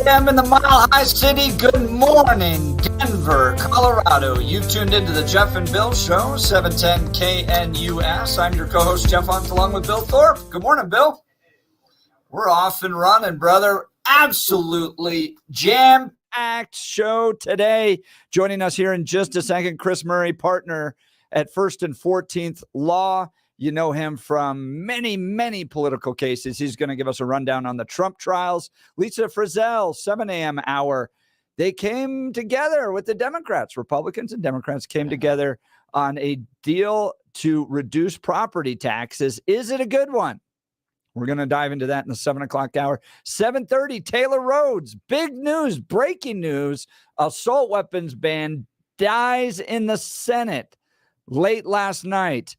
a.m. in the Mile High City. Good morning, Denver, Colorado. You've tuned into the Jeff and Bill Show, 710 KNUS. I'm your co-host, Jeff Hunt, along with Bill Thorpe. Good morning, Bill. We're off and running, brother. Absolutely jam-packed show today. Joining us here in just a second, Chris Murray, partner at First and 14th Law. You know him from many, many political cases. He's going to give us a rundown on the Trump trials. Lisa Frizell, 7 a.m. hour. They came together with the Democrats. Republicans and Democrats came together on a deal to reduce property taxes. Is it a good one? We're going to dive into that in the 7 o'clock hour. 7:30, Taylor Rhodes. Big news, breaking news. Assault weapons ban dies in the Senate late last night.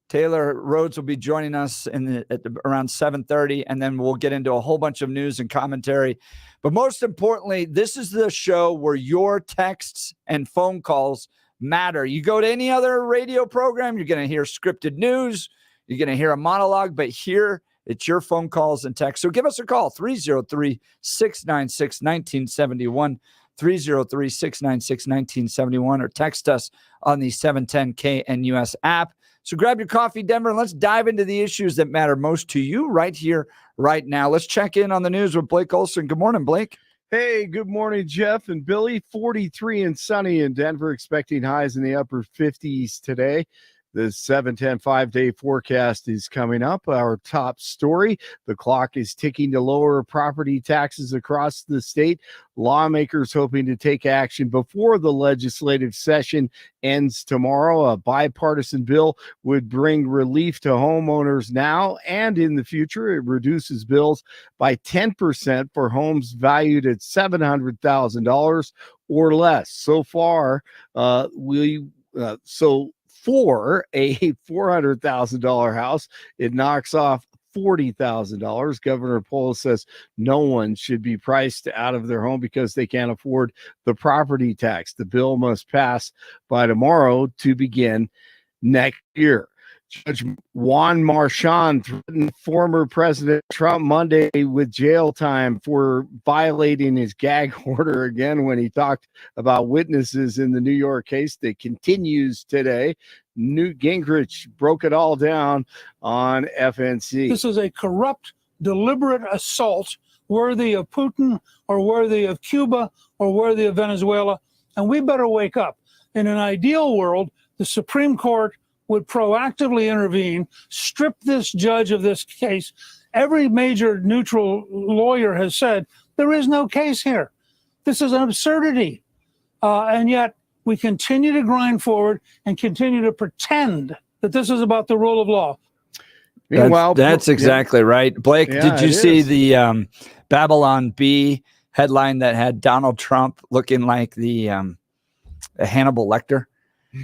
Taylor Rhodes will be joining us around 7:30, and then we'll get into a whole bunch of news and commentary. But most importantly, this is the show where your texts and phone calls matter. You go to any other radio program, you're going to hear scripted news, you're going to hear a monologue, but here it's your phone calls and texts. So give us a call, 303-696-1971, 303-696-1971, or text us on the 710 KNUS app. So grab your coffee, Denver, and let's dive into the issues that matter most to you right here, right now. Let's check in on the news with Blake Olson. Good morning, Blake. Hey, good morning, Jeff and Billy. 43 and sunny in Denver, expecting highs in the upper 50s today. The 7-10 5-day forecast is coming up. Our top story, the clock is ticking to lower property taxes across the state. Lawmakers hoping to take action before the legislative session ends tomorrow. A bipartisan bill would bring relief to homeowners now and in the future. It reduces bills by 10% for homes valued at $700,000 or less. So far, for a $400,000 house, it knocks off $40,000. Governor Polis says no one should be priced out of their home because they can't afford the property tax. The bill must pass by tomorrow to begin next year. Judge Juan Marchand threatened former President Trump Monday with jail time for violating his gag order again when he talked about witnesses in the New York case that continues today. Newt Gingrich broke it all down on FNC. This is a corrupt, deliberate assault worthy of Putin or worthy of Cuba or worthy of Venezuela, and we better wake up. In an ideal world, the Supreme Court would proactively intervene, strip this judge of this case. Every major neutral lawyer has said, there is no case here. This is an absurdity. And yet we continue to grind forward and continue to pretend that this is about the rule of law. That's exactly right. Blake, did you see the Babylon Bee headline that had Donald Trump looking like the Hannibal Lecter?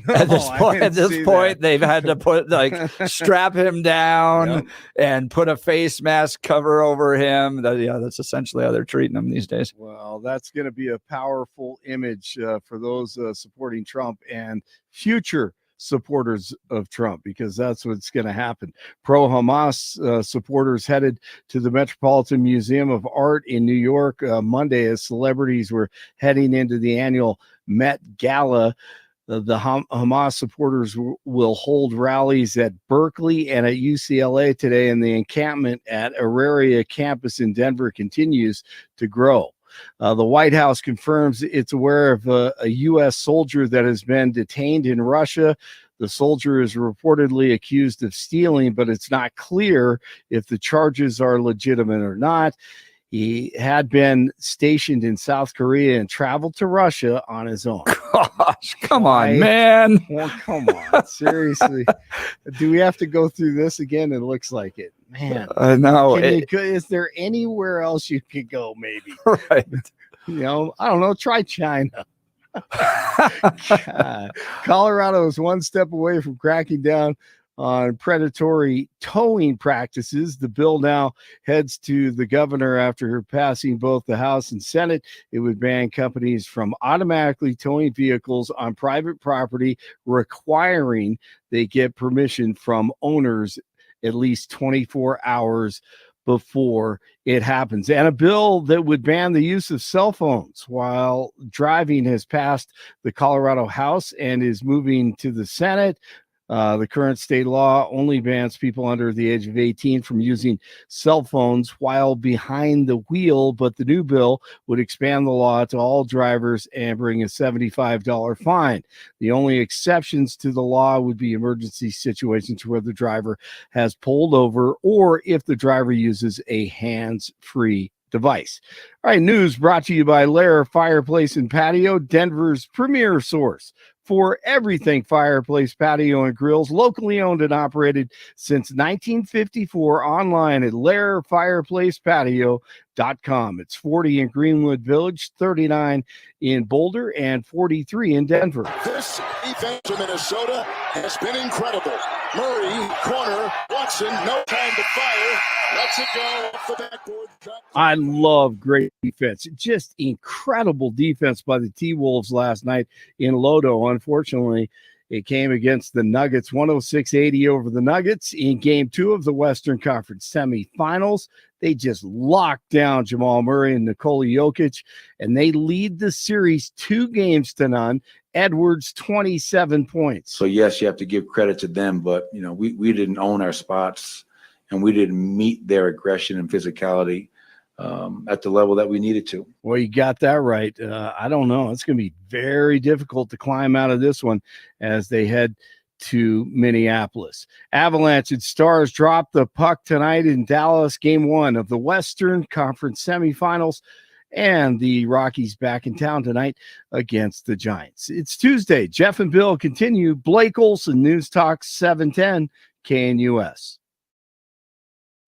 No, at this point, they've had to strap him down and put a face mask cover over him. That's essentially how they're treating him these days. Well, that's going to be a powerful image for those supporting Trump and future supporters of Trump, because that's what's going to happen. Pro-Hamas supporters headed to the Metropolitan Museum of Art in New York Monday as celebrities were heading into the annual Met Gala. The Hamas supporters will hold rallies at Berkeley and at UCLA today, and the encampment at Auraria campus in Denver continues to grow. The White House confirms it's aware of a U.S. soldier that has been detained in Russia. The soldier is reportedly accused of stealing, but it's not clear if the charges are legitimate or not. He had been stationed in South Korea and traveled to Russia on his own. Gosh, come on, man. Well, come on. Seriously. Do we have to go through this again? It looks like it. Man. No. Is there anywhere else you could go, maybe? Right. I don't know. Try China. Colorado is one step away from cracking down on predatory towing practices. The bill now heads to the governor after passing both the House and Senate. It would ban companies from automatically towing vehicles on private property, requiring they get permission from owners at least 24 hours before it happens. And a bill that would ban the use of cell phones while driving has passed the Colorado House and is moving to the Senate. The current state law only bans people under the age of 18 from using cell phones while behind the wheel, but the new bill would expand the law to all drivers and bring a $75 fine. The only exceptions to the law would be emergency situations where the driver has pulled over or if the driver uses a hands-free device. All right, news brought to you by Lair Fireplace and Patio, Denver's premier source for everything fireplace, patio, and grills, locally owned and operated since 1954, online at lairfireplacepatio.com. It's 40 in Greenwood Village, 39 in Boulder, and 43 in Denver. This defense to Minnesota has been incredible. Murray, corner, Watson, no time to fire. Lets it go off the backboard. I love great defense. Just incredible defense by the T-Wolves last night in Lodo. Unfortunately, it came against the Nuggets, 106-80 over the Nuggets in Game 2 of the Western Conference semifinals. They just locked down Jamal Murray and Nikola Jokic, and they lead the series 2-0. Edwards, 27 points. So, yes, you have to give credit to them, but, we didn't own our spots, and we didn't meet their aggression and physicality at the level that we needed to. Well, you got that right. I don't know. It's going to be very difficult to climb out of this one as they head to Minneapolis. Avalanche and Stars drop the puck tonight in Dallas, Game 1 of the Western Conference semifinals, and the Rockies back in town tonight against the Giants. It's Tuesday. Jeff and Bill continue. Blake Olson, News Talk 710 KNUS.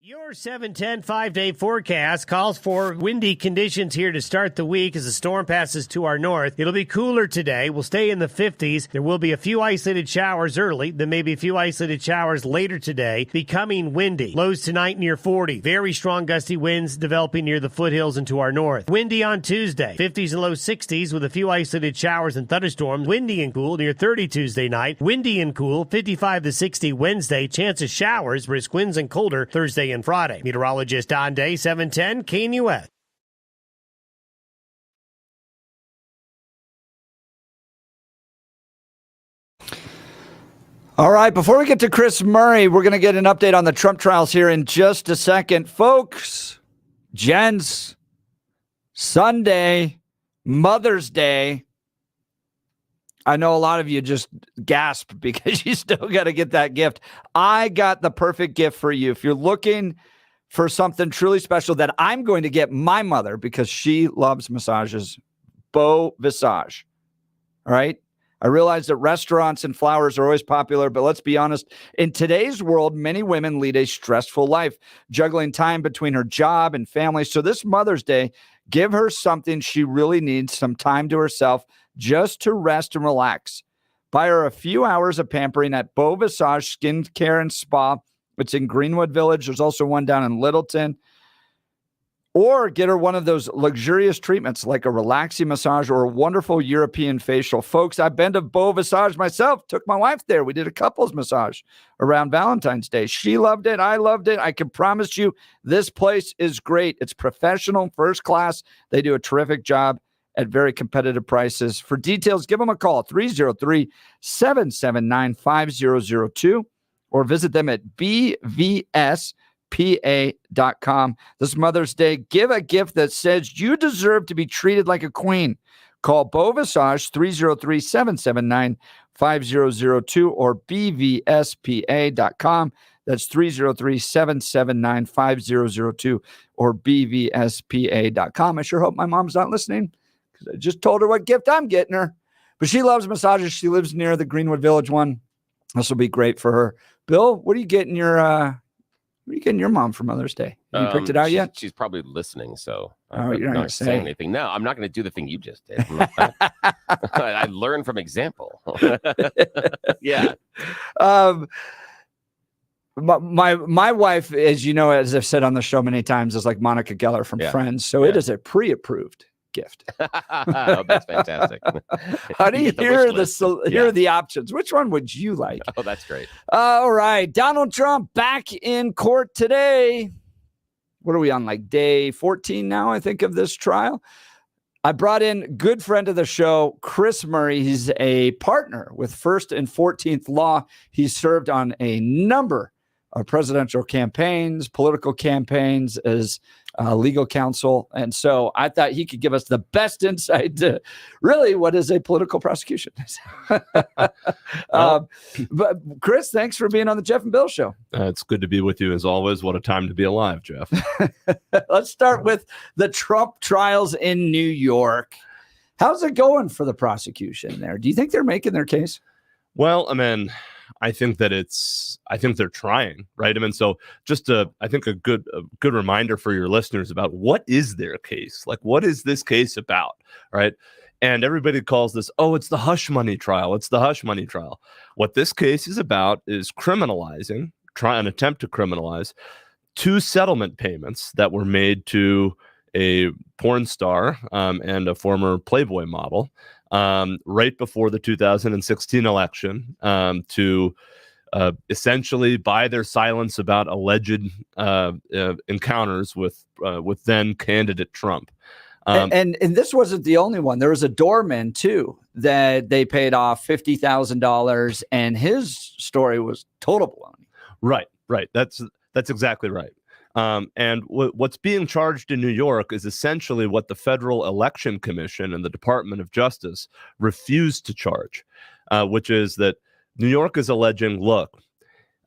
Your 710 5-day forecast calls for windy conditions here to start the week as the storm passes to our north. It'll be cooler today. We'll stay in the 50s. There will be a few isolated showers early, then maybe a few isolated showers later today, becoming windy. Lows tonight near 40. Very strong gusty winds developing near the foothills and to our north. Windy on Tuesday. 50s and low 60s with a few isolated showers and thunderstorms. Windy and cool near 30 Tuesday night. Windy and cool 55 to 60 Wednesday. Chance of showers, brisk winds and colder Thursday and Friday. Meteorologist Don Day, 710 KNUS. All right, before we get to Chris Murray, we're going to get an update on the Trump trials here in just a second. Folks, gents, Sunday, Mother's Day. I know a lot of you just gasp because you still got to get that gift. I got the perfect gift for you. If you're looking for something truly special that I'm going to get my mother because she loves massages, Beau Visage. All right? I realize that restaurants and flowers are always popular, but let's be honest. In today's world, many women lead a stressful life, juggling time between her job and family. So this Mother's Day, give her something she really needs, some time to herself, just to rest and relax. Buy her a few hours of pampering at Beau Visage Skin Care and Spa. It's in Greenwood Village. There's also one down in Littleton. Or get her one of those luxurious treatments like a relaxing massage or a wonderful European facial. Folks, I've been to Beau Visage myself. Took my wife there. We did a couples massage around Valentine's Day. She loved it. I loved it. I can promise you this place is great. It's professional, first class. They do a terrific job at very competitive prices. For details, give them a call, 303-779-5002, or visit them at bvspa.com. This Mother's Day, give a gift that says you deserve to be treated like a queen. Call Beau Visage, 303-779-5002, or bvspa.com. That's 303-779-5002, or bvspa.com. I sure hope my mom's not listening, because I just told her what gift I'm getting her. But she loves massages. She lives near the Greenwood Village one. This will be great for her. Bill, what are you getting your mom for Mother's Day? Have you picked it out yet? She's probably listening, so you're not going to say anything. No, I'm not going to do the thing you just did. I learned from example. Yeah. My wife, as you know, as I've said on the show many times, is like Monica Geller from Friends. So it is a pre-approved gift. Oh, that's fantastic. How do you hear here are the options? Which one would you like? Oh, that's great. All right. Donald Trump back in court today. what are we on, like day 14 now, I think, of this trial? I brought in good friend of the show, Chris Murray. He's a partner with First and 14th Law. He's served on a number of presidential campaigns, political campaigns as legal counsel. And so I thought he could give us the best insight to really what is a political prosecution. But Chris, thanks for being on the Jeff and Bill Show. It's good to be with you as always. What a time to be alive, Jeff. Let's start with the Trump trials in New York. How's it going for the prosecution there? Do you think they're making their case? Well, I mean, I think they're trying, right? I mean, so just a good reminder for your listeners about what is their case? Like, what is this case about, right? And everybody calls this, it's the hush money trial. It's the hush money trial. What this case is about is criminalizing, an attempt to criminalize 2 settlement payments that were made to a porn star and a former Playboy model right before the 2016 election to essentially buy their silence about alleged encounters with then candidate Trump. And this wasn't the only one. There was a doorman, too, that they paid off $50,000, and his story was total baloney. Right. That's exactly right. And what's being charged in New York is essentially what the Federal Election Commission and the Department of Justice refused to charge, which is that New York is alleging, look,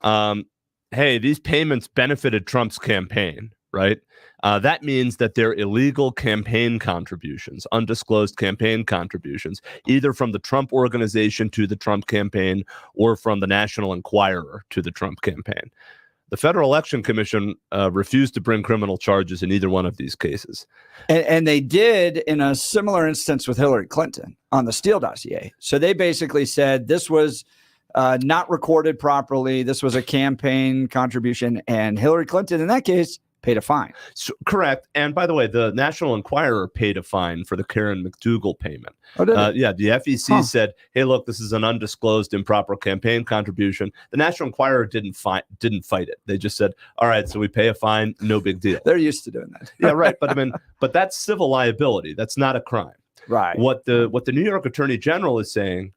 hey, these payments benefited Trump's campaign, right? That means that they're illegal campaign contributions, undisclosed campaign contributions, either from the Trump organization to the Trump campaign or from the National Enquirer to the Trump campaign. The Federal Election Commission refused to bring criminal charges in either one of these cases. And they did in a similar instance with Hillary Clinton on the Steele dossier. So they basically said this was not recorded properly. This was a campaign contribution. And Hillary Clinton, in that case, paid a fine. So, correct. And by the way, the National Enquirer paid a fine for the Karen McDougal payment. Oh, did it? Yeah, the FEC said, hey, look, this is an undisclosed improper campaign contribution. The National Enquirer didn't fight it. They just said, all right, so we pay a fine, no big deal. They're used to doing that. Yeah, right. But I mean, but that's civil liability. That's not a crime. Right. What the New York Attorney General is saying,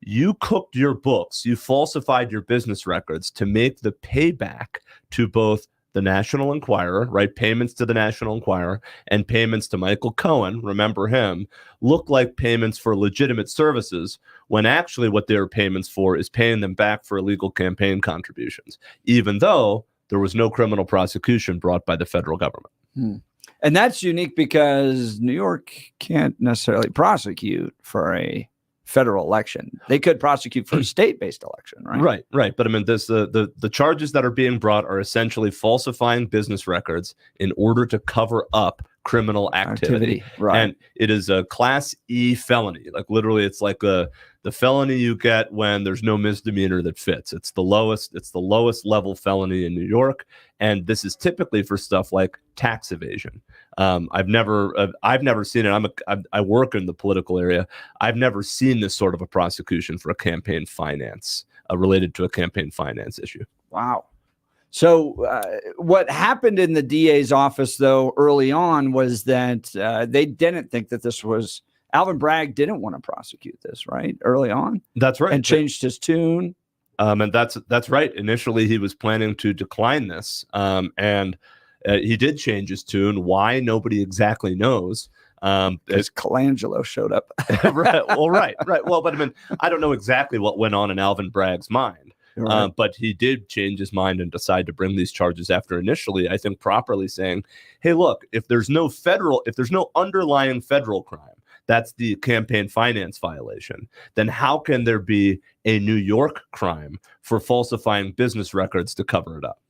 you cooked your books, you falsified your business records to make the payback to both the National Enquirer, right? Payments to the National Enquirer and payments to Michael Cohen, remember him, look like payments for legitimate services when actually what they're payments for is paying them back for illegal campaign contributions, even though there was no criminal prosecution brought by the federal government. And that's unique because New York can't necessarily prosecute for a federal election. They could prosecute for a state-based election, right? Right. But I mean, the charges that are being brought are essentially falsifying business records in order to cover up criminal activity. Right. And it is a Class E felony. Like literally, it's like the felony you get when there's no misdemeanor that fits. It's the lowest level felony in New York. And this is typically for stuff like tax evasion. I've never seen it. I work in the political area. I've never seen this sort of a prosecution for a campaign finance related to a campaign finance issue. Wow. So what happened in the DA's office, though, early on was that they didn't think that this was Alvin Bragg didn't want to prosecute this, right? Early on. That's right. And changed his tune. And that's right. Initially, he was planning to decline this. And he did change his tune. Why? Nobody exactly knows. Because Colangelo showed up. Right. Well, but I mean, I don't know exactly what went on in Alvin Bragg's mind. Right. But he did change his mind and decide to bring these charges after initially, I think, properly saying, hey, look, if there's no underlying federal crime, that's the campaign finance violation, then how can there be a New York crime for falsifying business records to cover it up?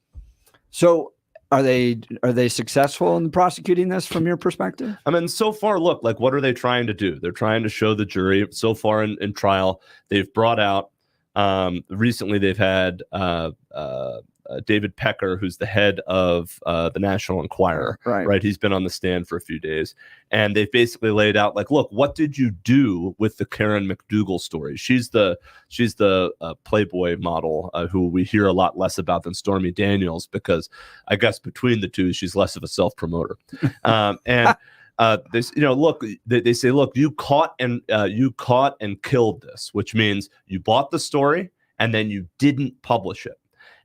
So are they successful in prosecuting this from your perspective? I mean, so far, look, like, what are they trying to do? They're trying to show the jury so far in trial. They've brought out recently they've had David Pecker, who's the head of the National Enquirer. Right. He's been on the stand for a few days, and they've basically laid out like, look, what did you do with the Karen McDougal story? She's the Playboy model who we hear a lot less about than Stormy Daniels, because I guess between the two, she's less of a self-promoter. And this, look, they say, look, you caught and killed this, which means you bought the story and then you didn't publish it.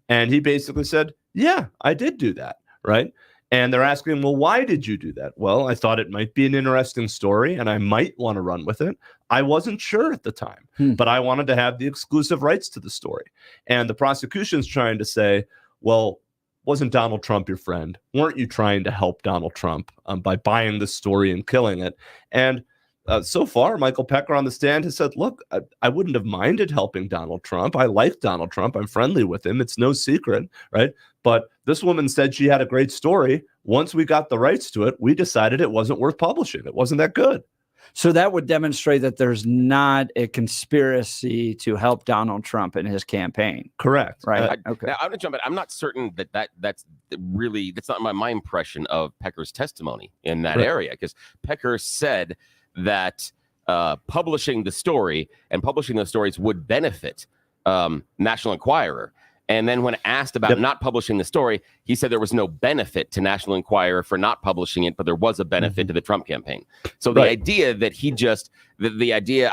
And he basically said, yeah, I did do that. Right. And they're asking, well, why did you do that? Well, I thought it might be an interesting story and I might want to run with it. I wasn't sure at the time, but I wanted to have the exclusive rights to the story. And the prosecution's trying to say, well, wasn't Donald Trump your friend? Weren't you trying to help Donald Trump by buying the story and killing it? And so far, Michael Pecker on the stand has said, look, I wouldn't have minded helping Donald Trump. I like Donald Trump. I'm friendly with him. It's no secret, right? But this woman said she had a great story. Once we got the rights to it, we decided it wasn't worth publishing. It wasn't that good. So that would demonstrate that there's not a conspiracy to help Donald Trump in his campaign. Correct. Right. Okay. Now, I'm going to jump in. I'm not certain that's not my impression of Pecker's testimony in that area, because Pecker said that publishing the story and publishing those stories would benefit National Enquirer. And then when asked about not publishing the story, he said there was no benefit to National Enquirer for not publishing it, but there was a benefit to the Trump campaign. So the idea that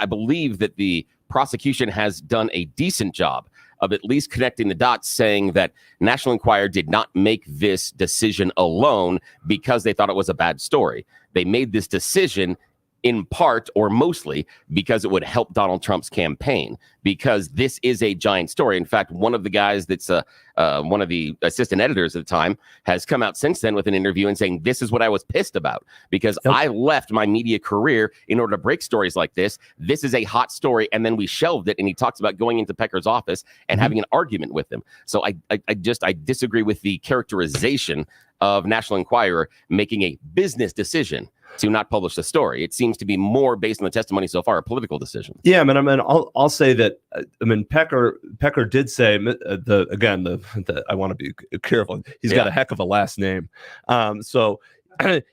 I believe that the prosecution has done a decent job of at least connecting the dots, saying that National Enquirer did not make this decision alone because they thought it was a bad story. They made this decision in part or mostly because it would help Donald Trump's campaign, because this is a giant story. In fact, one of the guys that's one of the assistant editors at the time has come out since then with an interview and saying, this is what I was pissed about, because I left my media career in order to break stories like this. This is a hot story. And then we shelved it. And he talks about going into Pecker's office and having an argument with him. So I disagree with the characterization of National Enquirer making a business decision to not publish the story. It seems to be more, based on the testimony so far, a political decision. Yeah, I mean, I'll say that. Pecker did say I want to be careful. He's got a heck of a last name. So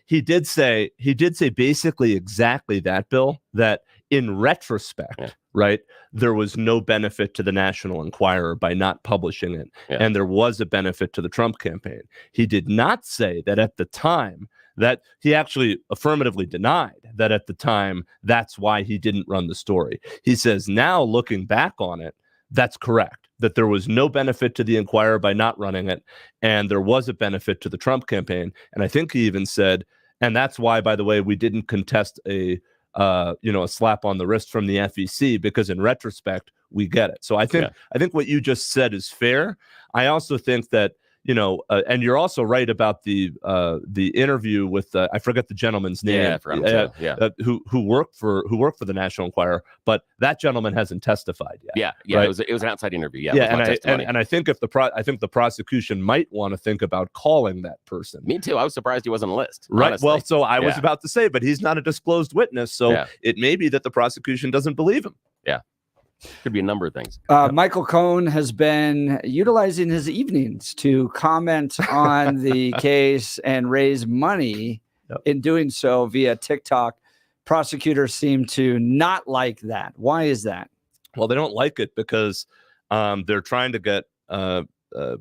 he did say basically exactly that, Bill, that in retrospect, right, there was no benefit to the National Enquirer by not publishing it, and there was a benefit to the Trump campaign. He did not say that at the time. That he actually affirmatively denied that at the time, that's why he didn't run the story. He says now, looking back on it, that's correct, that there was no benefit to the Enquirer by not running it, and there was a benefit to the Trump campaign. And I think he even said, and that's why, by the way, we didn't contest a slap on the wrist from the FEC, because in retrospect, we get it. So I think what you just said is fair. I also think that, and you're also right about the interview with I forget the gentleman's name. Who worked for the National Enquirer, but that gentleman hasn't testified yet. Right? It was an outside interview. And I think the prosecution might want to think about calling that person. Me too. I was surprised he wasn't on the list. Right. Honestly. Well, so I was about to say, but he's not a disclosed witness, so it may be that the prosecution doesn't believe him. Yeah. Could be a number of things. Michael Cohen has been utilizing his evenings to comment on the case and raise money. In doing so via TikTok. Prosecutors seem to not like that. Why is that? Well, they don't like it because they're trying to get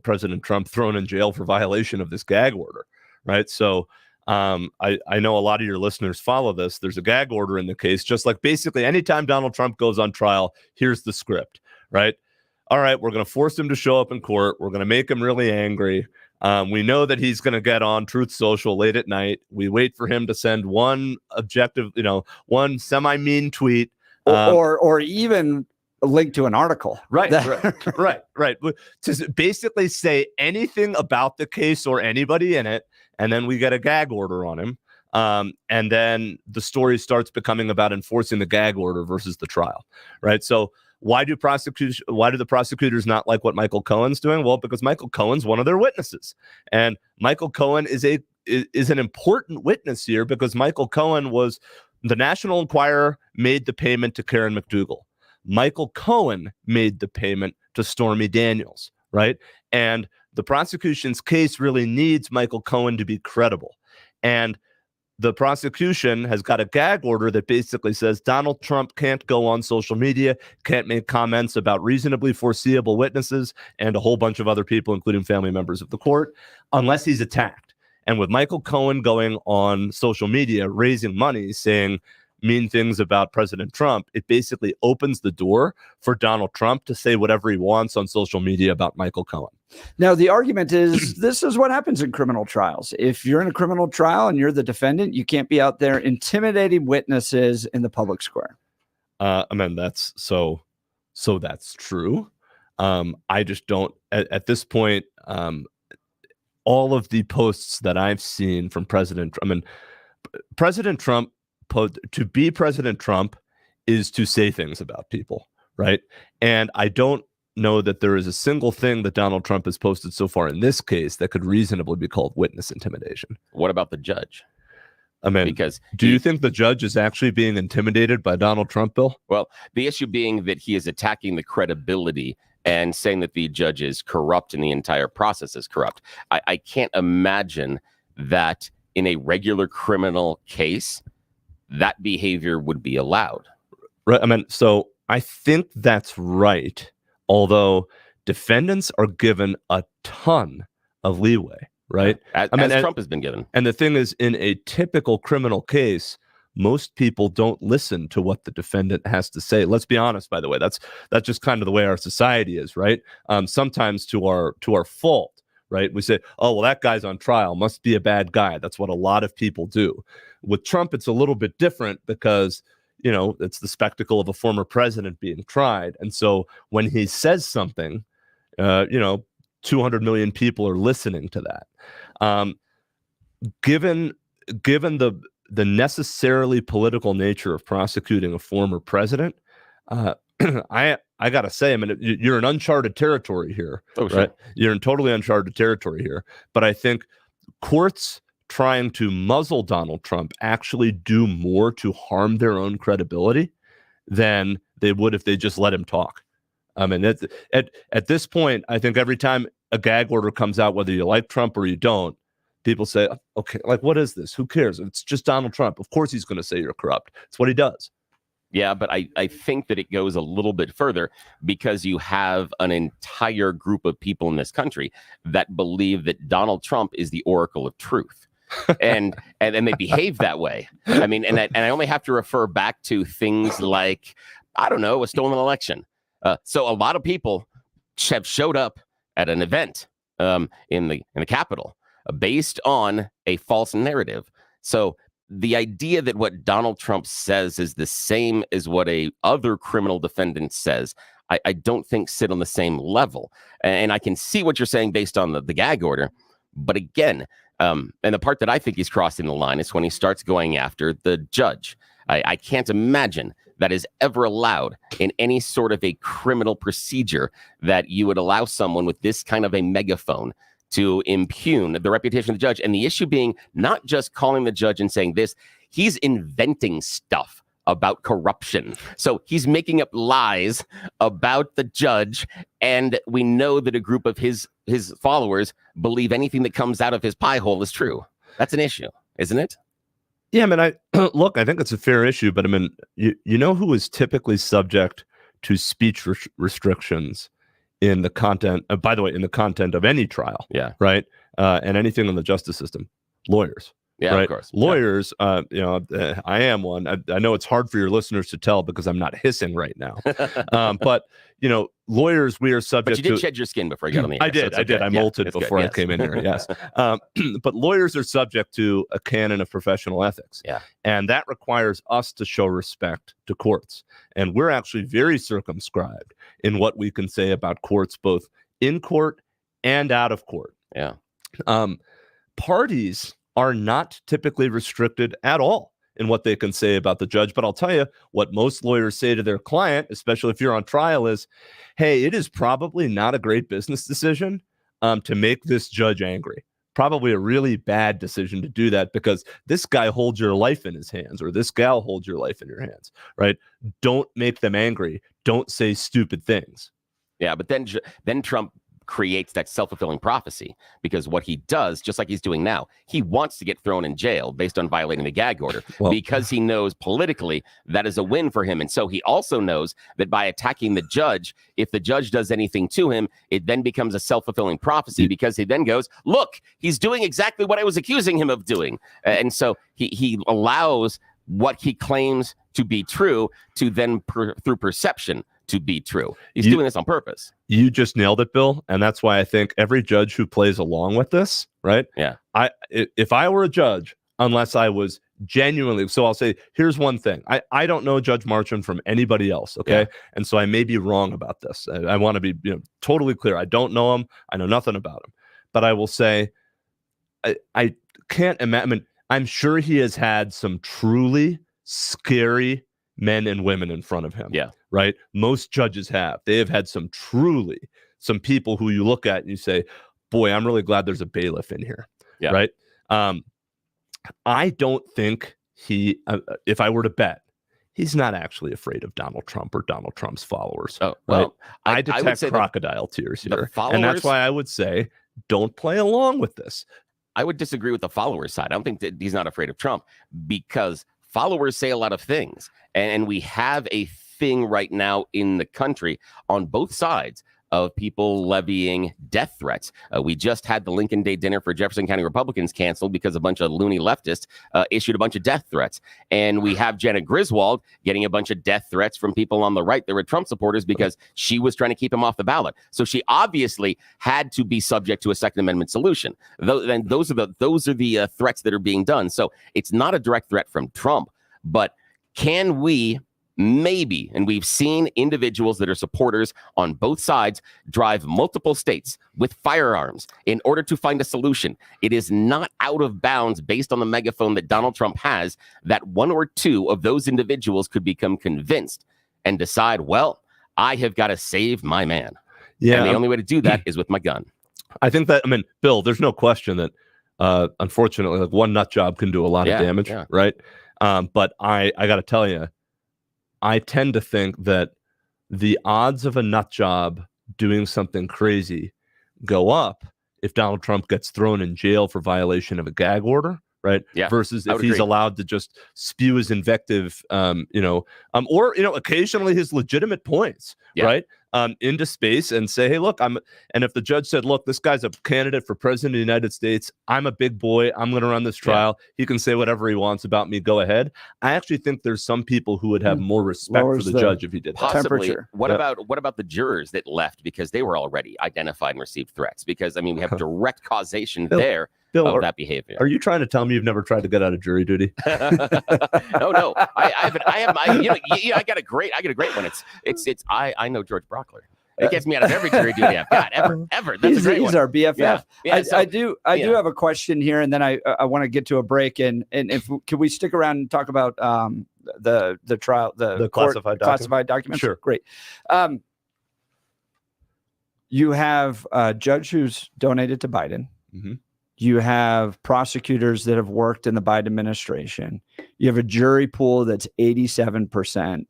President Trump thrown in jail for violation of this gag order, right? So I know a lot of your listeners follow this. There's a gag order in the case, just like basically anytime Donald Trump goes on trial, here's the script, right? All right, we're going to force him to show up in court. We're going to make him really angry. We know that he's going to get on Truth Social late at night. We wait for him to send one objective, one semi-mean tweet. Or even a link to an article. Right. To basically say anything about the case or anybody in it, and then we get a gag order on him. And then the story starts becoming about enforcing the gag order versus the trial, right? So why do the prosecutors not like what Michael Cohen's doing? Well, because Michael Cohen's one of their witnesses. And Michael Cohen is an important witness here, because Michael Cohen was the National Enquirer made the payment to Karen McDougal. Michael Cohen made the payment to Stormy Daniels, right? And the prosecution's case really needs Michael Cohen to be credible. And the prosecution has got a gag order that basically says Donald Trump can't go on social media, can't make comments about reasonably foreseeable witnesses and a whole bunch of other people, including family members of the court, unless he's attacked. And with Michael Cohen going on social media, raising money, saying mean things about President Trump, it basically opens the door for Donald Trump to say whatever he wants on social media about Michael Cohen. Now, the argument is this is what happens in criminal trials. If you're in a criminal trial and you're the defendant, you can't be out there intimidating witnesses in the public square. I mean, that's so that's true. I just don't at this point. All of the posts that I've seen from President Trump, to be President Trump is to say things about people, right? And I don't know that there is a single thing that Donald Trump has posted so far in this case that could reasonably be called witness intimidation. What about the judge? I mean, because do you think the judge is actually being intimidated by Donald Trump, Bill? Well, the issue being that he is attacking the credibility and saying that the judge is corrupt and the entire process is corrupt. I can't imagine that in a regular criminal case, that behavior would be allowed. Right. I mean, so I think that's right. Although defendants are given a ton of leeway, right? As Trump has been given. And the thing is, in a typical criminal case, most people don't listen to what the defendant has to say. Let's be honest, by the way, that's just kind of the way our society is, right? Sometimes to our fault, right? We say, oh, well, that guy's on trial, must be a bad guy. That's what a lot of people do. With Trump, it's a little bit different because, you know, it's the spectacle of a former president being tried. And so when he says something, 200 million people are listening to that. Given the necessarily political nature of prosecuting a former president, I got to say, I mean, you're in uncharted territory here, right? Sure. You're in totally uncharted territory here. But I think courts trying to muzzle Donald Trump actually do more to harm their own credibility than they would if they just let him talk. I mean, at this point, I think every time a gag order comes out, whether you like Trump or you don't, people say, okay, like, what is this? Who cares? It's just Donald Trump. Of course he's going to say you're corrupt. It's what he does. Yeah, but I think that it goes a little bit further because you have an entire group of people in this country that believe that Donald Trump is the oracle of truth. and they behave that way. I mean, and I only have to refer back to things like, I don't know, a stolen election. So a lot of people have showed up at an event in the Capitol based on a false narrative. So the idea that what Donald Trump says is the same as what a other criminal defendant says, I don't think sit on the same level. And I can see what you're saying based on the gag order. But again, and the part that I think he's crossing the line is when he starts going after the judge. I can't imagine that is ever allowed in any sort of a criminal procedure that you would allow someone with this kind of a megaphone to impugn the reputation of the judge. And the issue being not just calling the judge and saying this, he's inventing stuff about corruption. So he's making up lies about the judge. And we know that a group of his followers believe anything that comes out of his pie hole is true. That's an issue, isn't it? Yeah, I mean, I think it's a fair issue, but I mean, you know who is typically subject to speech restrictions in the content, by the way, in the content of any trial. Yeah. Right. And anything in the justice system, lawyers. Yeah, right? Of course. Lawyers, I am one. I know it's hard for your listeners to tell because I'm not hissing right now. But, lawyers, we are subject to... But you did shed your skin before you got on the air. I did. So I did. I molted before I came in here. Yes. But lawyers are subject to a canon of professional ethics. Yeah. And that requires us to show respect to courts. And we're actually very circumscribed in what we can say about courts, both in court and out of court. Yeah. Parties are not typically restricted at all in what they can say about the judge. But I'll tell you what most lawyers say to their client, especially if you're on trial, is, hey, it is probably not a great business decision to make this judge angry. Probably a really bad decision to do that because this guy holds your life in his hands or this gal holds your life in your hands, right? Don't make them angry. Don't say stupid things. Yeah, but then Trump creates that self-fulfilling prophecy, because what he does, just like he's doing now, he wants to get thrown in jail based on violating the gag order, because he knows politically that is a win for him. And so he also knows that by attacking the judge, if the judge does anything to him, it then becomes a self-fulfilling prophecy, because he then goes, look, he's doing exactly what I was accusing him of doing. And so he allows what he claims to be true to then through perception to be true. He's doing this on purpose. You just nailed it, Bill. And that's why I think every judge who plays along with this, right? Yeah. If I were a judge, unless I was genuinely, so I'll say, here's one thing. I don't know Judge Marchand from anybody else. Okay. Yeah. And so I may be wrong about this. I want to be totally clear. I don't know him. I know nothing about him, but I will say, I can't imagine. I'm sure he has had some truly scary men and women in front of him. Yeah. Right. Most judges have. They have had some people who you look at and you say, boy, I'm really glad there's a bailiff in here. Yeah. Right. I don't think if I were to bet, he's not actually afraid of Donald Trump or Donald Trump's followers. Oh, well, right? I detect crocodile tears here. And that's why I would say, don't play along with this. I would disagree with the followers side. I don't think that he's not afraid of Trump, because followers say a lot of things. And we have a thing right now in the country on both sides of people levying death threats. We just had the Lincoln Day dinner for Jefferson County Republicans canceled because a bunch of loony leftists issued a bunch of death threats. And we have Jenna Griswold getting a bunch of death threats from people on the right that were Trump supporters because she was trying to keep him off the ballot. So she obviously had to be subject to a Second Amendment solution. And those are the threats that are being done. So it's not a direct threat from Trump, but can we maybe, and we've seen individuals that are supporters on both sides drive multiple states with firearms in order to find a solution. It is not out of bounds based on the megaphone that Donald Trump has that one or two of those individuals could become convinced and decide, well, I have got to save my man. Yeah. And the only way to do that is with my gun. I think that, Bill, there's no question that unfortunately, like, one nut job can do a lot of damage, right? But I got to tell you, I tend to think that the odds of a nut job doing something crazy go up if Donald Trump gets thrown in jail for violation of a gag order, right? Yeah, versus if he's allowed to just spew his invective, or occasionally his legitimate points, right? Into space and say, hey, look, and if the judge said, look, this guy's a candidate for president of the United States, I'm a big boy, I'm going to run this trial, he can say whatever he wants about me, go ahead. I actually think there's some people who would have more respect for the judge if he did that. Possibly. What about the jurors that left because they were already identified and received threats? Because, we have direct causation there. Bill, of that behavior. Are you trying to tell me you've never tried to get out of jury duty? No. I got a great one. I know George Brockler. It gets me out of every jury duty I've got ever. That's a great one. He's our BFF. Yeah, I do have a question here, and then I want to get to a break. And if can we stick around and talk about the trial, the classified documents? Sure, great. You have a judge who's donated to Biden. Mm-hmm. You have prosecutors that have worked in the Biden administration. You have a jury pool that's 87%,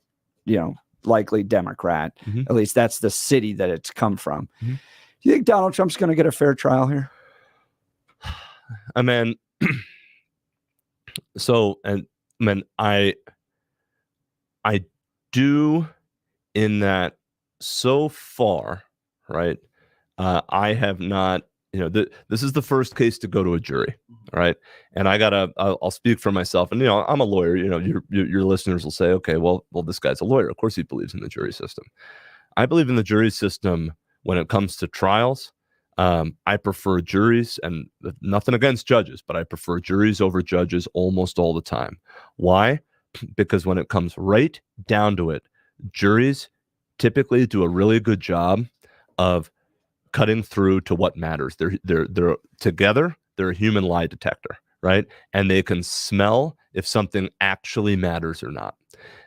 likely Democrat. Mm-hmm. At least that's the city that it's come from. Mm-hmm. Do you think Donald Trump's going to get a fair trial here? I do, in that so far, right? I have not. This is the first case to go to a jury, right? And I'll speak for myself. And, I'm a lawyer. Your listeners will say, okay, well, this guy's a lawyer. Of course he believes in the jury system. I believe in the jury system when it comes to trials. I prefer juries, and nothing against judges, but I prefer juries over judges almost all the time. Why? Because when it comes right down to it, juries typically do a really good job of cutting through to what matters. They're together. They're a human lie detector, right? And they can smell if something actually matters or not.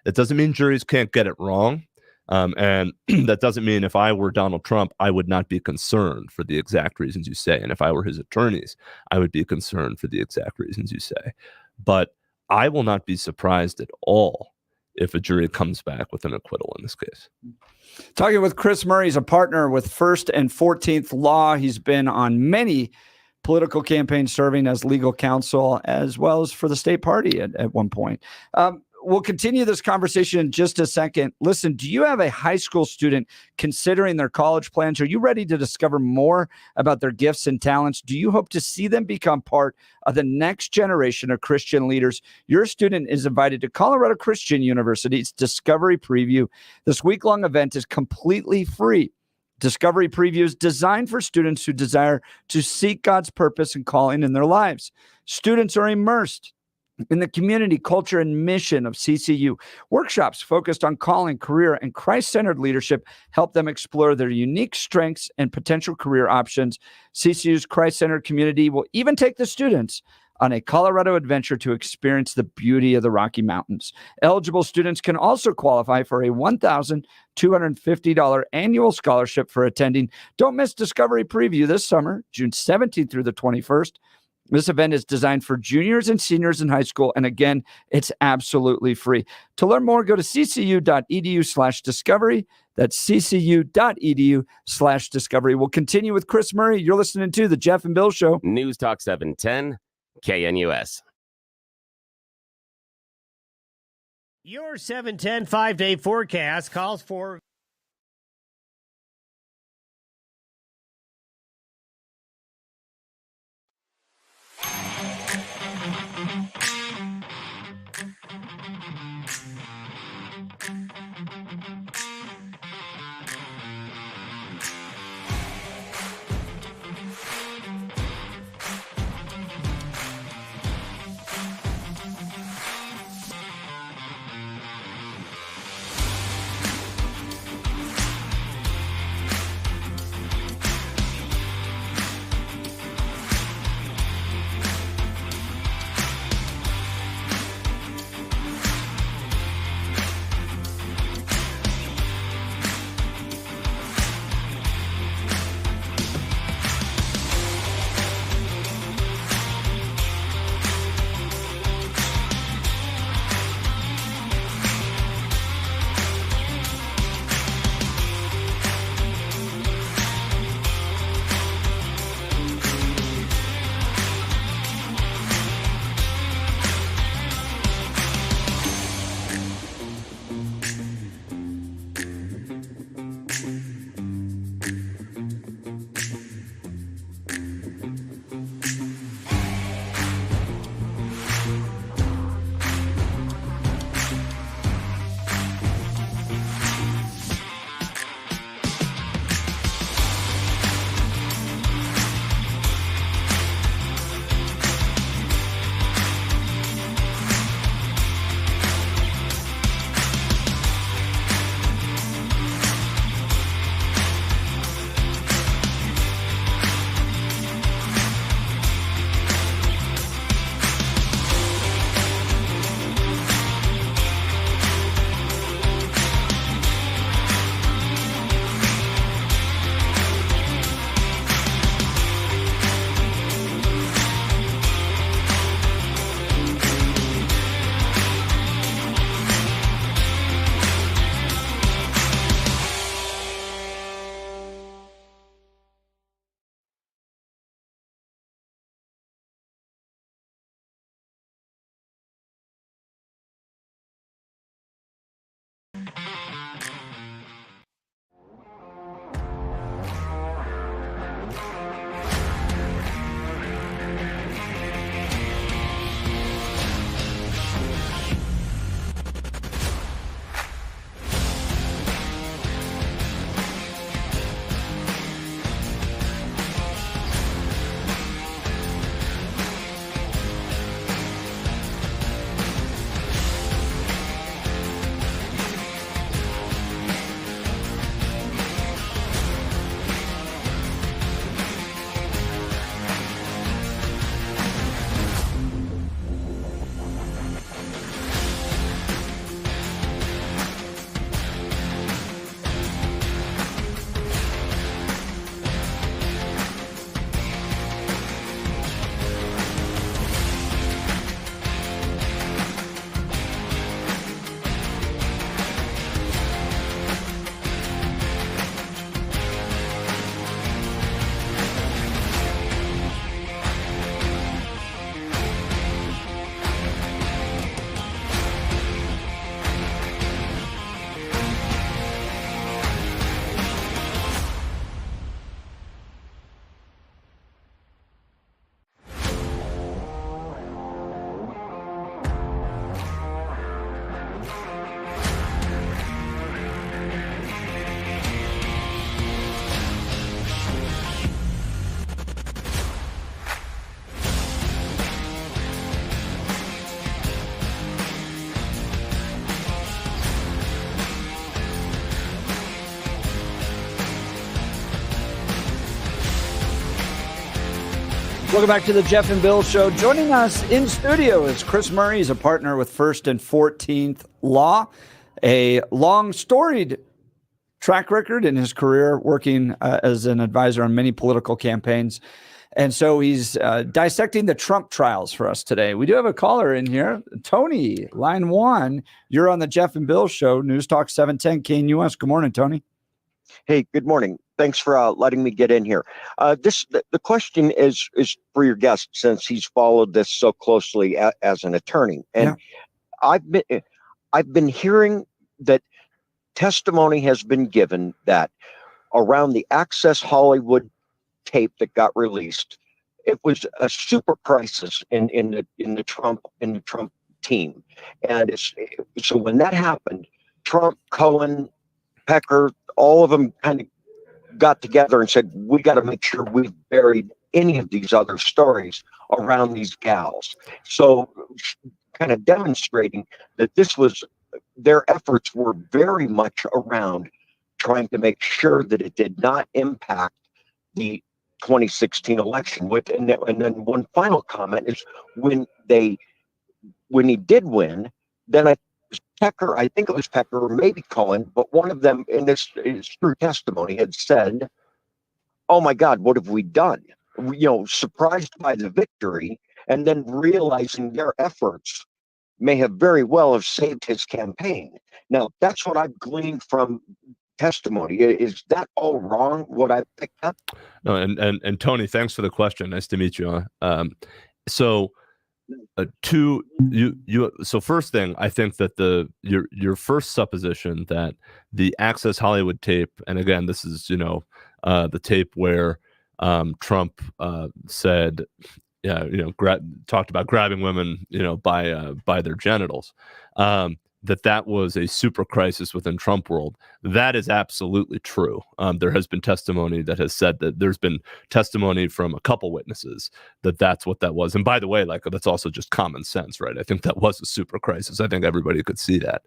It doesn't mean juries can't get it wrong. And that doesn't mean if I were Donald Trump, I would not be concerned for the exact reasons you say. And if I were his attorneys, I would be concerned for the exact reasons you say. But I will not be surprised at all if a jury comes back with an acquittal in this case. Talking with Chris Murray, he's a partner with First and 14th Law. He's been on many political campaigns serving as legal counsel, as well as for the state party at one point. We'll continue this conversation in just a second. Listen, do you have a high school student considering their college plans? Are you ready to discover more about their gifts and talents? Do you hope to see them become part of the next generation of Christian leaders? Your student is invited to Colorado Christian University's Discovery Preview. This week-long event is completely free. Discovery Preview is designed for students who desire to seek God's purpose and calling in their lives. Students are immersed in the community, culture, and mission of CCU. Workshops focused on calling, career, and Christ-centered leadership help them explore their unique strengths and potential career options. CCU's Christ-centered community will even take the students on a Colorado adventure to experience the beauty of the Rocky Mountains. Eligible students can also qualify for a $1,250 annual scholarship for attending. Don't miss Discovery Preview this summer, June 17th through the 21st. This event is designed for juniors and seniors in high school. And again, it's absolutely free. To learn more, go to ccu.edu/discovery. That's ccu.edu/discovery. We'll continue with Chris Murray. You're listening to The Jeff and Bill Show. News Talk 710, KNUS. Your 710 5-day forecast calls for Welcome back to the Jeff and Bill Show. Joining us in studio is Chris Murray. He's a partner with First and 14th Law, a long, storied track record in his career working as an advisor on many political campaigns. And so he's dissecting the Trump trials for us today. We do have a caller in here. Tony, line one. You're on the Jeff and Bill Show, News Talk 710 KNUS. Good morning, Tony. Hey, good morning. Thanks for letting me get in here. The question is for your guest, since he's followed this so closely as an attorney. And yeah. I've been hearing that testimony has been given that around the Access Hollywood tape that got released, it was a super crisis in the Trump team. And so when that happened, Trump, Cohen, Pecker, all of them kind of got together and said, we got to make sure we've buried any of these other stories around these gals. So kind of demonstrating that their efforts were very much around trying to make sure that it did not impact the 2016 election. And then one final comment is when he did win, then I think it was Pecker or maybe Cohen, but one of them in this through testimony had said, oh my God, what have we done? Surprised by the victory and then realizing their efforts may have very well have saved his campaign. Now, that's what I've gleaned from testimony. Is that all wrong, what I picked up? No, and Tony, thanks for the question. Nice to meet you. So first thing, I think that your first supposition that the Access Hollywood tape, and again, this is the tape where Trump said, talked about grabbing women, by their genitals, that was a super crisis within Trump world. That is absolutely true. There has been testimony that has said that there's been testimony from a couple witnesses that that's what that was. And by the way, that's also just common sense, right? I think that was a super crisis. I think everybody could see that.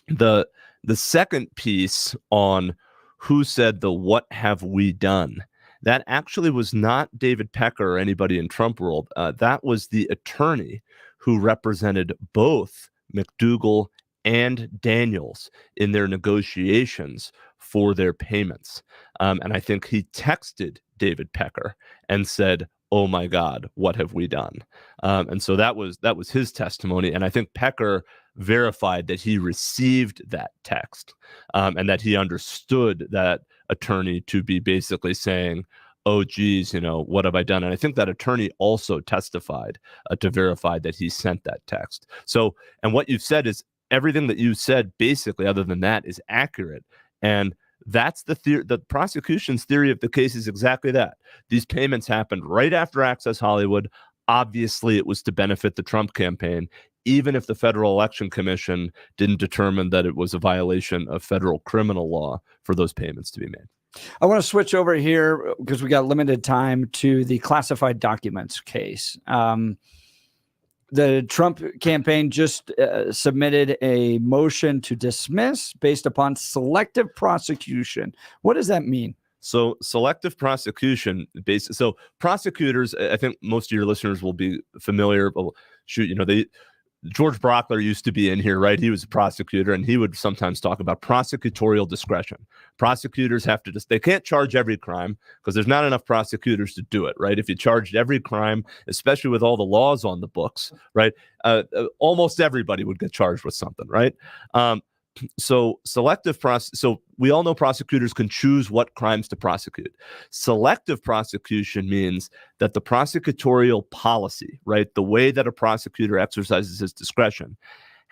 The second piece on who said the what have we done, that actually was not David Pecker or anybody in Trump world. That was the attorney who represented both McDougal and Daniels in their negotiations for their payments. And I think he texted David Pecker and said, oh my God, what have we done? And so that was his testimony. And I think Pecker verified that he received that text and that he understood that attorney to be basically saying, oh, geez, what have I done? And I think that attorney also testified to verify that he sent that text. So, and what you've said is everything that you said, basically, other than that, is accurate. And that's the prosecution's theory of the case is exactly that. These payments happened right after Access Hollywood. Obviously, it was to benefit the Trump campaign, even if the Federal Election Commission didn't determine that it was a violation of federal criminal law for those payments to be made. I want to switch over here because we got limited time to the classified documents case. The Trump campaign just submitted a motion to dismiss based upon selective prosecution. What does that mean? So selective prosecution, so prosecutors, I think most of your listeners will be familiar. George Brockler used to be in here, right? He was a prosecutor, and he would sometimes talk about prosecutorial discretion. Prosecutors have to they can't charge every crime because there's not enough prosecutors to do it, right? If you charged every crime, especially with all the laws on the books, right? Almost everybody would get charged with something, right? So we all know prosecutors can choose what crimes to prosecute. Selective prosecution means that the prosecutorial policy, right, the way that a prosecutor exercises his discretion,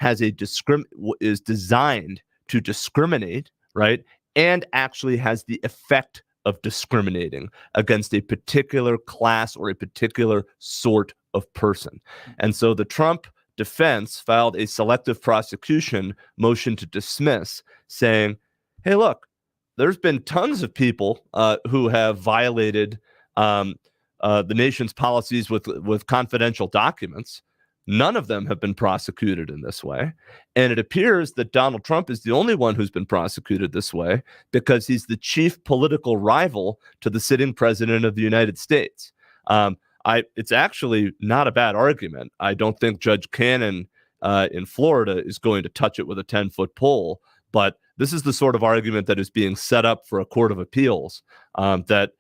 is designed to discriminate, right, and actually has the effect of discriminating against a particular class or a particular sort of person. And so the Trump defense filed a selective prosecution motion to dismiss, saying, hey, look, there's been tons of people who have violated the nation's policies with confidential documents. None of them have been prosecuted in this way. And it appears that Donald Trump is the only one who's been prosecuted this way because he's the chief political rival to the sitting president of the United States. It's actually not a bad argument. I don't think Judge Cannon in Florida is going to touch it with a 10-foot pole, but this is the sort of argument that is being set up for a court of appeals, that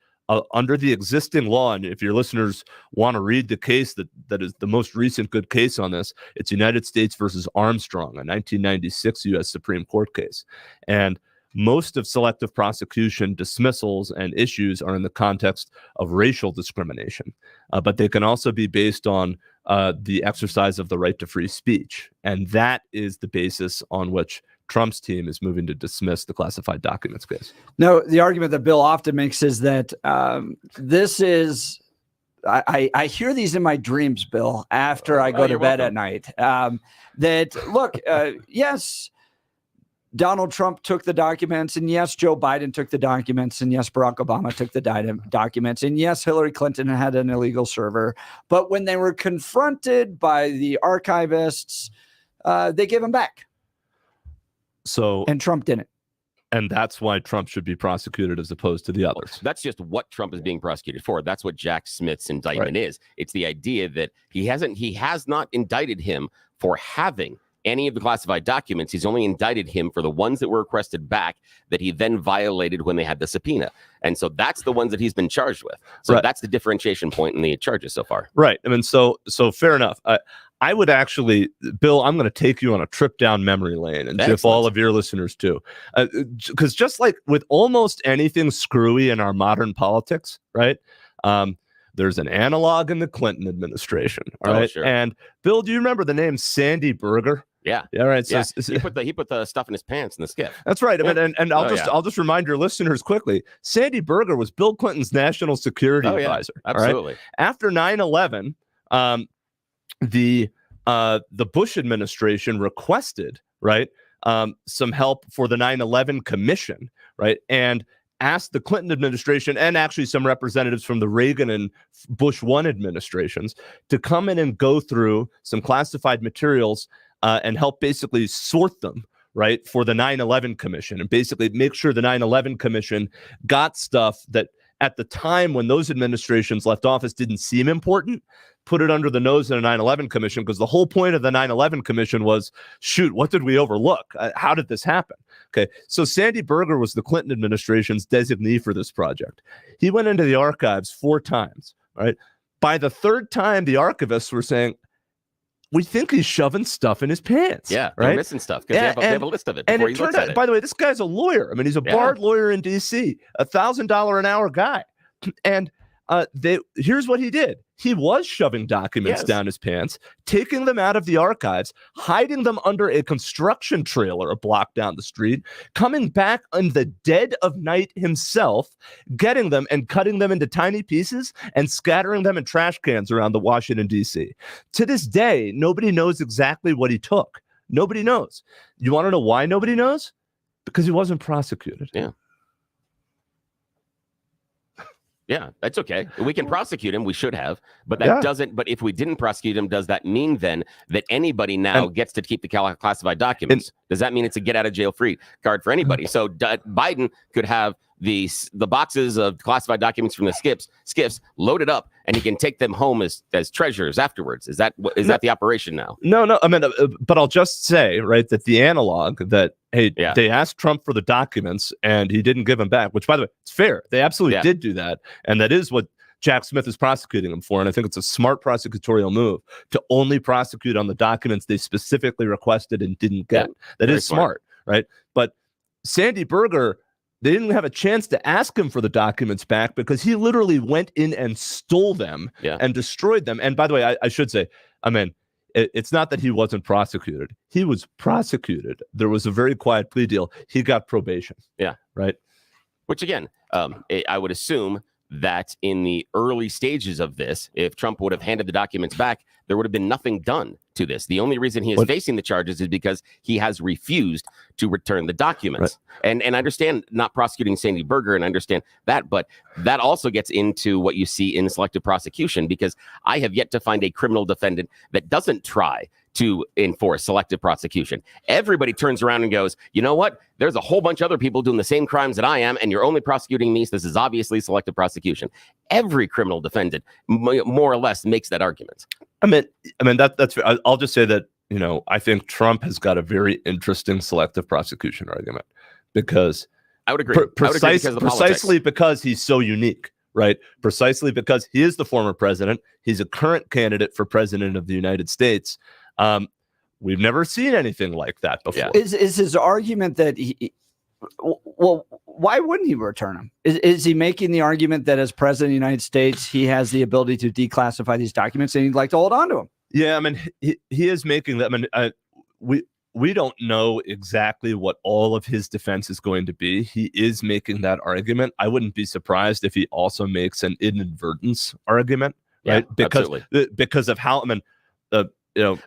under the existing law, and if your listeners want to read the case that is the most recent good case on this, it's United States versus Armstrong, a 1996 U.S. Supreme Court case. And most of selective prosecution dismissals and issues are in the context of racial discrimination, but they can also be based on the exercise of the right to free speech. And that is the basis on which Trump's team is moving to dismiss the classified documents case. No, the argument that Bill often makes is that this is, I hear these in my dreams, Bill, after I go to bed at night. That, look, yes, Donald Trump took the documents, and yes, Joe Biden took the documents, and yes, Barack Obama took the documents, and yes, Hillary Clinton had an illegal server. But when they were confronted by the archivists, they gave them back. And Trump didn't. And that's why Trump should be prosecuted as opposed to the others. That's just what Trump is being prosecuted for. That's what Jack Smith's indictment is. It's the idea that he has not indicted him for having any of the classified documents. He's only indicted him for the ones that were requested back that he then violated when they had the subpoena. And so that's the ones that he's been charged with. So that's the differentiation point in the charges so far. Right. I mean, so fair enough. I would actually, Bill, I'm going to take you on a trip down memory lane, and if all of your listeners too, because just like with almost anything screwy in our modern politics, right? There's an analog in the Clinton administration, all right? Sure. And Bill, do you remember the name Sandy Berger? Yeah. All right. So he put the stuff in his pants in the skiff. That's right. I mean, and I'll just remind your listeners quickly. Sandy Berger was Bill Clinton's national security advisor. Absolutely. Right? After 9/11, the Bush administration requested some help for the 9/11 commission, right, and asked the Clinton administration and actually some representatives from the Reagan and Bush 1 administrations to come in and go through some classified materials and help basically sort them, right, for the 9/11 commission, and basically make sure the 9/11 commission got stuff that at the time when those administrations left office didn't seem important, put it under the nose of the 9/11 commission, because the whole point of the 9/11 commission was, shoot, what did we overlook? How did this happen? Okay, so Sandy Berger was the Clinton administration's designee for this project. He went into the archives 4 times, right? By the 3rd time, the archivists were saying, we think he's shoving stuff in his pants. Yeah, right? They're missing stuff because they have a list of it. And it turned out, by the way, this guy's a lawyer. I mean, he's a barred lawyer in D.C., $1,000 an hour guy. And here's what he did. He was shoving documents down his pants, taking them out of the archives, hiding them under a construction trailer a block down the street, coming back in the dead of night himself, getting them and cutting them into tiny pieces and scattering them in trash cans around the Washington, D.C. To this day, nobody knows exactly what he took. Nobody knows. You want to know why nobody knows? Because he wasn't prosecuted. Yeah. Yeah, that's okay. We can prosecute him. We should have, but that doesn't. But if we didn't prosecute him, does that mean then that anybody now gets to keep the classified documents? Does that mean it's a get out of jail free card for anybody? So Biden could have the boxes of classified documents from the skiffs loaded up, and he can take them home as treasures afterwards. Is that the operation now? No. I mean, but I'll just say, right, that the analog that they asked Trump for the documents and he didn't give them back. Which, by the way, it's fair. They absolutely did do that, and that is what Jack Smith is prosecuting him for. And I think it's a smart prosecutorial move to only prosecute on the documents they specifically requested and didn't get. Yeah, that is smart, right? But Sandy Berger, they didn't have a chance to ask him for the documents back because he literally went in and stole them and destroyed them. And by the way, I should say, I mean, it's not that he wasn't prosecuted. He was prosecuted. There was a very quiet plea deal. He got probation. Yeah. Right. Which, again, I would assume that in the early stages of this, if Trump would have handed the documents back, there would have been nothing done to this. The only reason he is facing the charges is because he has refused to return the documents. Right. And I understand not prosecuting Sandy Berger, and I understand that, but that also gets into what you see in selective prosecution, because I have yet to find a criminal defendant that doesn't try to enforce selective prosecution. Everybody turns around and goes, you know what? There's a whole bunch of other people doing the same crimes that I am, and you're only prosecuting me, so this is obviously selective prosecution. Every criminal defendant, more or less, makes that argument. I mean that's. I'll just say that, I think Trump has got a very interesting selective prosecution argument because I would agree. Precisely because he's so unique. Right. Precisely because he is the former president. He's a current candidate for president of the United States. We've never seen anything like that before. Yeah. Is his argument that well, why wouldn't he return him? Is he making the argument that as president of the United States, he has the ability to declassify these documents and he'd like to hold on to them? Yeah, I mean, he is making that. I mean, we don't know exactly what all of his defense is going to be. He is making that argument. I wouldn't be surprised if he also makes an inadvertence argument, right? Because of how, but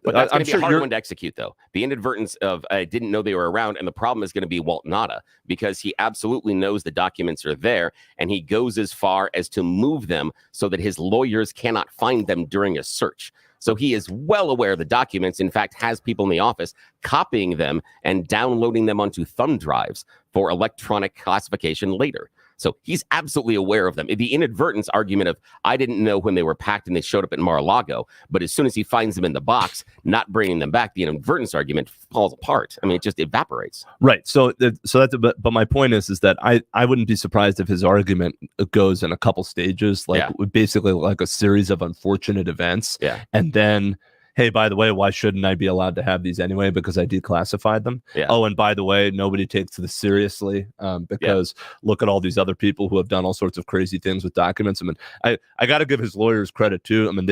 that's going to be a hard one to execute, though. The inadvertence of I didn't know they were around, and the problem is going to be Walt Nada, because he absolutely knows the documents are there, and he goes as far as to move them so that his lawyers cannot find them during a search. So he is well aware of the documents, in fact, has people in the office copying them and downloading them onto thumb drives for electronic classification later. So he's absolutely aware of them. The inadvertence argument of, I didn't know when they were packed and they showed up at Mar-a-Lago, but as soon as he finds them in the box, not bringing them back, the inadvertence argument falls apart. I mean, it just evaporates. Right. So but my point is that I wouldn't be surprised if his argument goes in a couple stages, basically like a series of unfortunate events. Yeah. And then, hey, by the way, why shouldn't I be allowed to have these anyway? Because I declassified them. Yeah. Oh, and by the way, nobody takes this seriously because look at all these other people who have done all sorts of crazy things with documents. I mean, I got to give his lawyers credit too. I mean,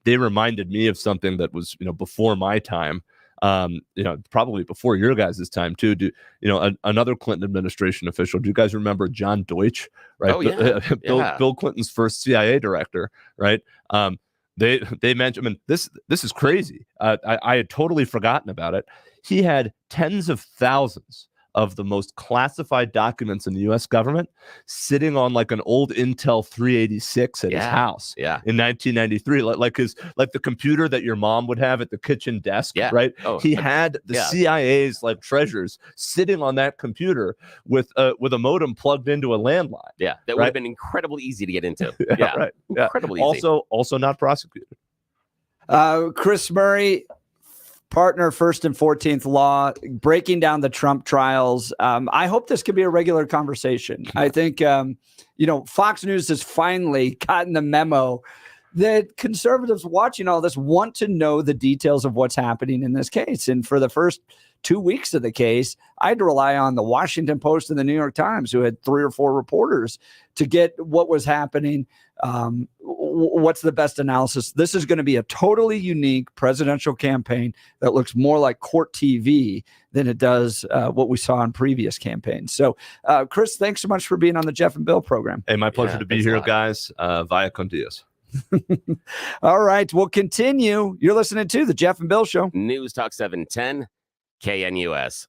they reminded me of something that was, before my time, probably before your guys' time too. Another Clinton administration official. Do you guys remember John Deutsch? Right. Oh, yeah. Bill Clinton's first CIA director. Right. They mentioned, I mean, this is crazy. I had totally forgotten about it. He had tens of thousands of the most classified documents in the U.S. government sitting on like an old Intel 386 at his house in 1993, like the computer that your mom would have at the kitchen desk, right? Oh, he had the CIA's like treasures sitting on that computer with a modem plugged into a landline. Yeah, that would have been incredibly easy to get into. Right. Incredibly easy. Also not prosecuted. Chris Murray, partner, First and 14th Law, breaking down the Trump trials. I hope this could be a regular conversation. I think, Fox News has finally gotten the memo that conservatives watching all this want to know the details of what's happening in this case. And for the first 2 weeks of the case, I had to rely on the Washington Post and the New York Times, who had 3 or 4 reporters, to get what was happening. What's the best analysis? This is going to be a totally unique presidential campaign that looks more like court TV than it does what we saw in previous campaigns. So, Chris, thanks so much for being on the Jeff and Bill program. Hey, my pleasure to be here, guys. Via con Dios. All right, we'll continue. You're listening to the Jeff and Bill Show. News Talk 710, KNUS.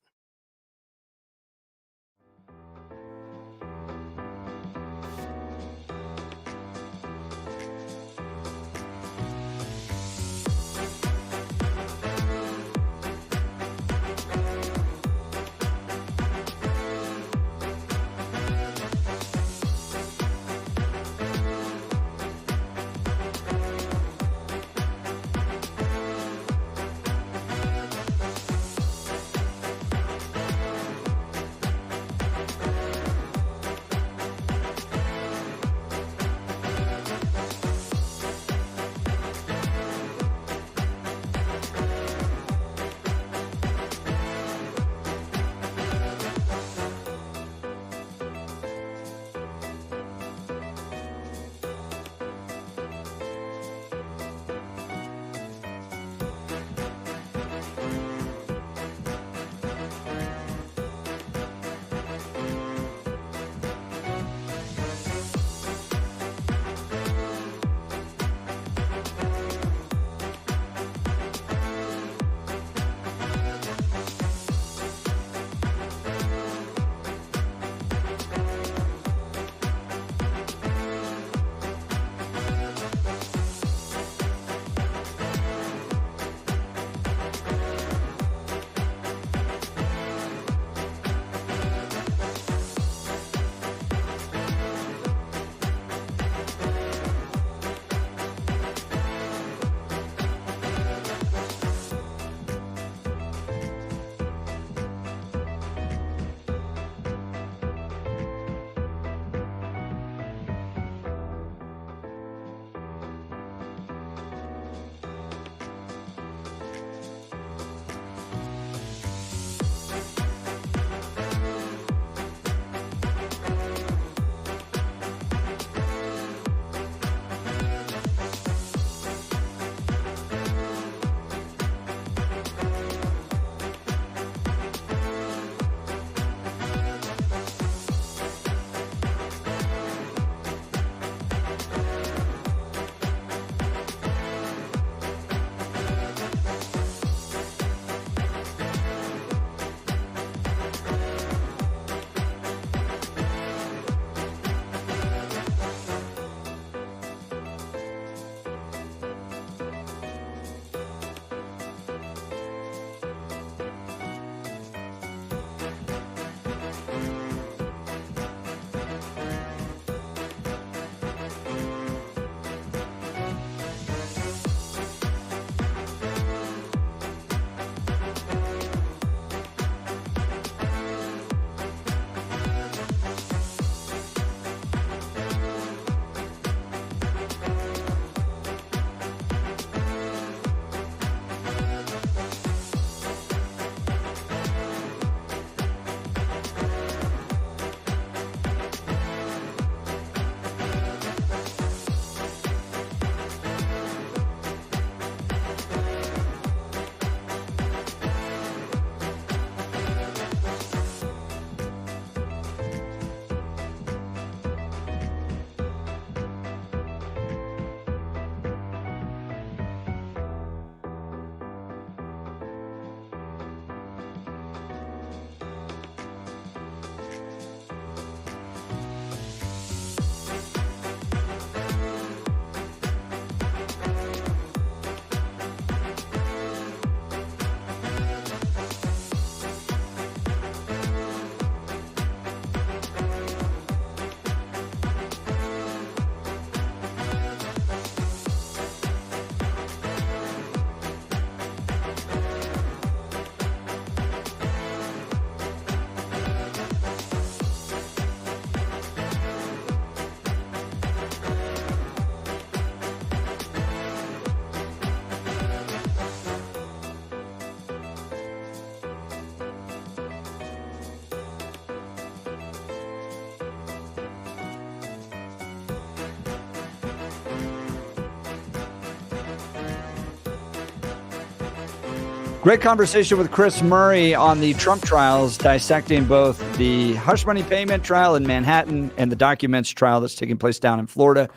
Great conversation with Chris Murray on the Trump trials, dissecting both the hush money payment trial in Manhattan and the documents trial that's taking place down in Florida.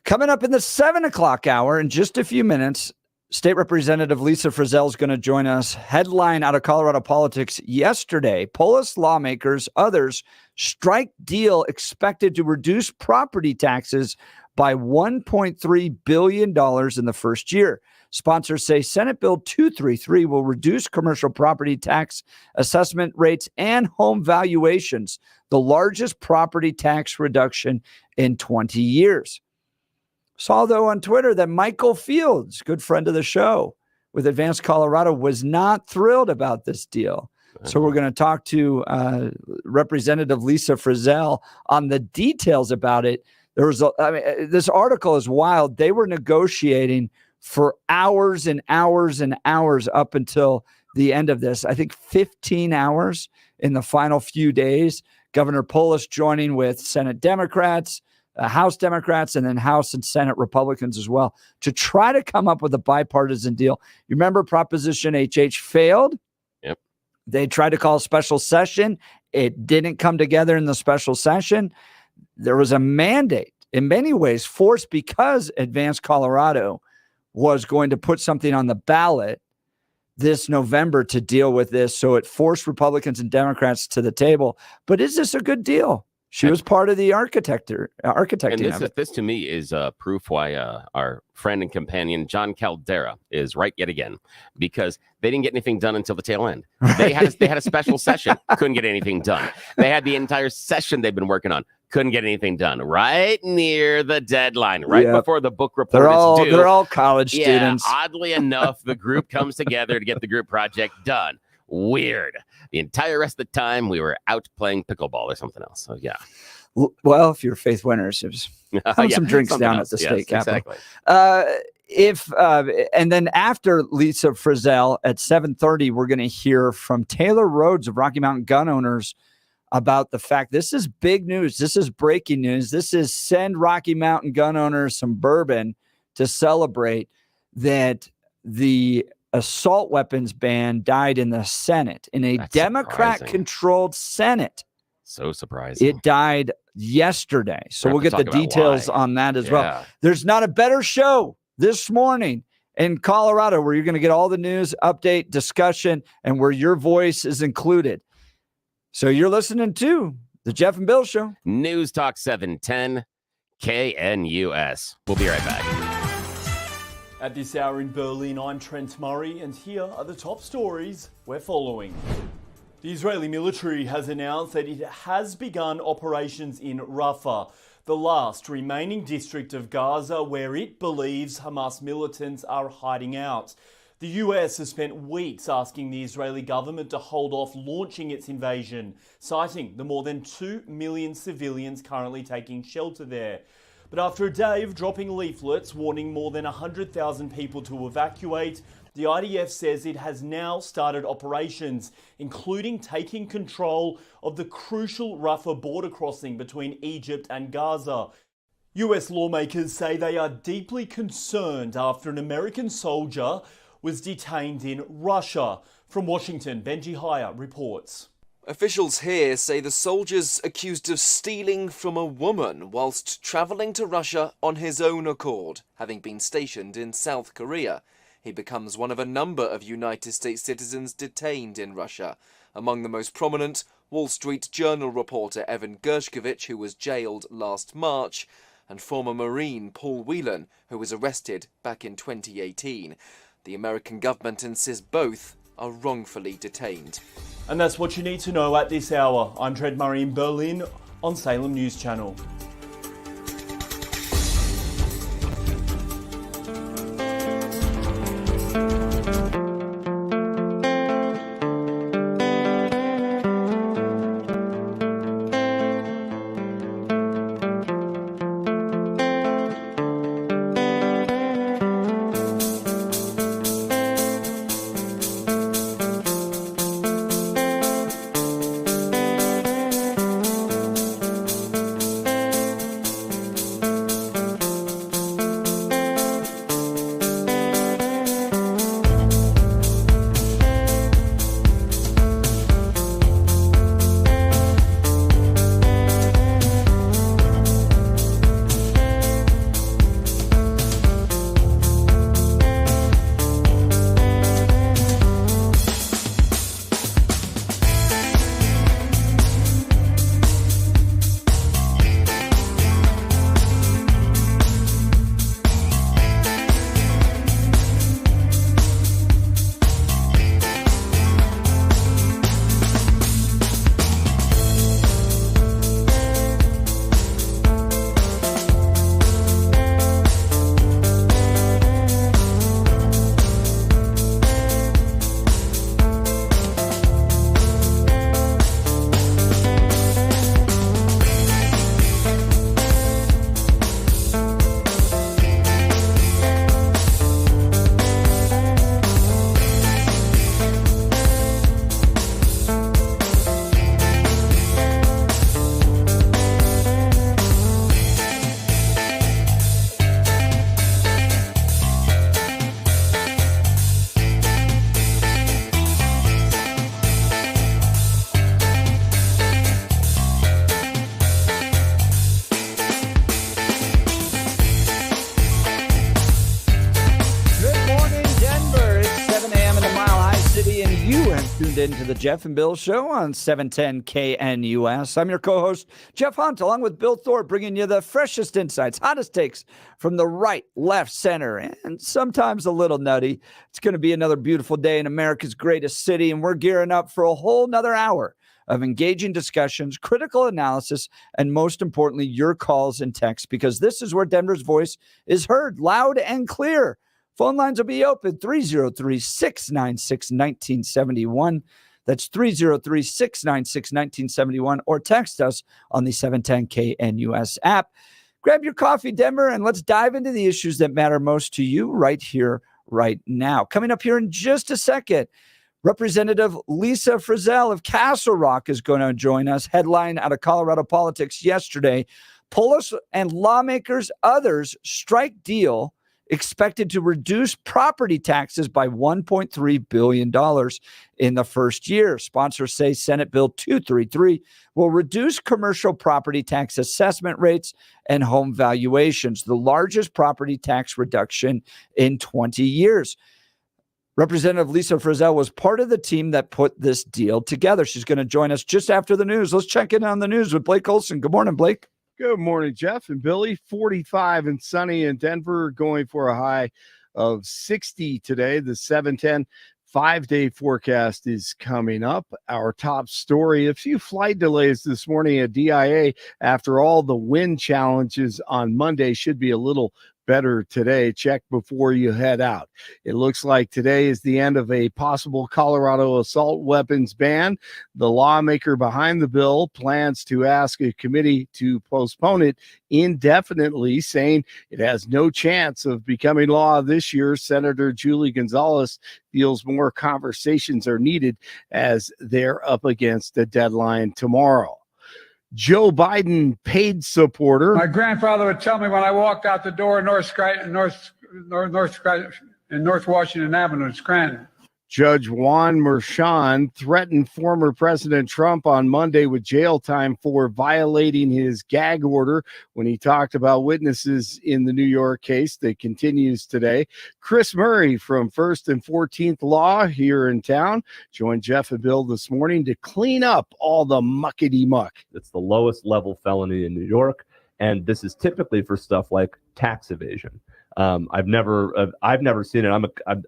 Coming up in the 7 o'clock hour in just a few minutes, State Representative Lisa Frizell is going to join us. Headline out of Colorado politics yesterday: Polis lawmakers, others, strike deal expected to reduce property taxes by $1.3 billion in the first year. Sponsors say Senate Bill 233 will reduce commercial property tax assessment rates and home valuations, the largest property tax reduction in 20 years. Saw, though, on Twitter that Michael Fields, good friend of the show with Advanced Colorado, was not thrilled about this deal. So we're going to talk to Representative Lisa Frizell on the details about it. This article is wild. They were negotiating for hours and hours and hours up until the end of this. I think 15 hours in the final few days. Governor Polis joining with Senate Democrats, House Democrats, and then House and Senate Republicans as well to try to come up with a bipartisan deal. You remember Proposition HH failed? Yep. They tried to call a special session. It didn't come together in the special session. There was a mandate, in many ways forced, because Advanced Colorado was going to put something on the ballot this November to deal with this. So it forced Republicans and Democrats to the table. But is this a good deal? She was part of the architecting of it. This to me is proof why our friend and companion John Caldera is right yet again, because they didn't get anything done until the tail end. They had a special session, couldn't get anything done. They had the entire session they've been working on, couldn't get anything done. Right near the deadline, before the book report is due. They're all college students. Oddly enough, the group comes together to get the group project done. Weird. The entire rest of the time we were out playing pickleball or something else. So yeah. Well, if you're Faith Winners, it was some drinks down else. At the state capitol. Exactly. And then after Lisa Frizell at 7:30, we're going to hear from Taylor Rhodes of Rocky Mountain Gun Owners about the fact this is big news. This is breaking news. This is send Rocky Mountain Gun Owners some bourbon to celebrate that the assault weapons ban died in the Senate, in a Democrat-controlled Senate. So surprising. It died yesterday. So we'll get the details on that as well. There's not a better show this morning in Colorado where you're going to get all the news, update, discussion, and where your voice is included. So you're listening to the Jeff and Bill Show. News Talk 710 KNUS. We'll be right back. At this hour in Berlin, I'm Trent Murray, and here are the top stories we're following. The Israeli military has announced that it has begun operations in Rafah, the last remaining district of Gaza where it believes Hamas militants are hiding out. The US has spent weeks asking the Israeli government to hold off launching its invasion, citing the more than 2 million civilians currently taking shelter there. But after a day of dropping leaflets warning more than 100,000 people to evacuate, the IDF says it has now started operations, including taking control of the crucial Rafah border crossing between Egypt and Gaza. US lawmakers say they are deeply concerned after an American soldier was detained in Russia. From Washington, Benji Haya reports. Officials here say the soldier's accused of stealing from a woman whilst travelling to Russia on his own accord, having been stationed in South Korea. He becomes one of a number of United States citizens detained in Russia. Among the most prominent, Wall Street Journal reporter Evan Gershkovich, who was jailed last March, and former Marine Paul Whelan, who was arrested back in 2018. The American government insists both are wrongfully detained. And that's what you need to know at this hour. I'm Trent Murray in Berlin on Salem News Channel. into the Jeff and Bill Show on 710 KNUS. I'm your co-host, Jeff Hunt, along with Bill Thorpe, bringing you the freshest insights, hottest takes from the right, left, center, and sometimes a little nutty. It's going to be another beautiful day in America's greatest city, and we're gearing up for a whole nother hour of engaging discussions, critical analysis, and most importantly, your calls and texts, because this is where Denver's voice is heard loud and clear. Phone lines will be open, 303-696-1971. That's 303-696-1971, or text us on the 710 KNUS app. Grab your coffee, Denver, and let's dive into the issues that matter most to you right here, right now. Coming up here in just a second, Representative Lisa Frizell of Castle Rock is going to join us. Headline out of Colorado politics yesterday: Polis and lawmakers, others strike deal expected to reduce property taxes by $1.3 billion in the first year. Sponsors say Senate Bill 233 will reduce commercial property tax assessment rates and home valuations, the largest property tax reduction in 20 years. Representative Lisa Frizell was part of the team that put this deal together. She's going to join us just after the news. Let's check in on the news with Blake Olson. Good morning, Blake. Good morning, Jeff and Billy. 45 and sunny in Denver, going for a high of 60 today. The 710 5-day forecast is coming up. Our top story: a few flight delays this morning at DIA after all the wind challenges on Monday. Should be a little better today. Check before you head out. It looks like today is the end of a possible Colorado assault weapons ban. The lawmaker behind the bill plans to ask a committee to postpone it indefinitely, saying it has no chance of becoming law this year. Senator Julie Gonzalez feels more conversations are needed as they're up against a deadline tomorrow. Joe Biden paid supporter. My grandfather would tell me when I walked out the door in North Washington Avenue in Scranton. Judge Juan Merchan threatened former President Trump on Monday with jail time for violating his gag order when he talked about witnesses in the New York case that continues today. Chris Murray from First and 14th Law here in town joined Jeff and Bill this morning to clean up all the muckety muck. It's the lowest level felony in New York, and this is typically for stuff like tax evasion. I've never seen it.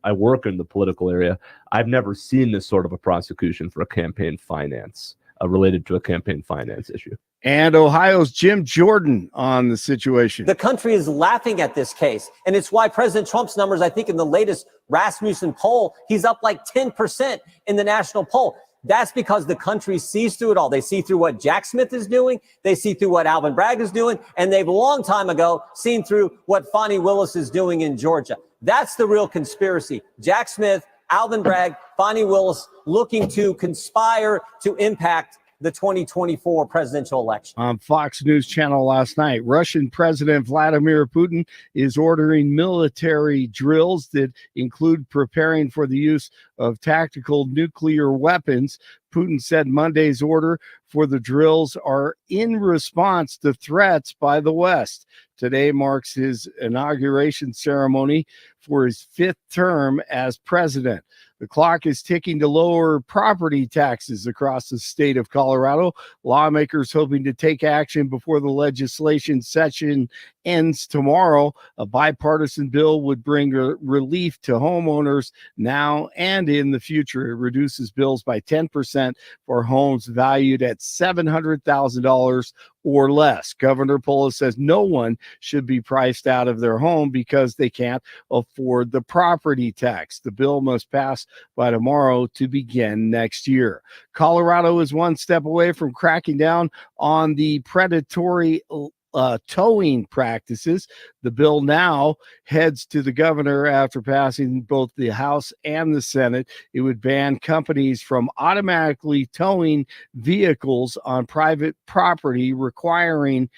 I work in the political area. I've never seen this sort of a prosecution for a campaign finance related to a campaign finance issue. And Ohio's Jim Jordan on the situation. The country is laughing at this case, and it's why President Trump's numbers, I think in the latest Rasmussen poll, he's up like 10% in the national poll. That's because the country sees through it all. They see through what Jack Smith is doing. They see through what Alvin Bragg is doing. And they've a long time ago seen through what Fani Willis is doing in Georgia. That's the real conspiracy. Jack Smith, Alvin Bragg, Fani Willis looking to conspire to impact the 2024 presidential election. On Fox News Channel last night, Russian President Vladimir Putin is ordering military drills that include preparing for the use of tactical nuclear weapons. Putin said Monday's order for the drills are in response to threats by the West. Today marks his inauguration ceremony for his fifth term as president. The clock is ticking to lower property taxes across the state of Colorado. Lawmakers hoping to take action before the legislation session ends tomorrow. A bipartisan bill would bring relief to homeowners now and in the future. It reduces bills by 10% for homes valued at $700,000 or less. Governor Polis says no one should be priced out of their home because they can't afford the property tax. The bill must pass by tomorrow to begin next year. Colorado is one step away from cracking down on the predatory towing practices. The bill now heads to the governor after passing both the House and the Senate. It would ban companies from automatically towing vehicles on private property, requiring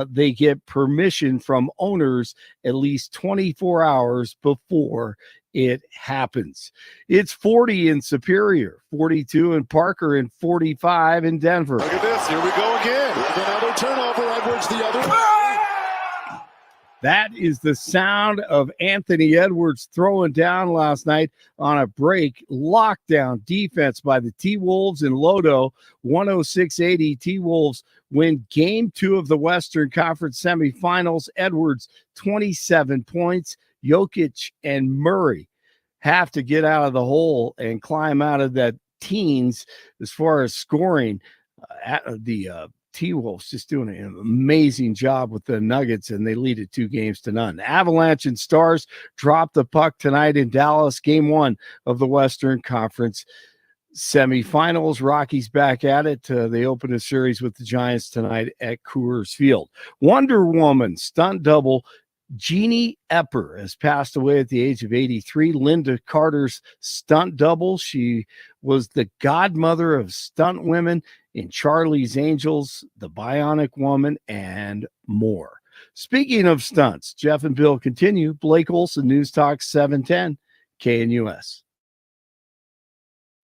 they get permission from owners at least 24 hours before it happens. It's 40 in Superior, 42 in Parker, and 45 in Denver. Look at this. Here we go again. Another turnover. Edwards the other way. That is the sound of Anthony Edwards throwing down last night on a break. Lockdown defense by the T-Wolves in Lodo, 106-80. T-Wolves win game 2 of the Western Conference semifinals. Edwards, 27 points. Jokic and Murray have to get out of the hole and climb out of that teens as far as scoring. The T-Wolves just doing an amazing job with the Nuggets, and they lead it 2-0. Avalanche and Stars drop the puck tonight in Dallas, game 1 of the Western Conference semifinals. Rockies back at it. They open a series with the Giants tonight at Coors Field. Wonder Woman stunt double Jeannie Epper has passed away at the age of 83. Linda Carter's stunt double. She was the godmother of stunt women in Charlie's Angels, The Bionic Woman, and more. Speaking of stunts, Jeff and Bill continue. Blake Olson, News Talk 710 KNUS.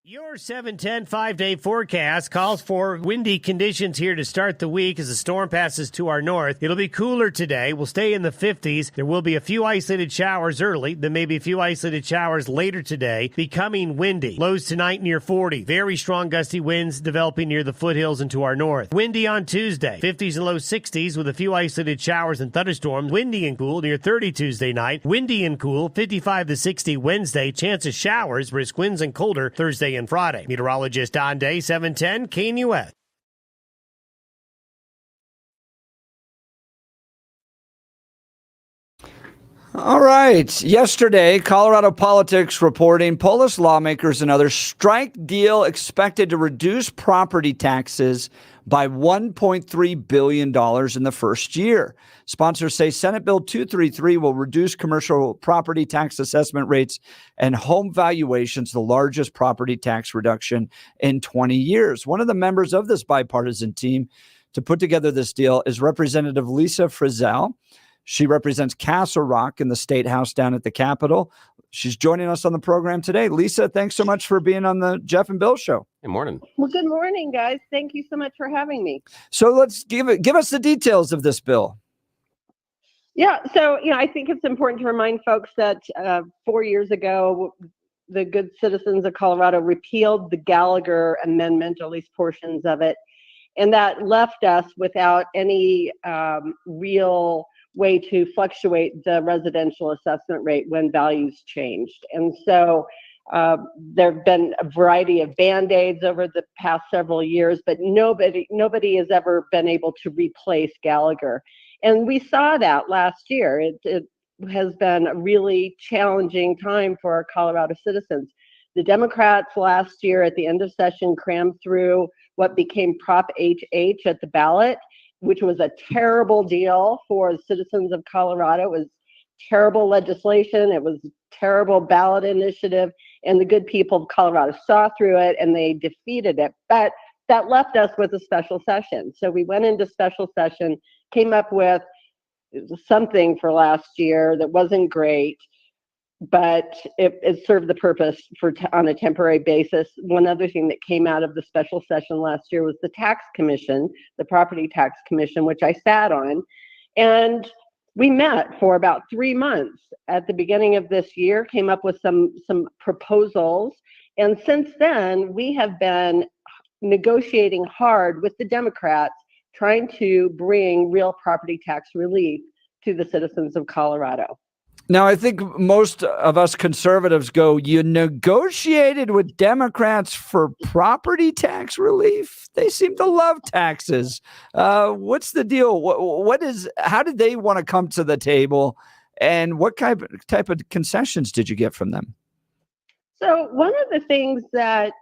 Your 710 5-day forecast calls for windy conditions here to start the week as the storm passes to our north. It'll be cooler today. We'll stay in the 50s. There will be a few isolated showers early. There may be a few isolated showers later today, becoming windy. Lows tonight near 40. Very strong gusty winds developing near the foothills and to our north. Windy on Tuesday. 50s and low 60s with a few isolated showers and thunderstorms. Windy and cool near 30 Tuesday night. Windy and cool 55 to 60 Wednesday. Chance of showers, risk winds and colder Thursday and Friday. Meteorologist Don Day, 710 KNUS. All right. Yesterday, Colorado Politics reporting Polish lawmakers and others strike deal expected to reduce property taxes by $1.3 billion in the first year. Sponsors say Senate Bill 233 will reduce commercial property tax assessment rates and home valuations, the largest property tax reduction in 20 years. One of the members of this bipartisan team to put together this deal is Representative Lisa Frizell. She represents Castle Rock in the State House down at the Capitol. She's joining us on the program today. Lisa, thanks so much for being on the Jeff and Bill Show. Good morning. Well, good morning, guys. Thank you so much for having me. So let's give us the details of this bill. Yeah, so I think it's important to remind folks that 4 years ago, the good citizens of Colorado repealed the Gallagher Amendment, or at least portions of it, and that left us without any real way to fluctuate the residential assessment rate when values changed. And so there have been a variety of Band-Aids over the past several years, but nobody has ever been able to replace Gallagher. And we saw that last year. It has been a really challenging time for our Colorado citizens. The Democrats last year at the end of session crammed through what became Prop HH at the ballot, which was a terrible deal for the citizens of Colorado. It was terrible legislation. It was a terrible ballot initiative, and the good people of Colorado saw through it and they defeated it. But that left us with a special session. So we went into special session, came up with something for last year that wasn't great, but it served the purpose on a temporary basis. One other thing that came out of the special session last year was the tax commission, the property tax commission, which I sat on. And we met for about 3 months at the beginning of this year, came up with some proposals. And since then, we have been negotiating hard with the Democrats, trying to bring real property tax relief to the citizens of Colorado. Now, I think most of us conservatives go, you negotiated with Democrats for property tax relief? They seem to love taxes. What's the deal? How did they want to come to the table? And what type of concessions did you get from them? So one of the things that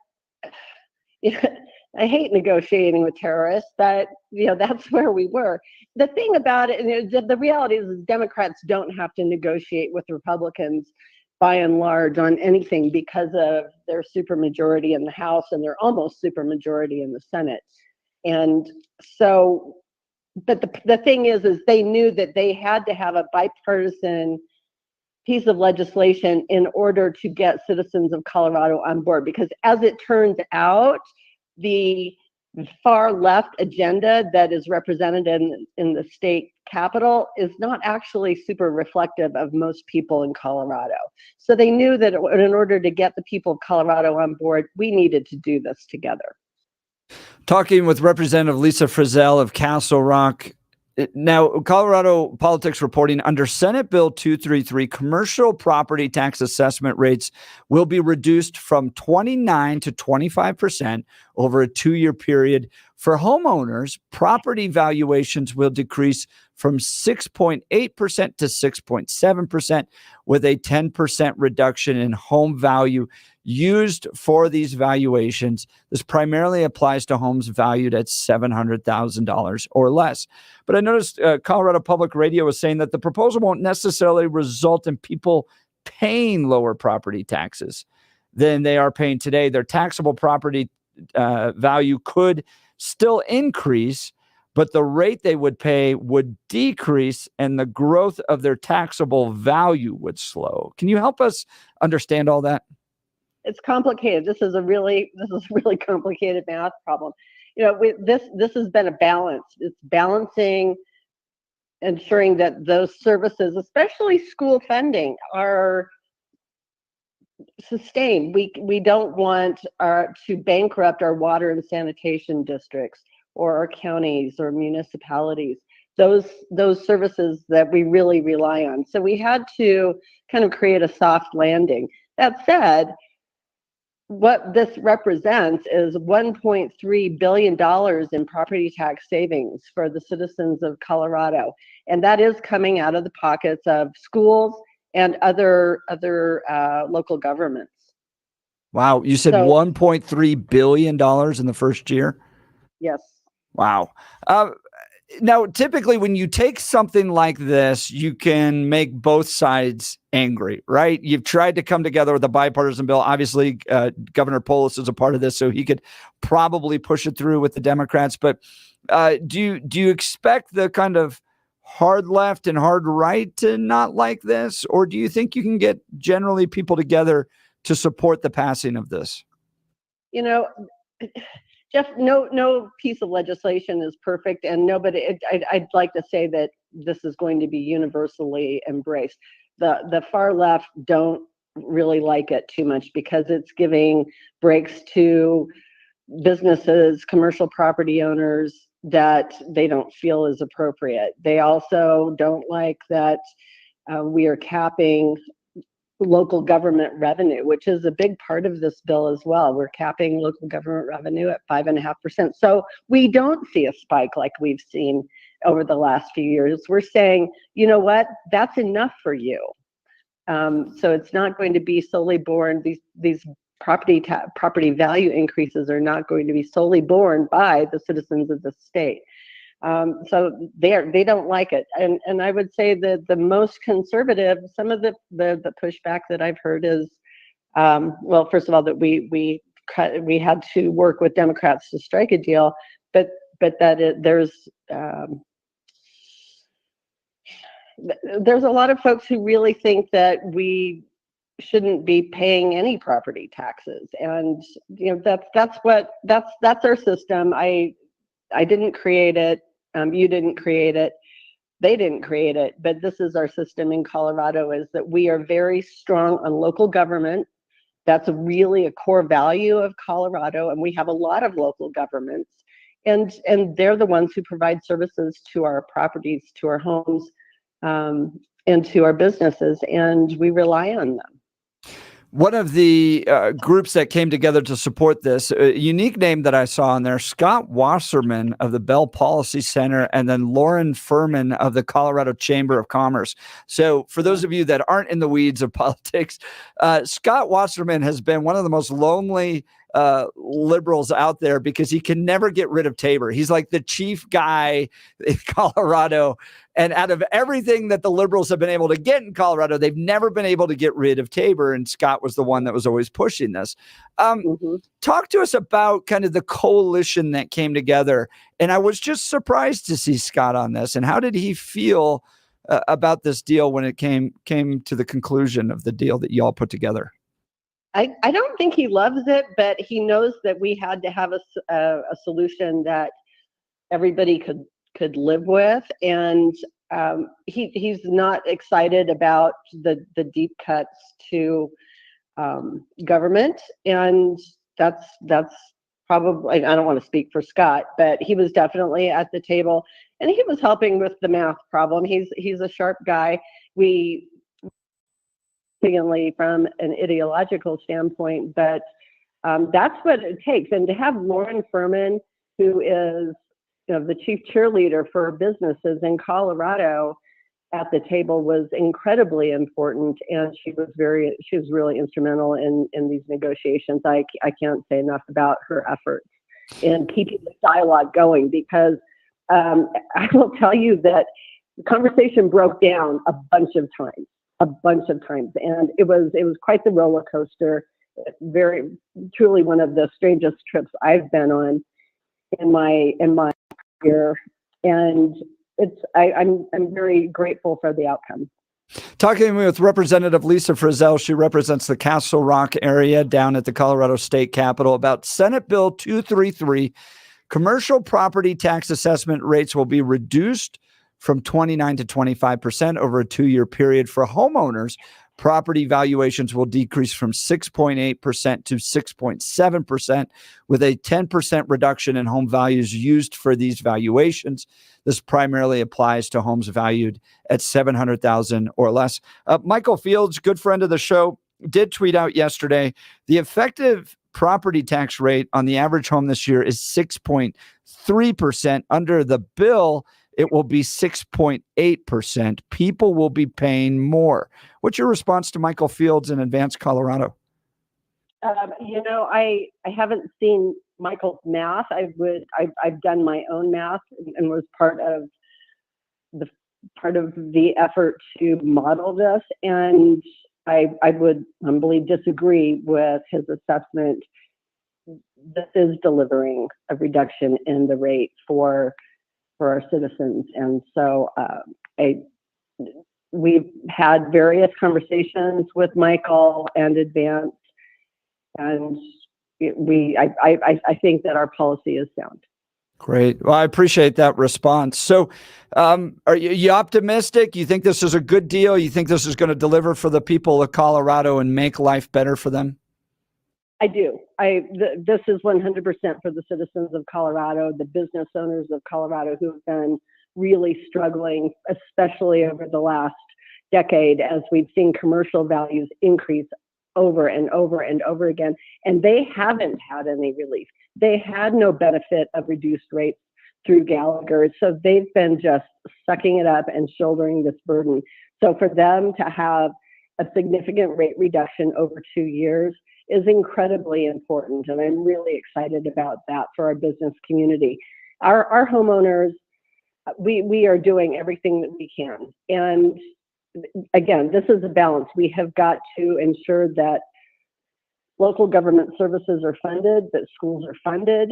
I hate negotiating with terrorists, but that's where we were. The thing about it, and the reality is Democrats don't have to negotiate with Republicans by and large on anything because of their supermajority in the House and their almost supermajority in the Senate. And so, but the thing is they knew that they had to have a bipartisan piece of legislation in order to get citizens of Colorado on board, because as it turns out, the far left agenda that is represented in the state capitol is not actually super reflective of most people in Colorado. So they knew that in order to get the people of Colorado on board, we needed to do this together. Talking with Representative Lisa Frizell of Castle Rock. Now, Colorado Politics reporting under Senate Bill 233, commercial property tax assessment rates will be reduced from 29 to 25% over a 2-year period. For homeowners, property valuations will decrease from 6.8% to 6.7%, with a 10% reduction in home value used for these valuations. This primarily applies to homes valued at $700,000 or less. But I noticed Colorado Public Radio was saying that the proposal won't necessarily result in people paying lower property taxes than they are paying today. Their taxable property value could still increase, but the rate they would pay would decrease and the growth of their taxable value would slow. Can you help us understand all that? It's complicated. This is a really complicated math problem. This has been a balance. It's balancing, ensuring that those services, especially school funding, are sustained. We don't want to bankrupt our water and sanitation districts or our counties or municipalities. Those services that we really rely on. So we had to kind of create a soft landing. That said, what this represents is $1.3 billion in property tax savings for the citizens of Colorado. And that is coming out of the pockets of schools and other local governments. Wow. You said $1.3 billion in the first year? Yes. Wow. Now, typically when you take something like this, you can make both sides angry, right? You've tried to come together with a bipartisan bill. Obviously, Governor Polis is a part of this, so he could probably push it through with the Democrats. But do you expect the kind of hard left and hard right to not like this? Or do you think you can get generally people together to support the passing of this? Jeff, no piece of legislation is perfect, and nobody. I'd like to say that this is going to be universally embraced. The far left don't really like it too much because it's giving breaks to businesses, commercial property owners that they don't feel is appropriate. They also don't like that we are capping local government revenue, which is a big part of this bill as well. We're capping local government revenue at 5.5%. So we don't see a spike like we've seen over the last few years. We're saying, you know what, that's enough for you. So it's not going to be solely borne. These property value increases are not going to be solely borne by the citizens of the state. So they don't like it, and I would say that the most conservative, some of the pushback that I've heard is, well, first of all, that we had to work with Democrats to strike a deal, but that there's a lot of folks who really think that we shouldn't be paying any property taxes, and that's our system. I didn't create it. You didn't create it. They didn't create it. But this is our system in Colorado, is that we are very strong on local government. That's really a core value of Colorado. And we have a lot of local governments. And they're the ones who provide services to our properties, to our homes, and to our businesses. And we rely on them. One of the groups that came together to support this, a unique name that I saw in there, Scott Wasserman of the Bell Policy Center, and then Lauren Furman of the Colorado Chamber of Commerce. So for those of you that aren't in the weeds of politics, Scott Wasserman has been one of the most lonely liberals out there because he can never get rid of Tabor. He's like the chief guy in Colorado. And out of everything that the liberals have been able to get in Colorado, they've never been able to get rid of Tabor. And Scott was the one that was always pushing this. Talk to us about kind of the coalition that came together. And I was just surprised to see Scott on this. And how did he feel about this deal when it came to the conclusion of the deal that you all put together? I don't think he loves it, but he knows that we had to have a solution that everybody could live with, and he's not excited about the deep cuts to government, and that's probably, I don't want to speak for Scott, but he was definitely at the table, and he was helping with the math problem. He's a sharp guy. We from an ideological standpoint, but that's what it takes. And to have Lauren Furman, who is the chief cheerleader for businesses in Colorado, at the table was incredibly important, and she was really instrumental in these negotiations. I can't say enough about her efforts in keeping the dialogue going, because I will tell you that the conversation broke down a bunch of times, and it was quite the roller coaster. Very truly one of the strangest trips I've been on in my career, and I'm very grateful for the outcome. Talking with Representative Lisa Frizell, she represents the Castle Rock area down at the Colorado State Capitol, about Senate Bill 233. Commercial property tax assessment rates will be reduced from 29 to 25% over a 2-year period. For homeowners, property valuations will decrease from 6.8% to 6.7%, with a 10% reduction in home values used for these valuations. This primarily applies to homes valued at $700,000 or less. Michael Fields, good friend of the show, did tweet out yesterday, the effective property tax rate on the average home this year is 6.3%. Under the bill, it will be 6.8%. People will be paying more. What's your response to Michael Fields in Advanced Colorado? I haven't seen Michael's math. I've done my own math and was part of the effort to model this, and I would humbly disagree with his assessment. This is delivering a reduction in the rate for our citizens, and so we've had various conversations with Michael and Advance, and I think that our policy is sound. Great. Well, I appreciate that response. So are you optimistic? You think this is a good deal? You think this is going to deliver for the people of Colorado and make life better for them? I do. This is 100% for the citizens of Colorado, the business owners of Colorado who have been really struggling, especially over the last decade, as we've seen commercial values increase over and over and over again. And they haven't had any relief. They had no benefit of reduced rates through Gallagher. So they've been just sucking it up and shouldering this burden. So for them to have a significant rate reduction over 2 years is incredibly important. And I'm really excited about that for our business community. Our homeowners, we are doing everything that we can. And again, this is a balance. We have got to ensure that local government services are funded, that schools are funded,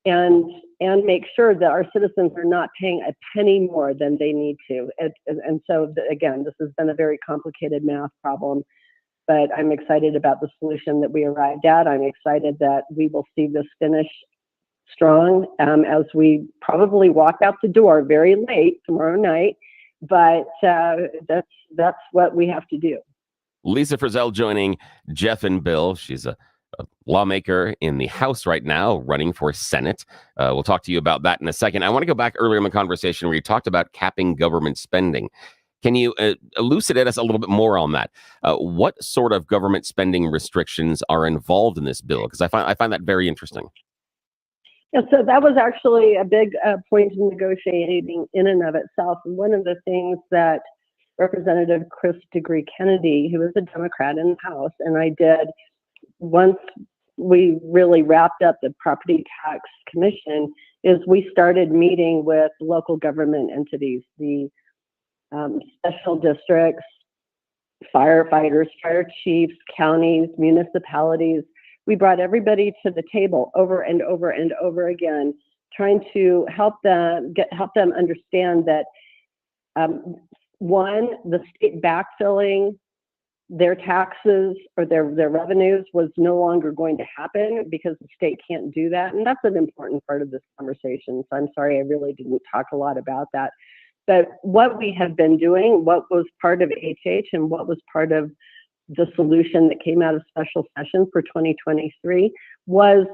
and make sure that our citizens are not paying a penny more than they need to. And so, again, this has been a very complicated math problem, but I'm excited about the solution that we arrived at. I'm excited that we will see this finish strong as we probably walk out the door very late tomorrow night, but that's what we have to do. Lisa Frizell joining Jeff and Bill. She's a lawmaker in the House right now, running for Senate. We'll talk to you about that in a second. I want to go back earlier in the conversation where you talked about capping government spending. Can you elucidate us a little bit more on that? What sort of government spending restrictions are involved in this bill? Because I find that very interesting. Yeah, so that was actually a big point in negotiating in and of itself. And one of the things that Representative Chris DeGree Kennedy, who is a Democrat in the House, and I did once we really wrapped up the Property Tax Commission, is we started meeting with local government entities, the special districts, firefighters, fire chiefs, counties, municipalities. We brought everybody to the table over and over and over again, trying to help them understand that one, the state backfilling their taxes or their revenues was no longer going to happen because the state can't do that. And that's an important part of this conversation. So I'm sorry, I really didn't talk a lot about that. But what we have been doing, what was part of HH and what was part of the solution that came out of special session for 2023 was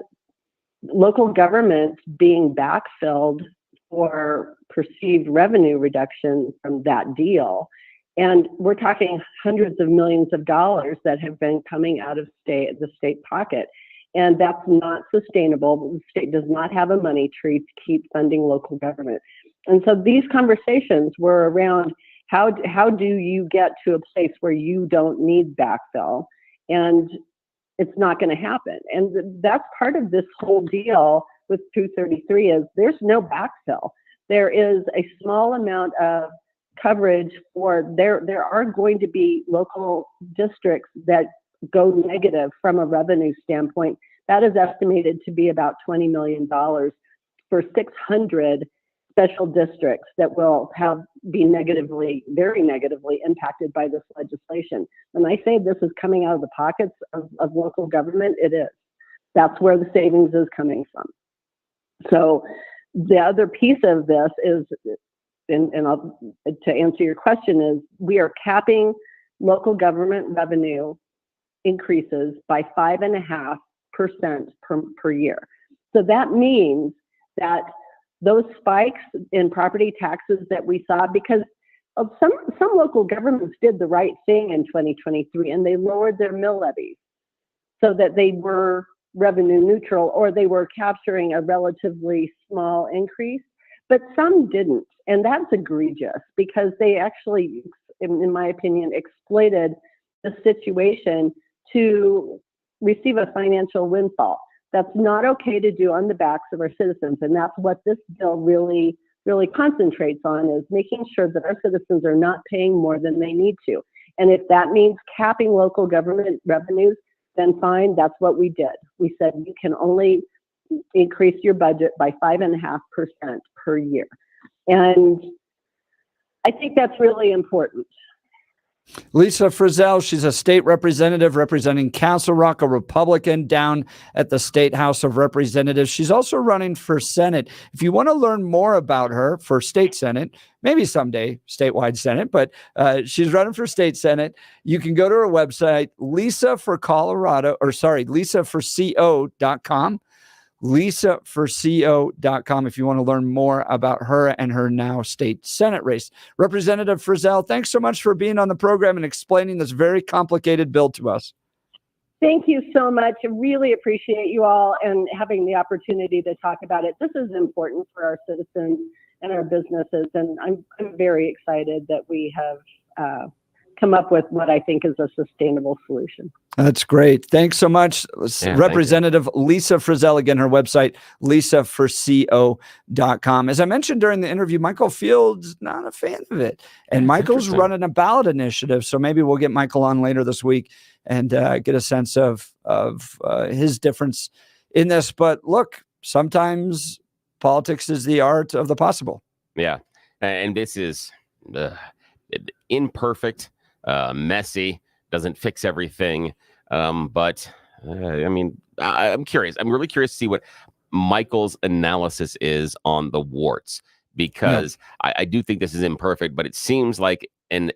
local governments being backfilled for perceived revenue reduction from that deal. And we're talking hundreds of millions of dollars that have been coming out of the state pocket. And that's not sustainable. The state does not have a money tree to keep funding local government. And so these conversations were around how do you get to a place where you don't need backfill? And it's not going to happen. And that's part of this whole deal with 233 is there's no backfill. There is a small amount of coverage for there are going to be local districts that go negative from a revenue standpoint. That is estimated to be about $20 million for 600 special districts that will be very negatively impacted by this legislation. When I say this is coming out of the pockets of local government, it is. That's where the savings is coming from. So the other piece of this is, to answer your question, is we are capping local government revenue increases by 5.5% per year. So that means that those spikes in property taxes that we saw, because of some local governments did the right thing in 2023 and they lowered their mill levies so that they were revenue neutral, or they were capturing a relatively small increase, but some didn't. And that's egregious because they actually, in my opinion, exploited the situation to receive a financial windfall. That's not okay to do on the backs of our citizens. And that's what this bill really, really concentrates on, is making sure that our citizens are not paying more than they need to. And if that means capping local government revenues, then fine, that's what we did. We said you can only increase your budget by 5.5% per year. And I think that's really important. Lisa Frizell, she's a state representative representing Castle Rock, a Republican down at the State House of Representatives. She's also running for Senate. If you want to learn more about her for state Senate, maybe someday statewide Senate, but she's running for state Senate, you can go to her website, lisaforco.com. lisaforco.com if you want to learn more about her and her now state Senate race. Representative Frizell, thanks so much for being on the program and explaining this very complicated bill to us. Thank you so much. I really appreciate you all and having the opportunity to talk about it. This is important for our citizens and our businesses, and I'm very excited that we have come up with what I think is a sustainable solution. That's great. Thanks so much, Representative Lisa Frizell. Again, her website, lisaforco.com. As I mentioned during the interview, Michael Field's not a fan of it. And Michael's running a ballot initiative. So maybe we'll get Michael on later this week and get a sense of his difference in this. But look, sometimes politics is the art of the possible. Yeah. And this is imperfect, messy, doesn't fix everything. But I mean, I'm curious. I'm really curious to see what Michael's analysis is on the warts, because I do think this is imperfect, but it seems like an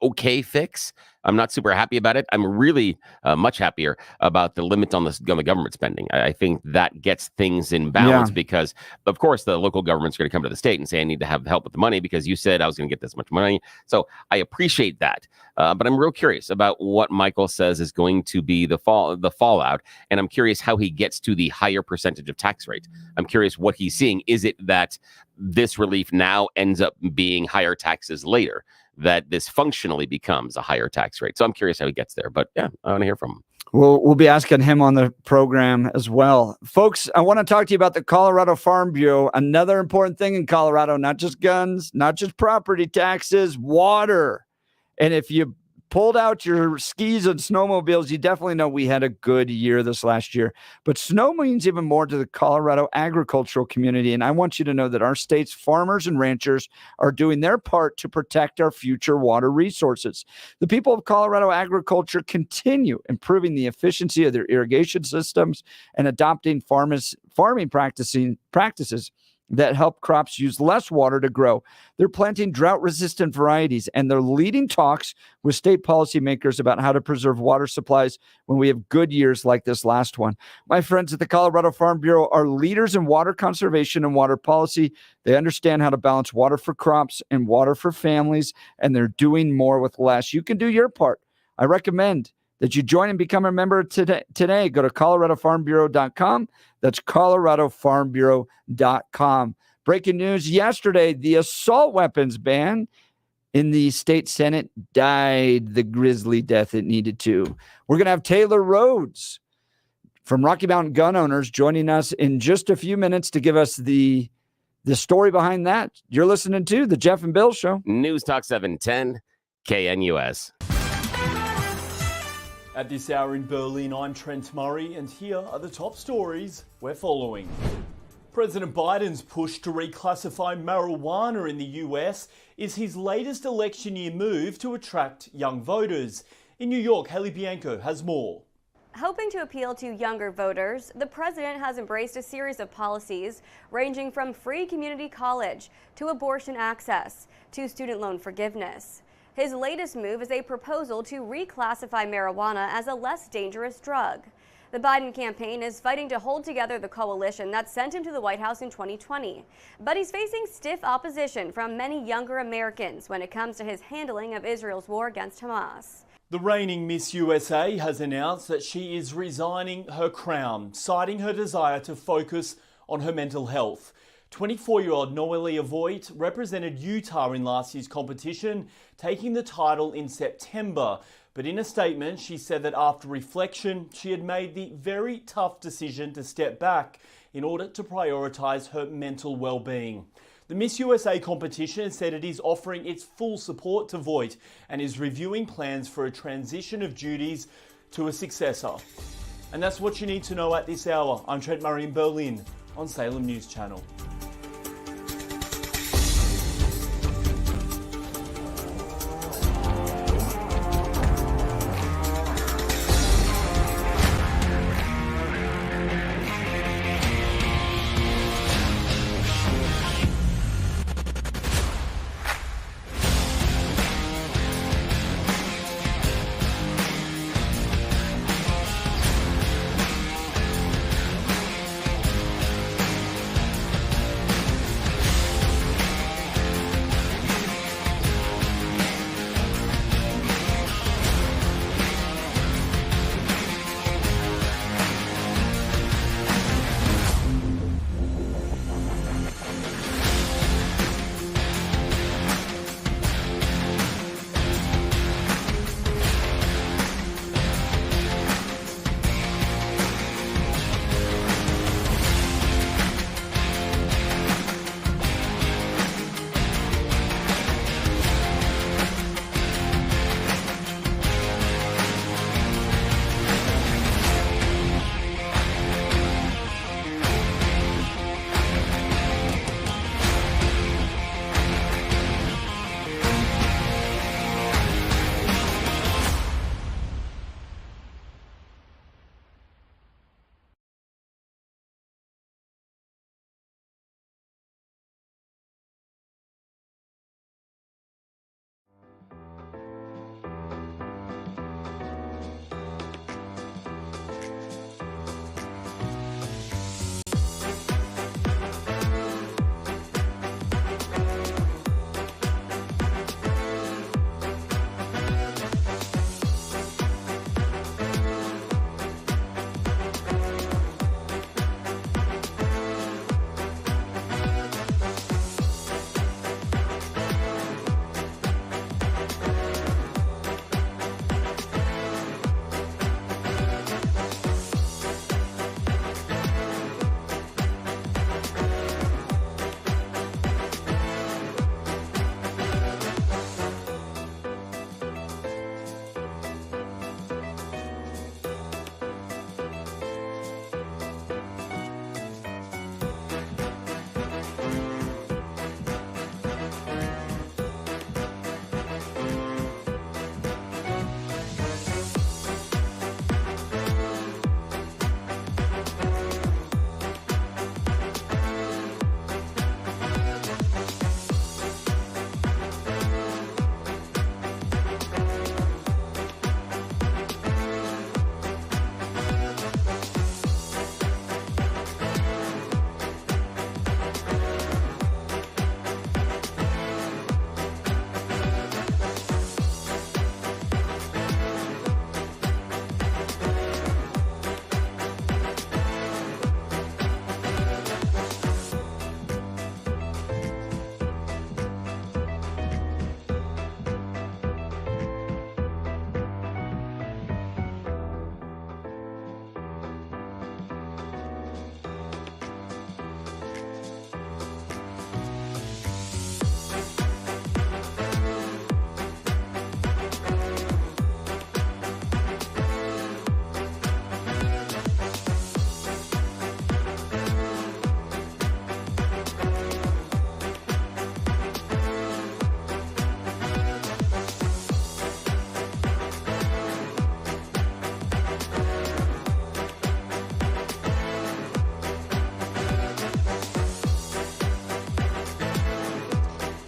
okay fix. I'm not super happy about it. I'm really much happier about the limits on the government spending. I think that gets things in balance because, of course, the local government's going to come to the state and say, I need to have help with the money because you said I was going to get this much money. So I appreciate that. But I'm real curious about what Michael says is going to be the fallout. And I'm curious how he gets to the higher percentage of tax rate. I'm curious what he's seeing. Is it that this relief now ends up being higher taxes later, that this functionally becomes a higher tax rate? So I'm curious how he gets there, but yeah, I want to hear from him. We'll be asking him on the program as well. Folks, I want to talk to you about the Colorado Farm Bureau. Another important thing in Colorado, not just guns, not just property taxes, water. And if you pulled out your skis and snowmobiles, you definitely know we had a good year this last year. But snow means even more to the Colorado agricultural community. And I want you to know that our state's farmers and ranchers are doing their part to protect our future water resources. The people of Colorado agriculture continue improving the efficiency of their irrigation systems and adopting farming practices that help crops use less water to grow. They're planting drought-resistant varieties, and they're leading talks with state policymakers about how to preserve water supplies when we have good years like this last one. My friends at the Colorado Farm Bureau are leaders in water conservation and water policy. They understand how to balance water for crops and water for families, and they're doing more with less. You can do your part. I recommend that you join and become a member today. Go to coloradofarmbureau.com. That's coloradofarmbureau.com. Breaking news yesterday, the assault weapons ban in the state Senate died the grisly death it needed to. We're going to have Taylor Rhodes from Rocky Mountain Gun Owners joining us in just a few minutes to give us the story behind that. You're listening to The Jeff and Bill Show. News Talk 710 KNUS. At this hour in Berlin, I'm Trent Murray, and here are the top stories we're following. President Biden's push to reclassify marijuana in the US is his latest election year move to attract young voters. In New York, Haley Bianco has more. Hoping to appeal to younger voters, the president has embraced a series of policies ranging from free community college to abortion access to student loan forgiveness. His latest move is a proposal to reclassify marijuana as a less dangerous drug. The Biden campaign is fighting to hold together the coalition that sent him to the White House in 2020. But he's facing stiff opposition from many younger Americans when it comes to his handling of Israel's war against Hamas. The reigning Miss USA has announced that she is resigning her crown, citing her desire to focus on her mental health. 24-year-old Noelia Voigt represented Utah in last year's competition, taking the title in September. But in a statement, she said that after reflection, she had made the very tough decision to step back in order to prioritise her mental well-being. The Miss USA competition said it is offering its full support to Voigt and is reviewing plans for a transition of duties to a successor. And that's what you need to know at this hour. I'm Trent Murray in Berlin on Salem News Channel.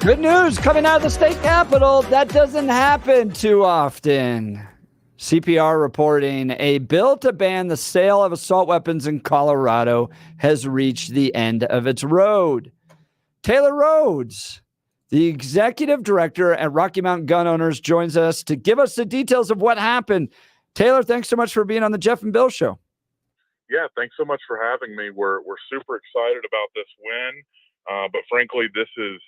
Good news coming out of the state capitol. That doesn't happen too often. CPR reporting a bill to ban the sale of assault weapons in Colorado has reached the end of its road. Taylor Rhodes, the executive director at Rocky Mountain Gun Owners, joins us to give us the details of what happened. Taylor, thanks so much for being on the Jeff and Bill Show. Yeah, thanks so much for having me. We're super excited about this win, but frankly, this is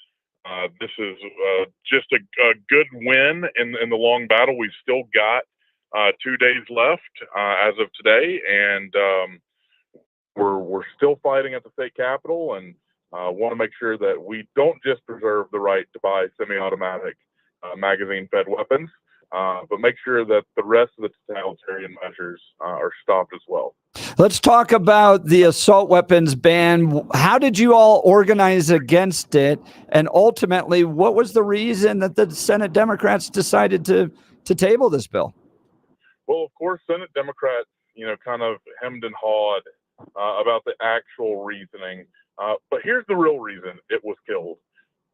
just a good win in the long battle. We've still got 2 days left as of today, and we're still fighting at the state capitol, and want to make sure that we don't just preserve the right to buy semi-automatic magazine-fed weapons, but make sure that the rest of the totalitarian measures are stopped as well. Let's talk about the assault weapons ban. How did you all organize against it? And ultimately, what was the reason that the Senate Democrats decided to table this bill? Well, of course, Senate Democrats, kind of hemmed and hawed about the actual reasoning. But here's the real reason it was killed.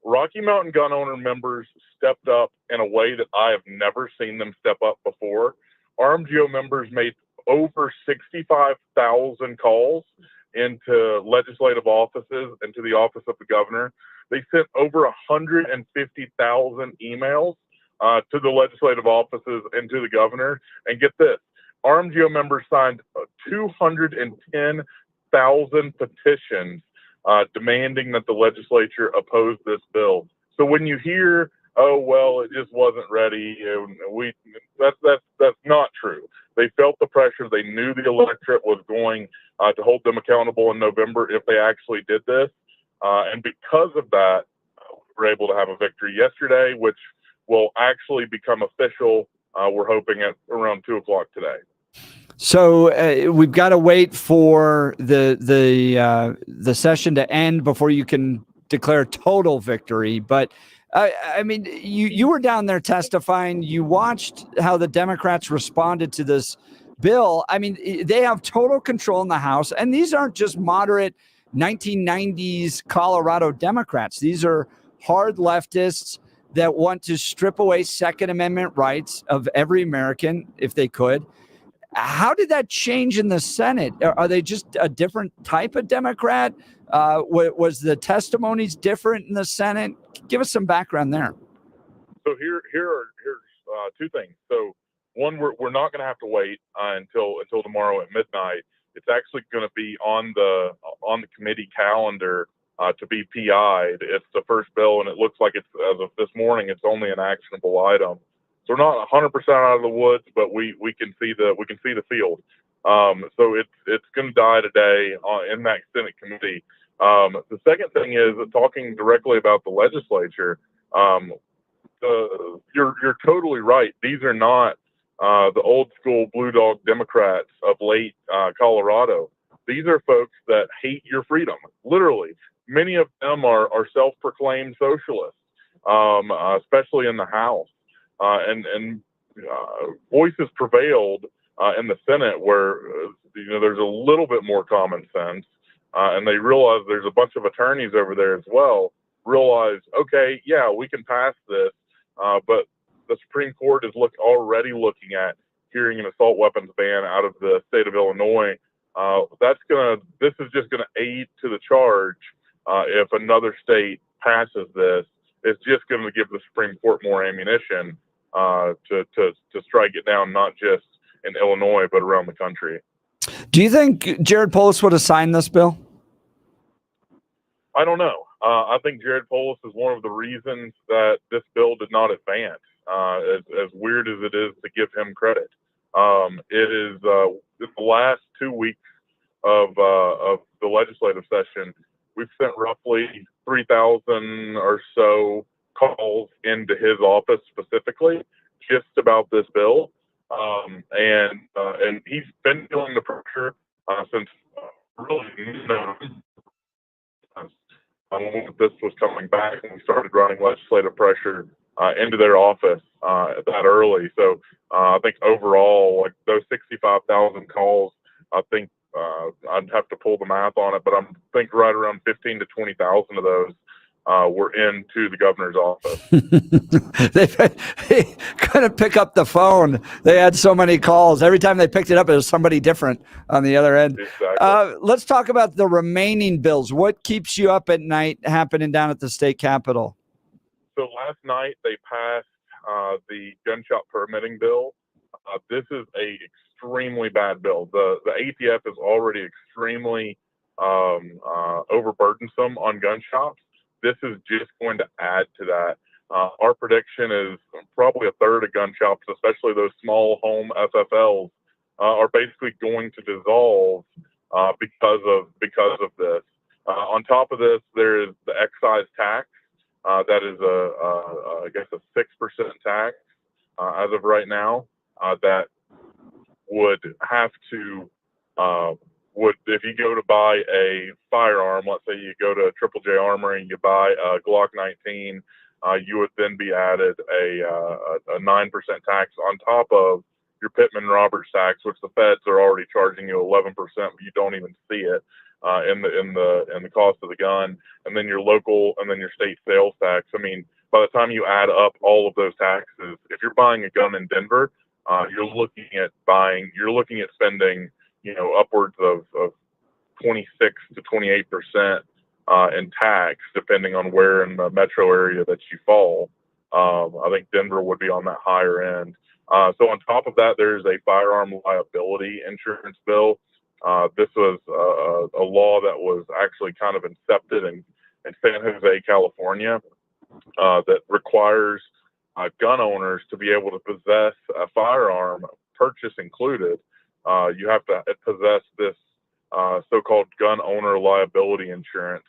Rocky Mountain Gun Owner members stepped up in a way that I have never seen them step up before. RMGO members made over 65,000 calls into legislative offices and to the office of the governor. They sent over 150,000 emails to the legislative offices and to the governor. And get this, RMGO members signed 210,000 petitions demanding that the legislature oppose this bill. So when you hear, oh, well, it just wasn't ready, that's not true. They felt the pressure. They knew the electorate was going to hold them accountable in November if they actually did this. And because of that, we were able to have a victory yesterday, which will actually become official. We're hoping at around 2:00 today. So we've got to wait for the session to end before you can declare total victory. But I mean, you were down there testifying. You watched how the Democrats responded to this bill. I mean, they have total control in the House, and these aren't just moderate 1990s Colorado Democrats. These are hard leftists that want to strip away Second Amendment rights of every American if they could. How did that change in the Senate? Are they just a different type of Democrat? Was the testimonies different in the Senate? Give us some background there. So here's two things. So one, we're not going to have to wait until tomorrow at midnight. It's actually going to be on the committee calendar to be PI'd. It's the first bill, and it looks like it's, as of this morning, it's only an actionable item. So we're not 100% out of the woods, but we can see the field. So it's going to die today in that Senate committee. The second thing is talking directly about the legislature. You're totally right. These are not the old school blue dog Democrats of late Colorado. These are folks that hate your freedom. Literally, many of them are self-proclaimed socialists, especially in the House. And voices prevailed in the Senate where there's a little bit more common sense, and they realize there's a bunch of attorneys over there as well. Realize, okay, yeah, we can pass this, but the Supreme Court is already looking at hearing an assault weapons ban out of the state of Illinois. This is just gonna aid to the charge. If another state passes this, it's just going to give the Supreme Court more ammunition to strike it down, not just in Illinois, but around the country. Do you think Jared Polis would have signed this bill? I don't know. I think Jared Polis is one of the reasons that this bill did not advance, as weird as it is to give him credit. It is the last 2 weeks of the legislative session, we've sent roughly 3,000 or so calls into his office specifically just about this bill. And he's been feeling the pressure since really when this was coming back, and we started running legislative pressure into their office that early. So I think overall, like those 65,000 calls, I think I'd have to pull the math on it, but I'm think right around 15 to 20,000 of those were into the governor's office. They couldn't pick up the phone. They had so many calls. Every time they picked it up, it was somebody different on the other end. Exactly. Let's talk about the remaining bills. What keeps you up at night happening down at the state capitol? So last night they passed the gun shop permitting bill. This is a extremely bad bill. The ATF is already extremely overburdensome on gun shops. This is just going to add to that. Our prediction is probably a third of gun shops, especially those small home FFLs, are basically going to dissolve because of this. On top of this, there is the excise tax. That is I guess a 6% tax as of right now. That would have to if you go to buy a firearm, let's say you go to Triple J Armory and you buy a Glock 19, you would then be added a 9% tax on top of your Pittman Roberts tax, which the feds are already charging you 11%, but you don't even see it in the cost of the gun, and then your local and then your state sales tax. I mean, by the time you add up all of those taxes, if you're buying a gun in Denver, you're looking at spending, upwards of 26 to 28% in tax, depending on where in the metro area that you fall. I think Denver would be on that higher end. So on top of that, there's a firearm liability insurance bill. This was a law that was actually kind of incepted in San Jose, California, that requires gun owners to be able to possess a firearm, purchase included. You have to possess this so-called gun owner liability insurance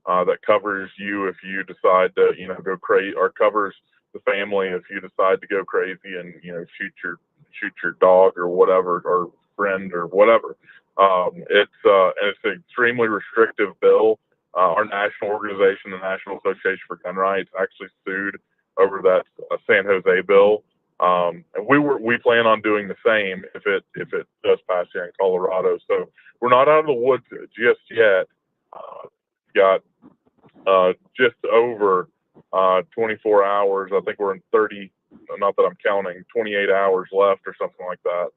that covers you if you decide to, go crazy, or covers the family if you decide to go crazy and shoot your dog or whatever, or friend or whatever. It's an extremely restrictive bill. Our national organization, the National Association for Gun Rights, actually sued over that San Jose bill. And we plan on doing the same if it does pass here in Colorado. So we're not out of the woods just yet. Got just over 24 hours. I think we're in 30. Not that I'm counting. 28 hours left or something like that.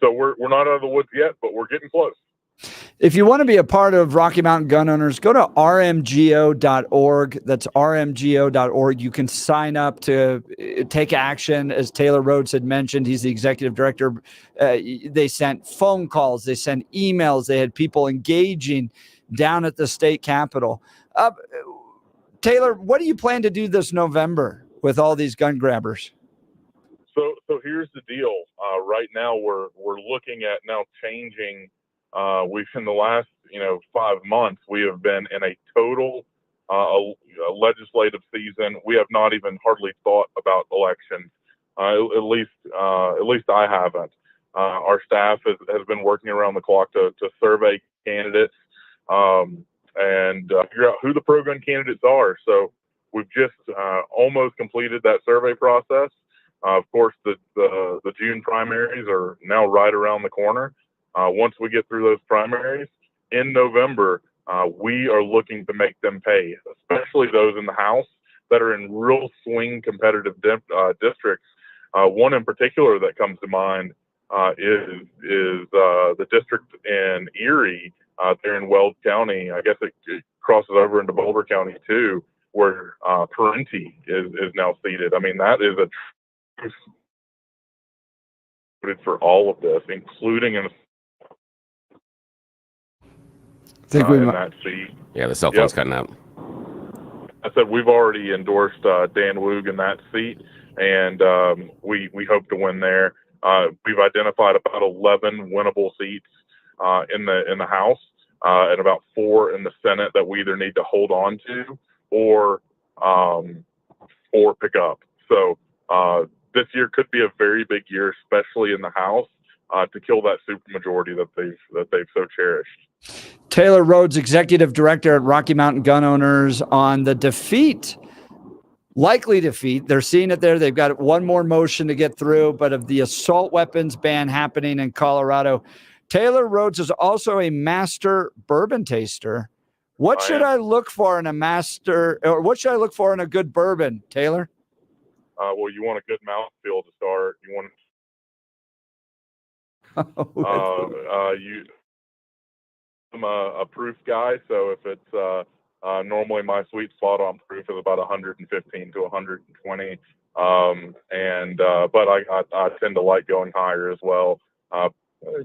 So we're not out of the woods yet, but we're getting close. If you want to be a part of Rocky Mountain Gun Owners, go to rmgo.org. That's rmgo.org. You can sign up to take action. As Taylor Rhodes had mentioned, he's the executive director. They sent phone calls. They sent emails. They had people engaging down at the state capitol. Taylor, what do you plan to do this November with all these gun grabbers? So here's the deal. Right now, we're looking at now changing. We've in the last 5 months, we have been in a total legislative season. We have not even hardly thought about elections. At least I haven't. Our staff has been working around the clock to survey candidates and figure out who the pro-gun candidates are. So we've just almost completed that survey process. Of course, the June primaries are now right around the corner. Once we get through those primaries in November, we are looking to make them pay, especially those in the House that are in real swing competitive districts. One in particular that comes to mind is the district in Erie, there in Weld County. I guess it crosses over into Boulder County too, where Parenti is now seated. I mean, that is a for all of this, including in that seat. Yeah, the cell phone's cutting out. I said we've already endorsed Dan Woog in that seat, and we hope to win there. We've identified about 11 winnable seats in the House, and about 4 in the Senate that we either need to hold on to or pick up. So this year could be a very big year, especially in the House, to kill that supermajority that they've so cherished. Taylor Rhodes, executive director at Rocky Mountain Gun Owners, on the likely defeat. They're seeing it there. They've got one more motion to get through, but of the assault weapons ban happening in Colorado. Taylor Rhodes is also a master bourbon taster What should I look for in a master, or what should I look for in a good bourbon, Taylor? Well, you want a good mouthfeel to start. You want I'm a proof guy, so if it's normally my sweet spot on proof is about 115 to 120, but I tend to like going higher as well.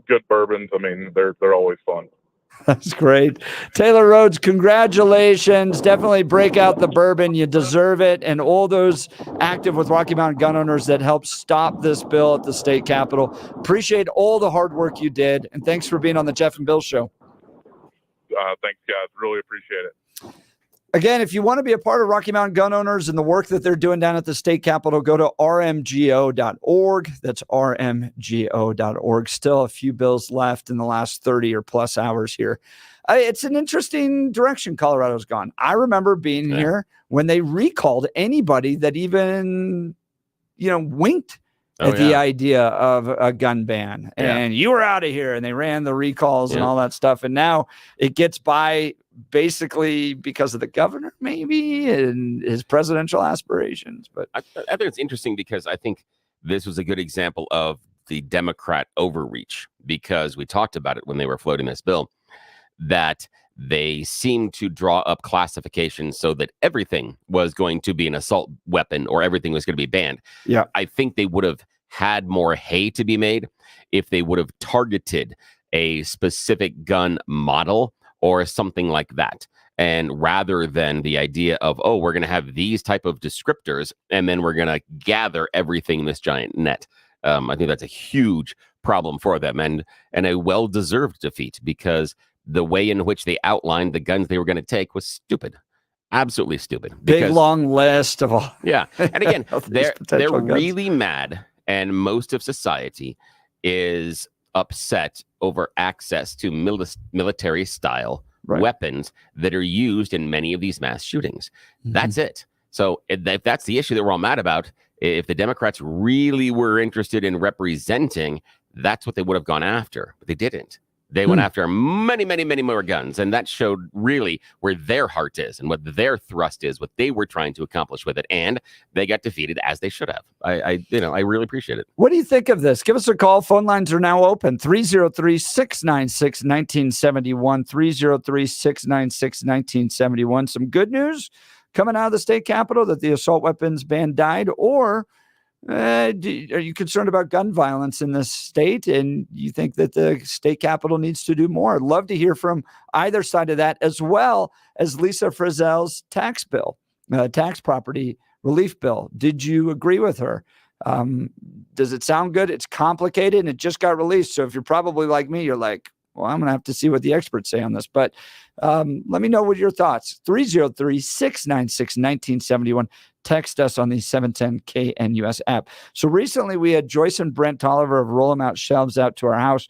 Good bourbons, I mean, they're always fun. That's great. Taylor Rhodes, congratulations. Definitely break out the bourbon. You deserve it. And all those active with Rocky Mountain gun owners that helped stop this bill at the state capitol. Appreciate all the hard work you did. And thanks for being on the Jeff and Bill Show. Thanks, guys. Really appreciate it. Again, if you want to be a part of Rocky Mountain gun owners and the work that they're doing down at the state capitol, go to rmgo.org. That's rmgo.org. Still a few bills left in the last 30 or plus hours here. It's an interesting direction Colorado's gone. I remember being here when they recalled anybody that even, winked at the idea of a gun ban. And you were out of here. And they ran the recalls and all that stuff. And now it gets by basically because of the governor, maybe, and his presidential aspirations. But I think it's interesting because I think this was a good example of the Democrat overreach, because we talked about it when they were floating this bill, that they seemed to draw up classifications so that everything was going to be an assault weapon or everything was going to be banned. Yeah, I think they would have had more hay to be made if they would have targeted a specific gun model or something like that. And rather than the idea of, we're going to have these type of descriptors and then we're going to gather everything in this giant net. I think that's a huge problem for them and a well-deserved defeat, because the way in which they outlined the guns they were going to take was stupid. Absolutely stupid. Big, long list of all. Yeah. And again, they're guns. really mad. And most of society is upset over access to military style weapons that are used in many of these mass shootings. That's it. So if that's the issue that we're all mad about, if the Democrats really were interested in representing, that's what they would have gone after, but they didn't. They went after many, many, many more guns, and that showed really where their heart is and what their thrust is, what they were trying to accomplish with it, and they got defeated as they should have. I really appreciate it. What do you think of this? Give us a call. Phone lines are now open. 303-696-1971. 303-696-1971. Some good news coming out of the state capitol that the assault weapons ban died, or are you concerned about gun violence in this state and you think that the state capitol needs to do more? I'd love to hear from either side of that, as well as Lisa Frizell's tax bill, tax property relief bill. Did you agree with her? Does it sound good? It's complicated and it just got released. So if you're probably like me, you're like, well, I'm going to have to see what the experts say on this. But let me know what your thoughts. 303-696-1971. Text us on the 710 KNUS app. So recently we had Joyce and Brent Tolliver of Roll 'em Out Shelves out to our house,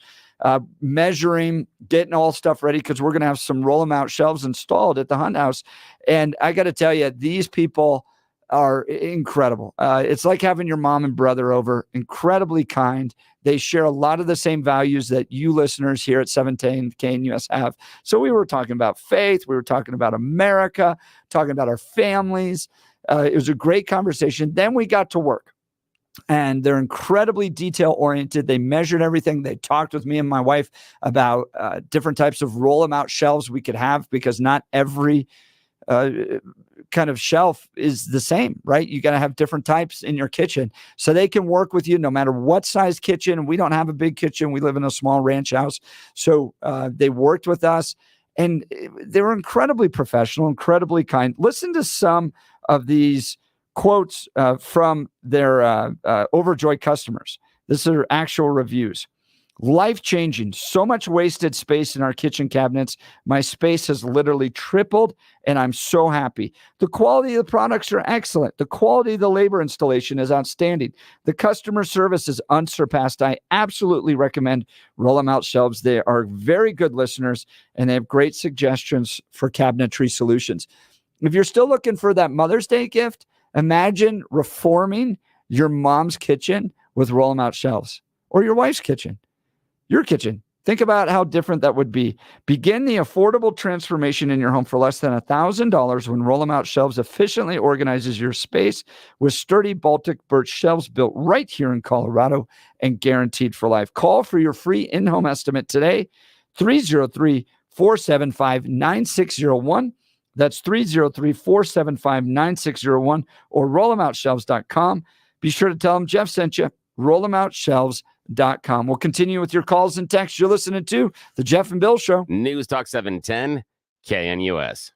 measuring, getting all stuff ready, because we're going to have some Roll 'em Out shelves installed at the Hunt House. And I got to tell you, these people are incredible. It's like having your mom and brother over, incredibly kind. They share a lot of the same values that you listeners here at 710 KNUS have. So we were talking about faith. We were talking about America, talking about our families. It was a great conversation. Then we got to work, and they're incredibly detail oriented. They measured everything. They talked with me and my wife about different types of roll 'em out shelves we could have, because not every kind of shelf is the same, right? You got to have different types in your kitchen, so they can work with you no matter what size kitchen. We don't have a big kitchen. We live in a small ranch house. So they worked with us, and they were incredibly professional, incredibly kind. Listen to some of these quotes from their overjoyed customers. These are actual reviews. Life-changing. So much wasted space in our kitchen cabinets. My space has literally tripled, and I'm so happy. The quality of the products are excellent. The quality of the labor installation is outstanding. The customer service is unsurpassed. I absolutely recommend Roll 'em Out Shelves. They are very good listeners, and they have great suggestions for cabinetry solutions. If you're still looking for that Mother's Day gift, imagine reforming your mom's kitchen with Roll 'em Out Shelves, or your wife's kitchen. Your kitchen. Think about how different that would be. Begin the affordable transformation in your home for less than $1,000 when Roll 'em Out Shelves efficiently organizes your space with sturdy Baltic birch shelves built right here in Colorado and guaranteed for life. Call for your free in-home estimate today, 303-475-9601. That's 303-475-9601 or rollemoutshelves.com. Be sure to tell them Jeff sent you. rollemoutshelves.com. We'll continue with your calls and texts. You're listening to The Jeff and Bill Show. News Talk 710 KNUS.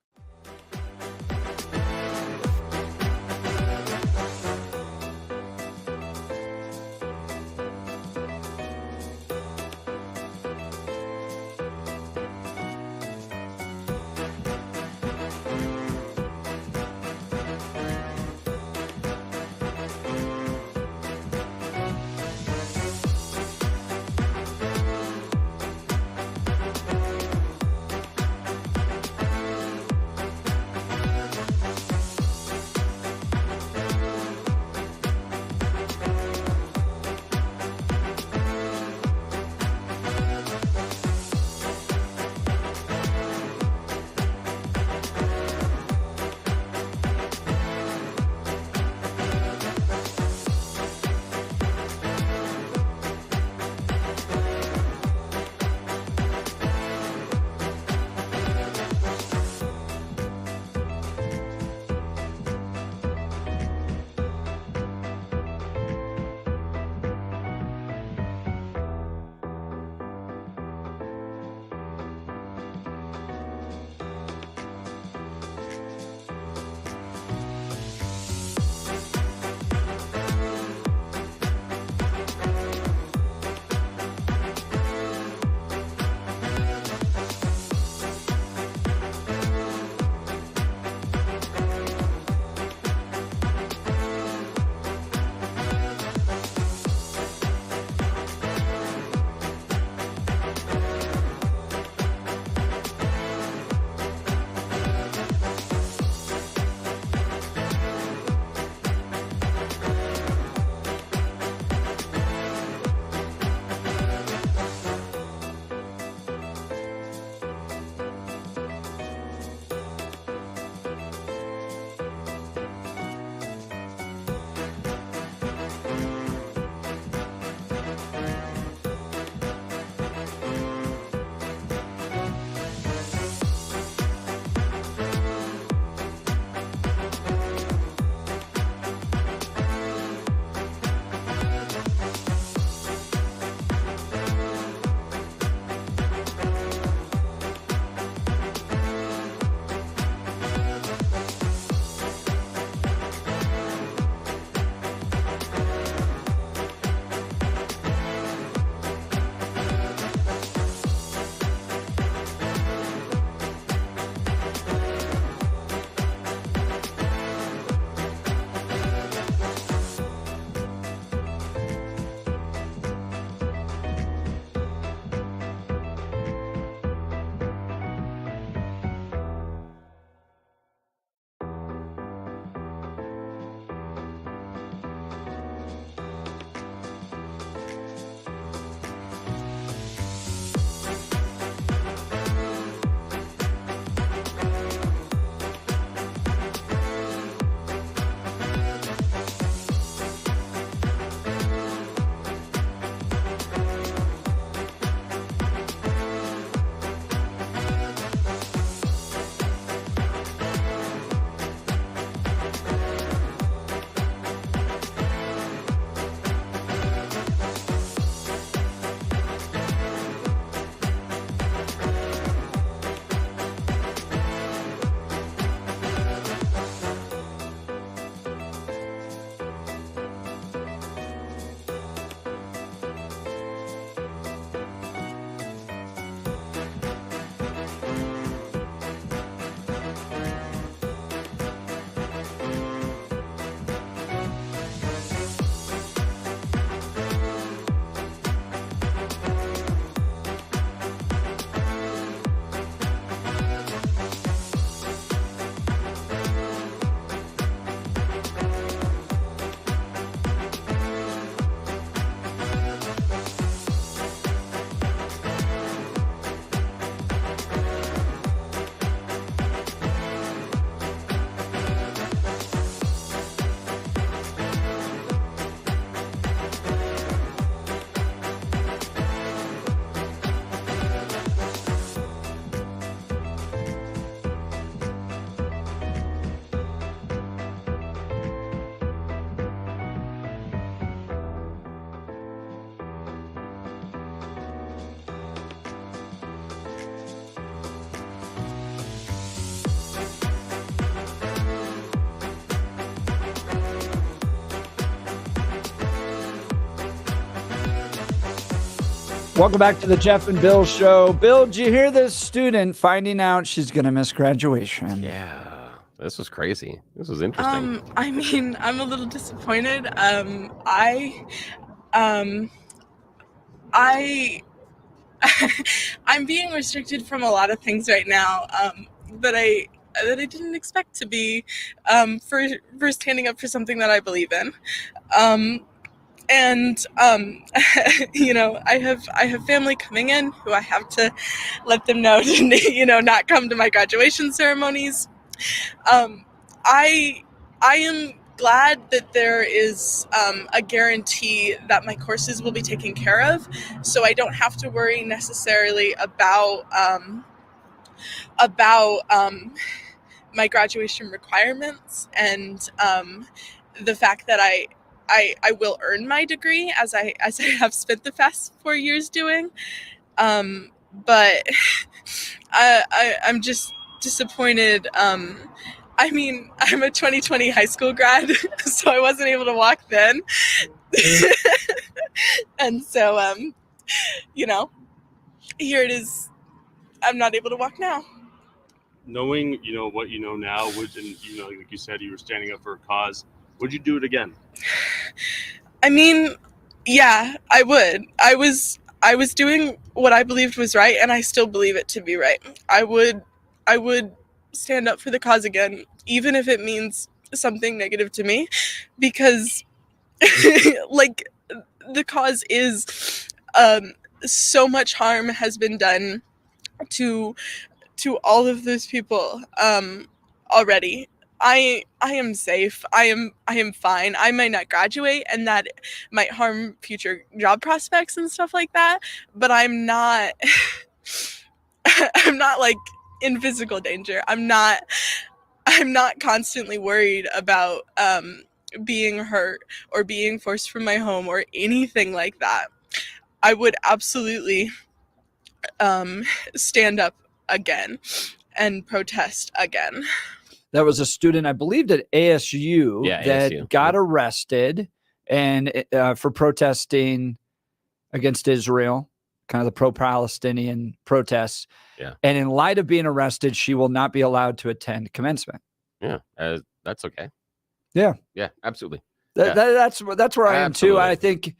Welcome back to the Jeff and Bill Show. Bill, did you hear this student finding out she's going to miss graduation? Yeah, this was crazy. This was interesting. I mean, I'm a little disappointed. I'm being restricted from a lot of things right now that I didn't expect to be for standing up for something that I believe in. You know, I have family coming in who I have to let them know to, you know, not come to my graduation ceremonies. I am glad that there is a guarantee that my courses will be taken care of, so I don't have to worry necessarily about my graduation requirements and the fact that I will earn my degree as I have spent the past 4 years doing. But I'm just disappointed. I mean, I'm a 2020 high school grad, so I wasn't able to walk then. And so, you know, here it is. I'm not able to walk now. Knowing, you know, what you know now, and, you know, like you said, you were standing up for a cause, would you do it again? I mean, yeah, I would. I was doing what I believed was right, and I still believe it to be right. I would stand up for the cause again, even if it means something negative to me, because like the cause is so much harm has been done to all of those people already. I am safe. I am fine. I might not graduate, and that might harm future job prospects and stuff like that, but I'm not I'm not like in physical danger. I'm not constantly worried about being hurt or being forced from my home or anything like that. I would absolutely stand up again and protest again. There was a student, I believed at ASU, that ASU. got arrested and for protesting against Israel, kind of the pro-Palestinian protests. Yeah. And in light of being arrested, she will not be allowed to attend commencement. Yeah, that's okay. Yeah. Yeah, absolutely. That's where I am too. Absolutely. I think,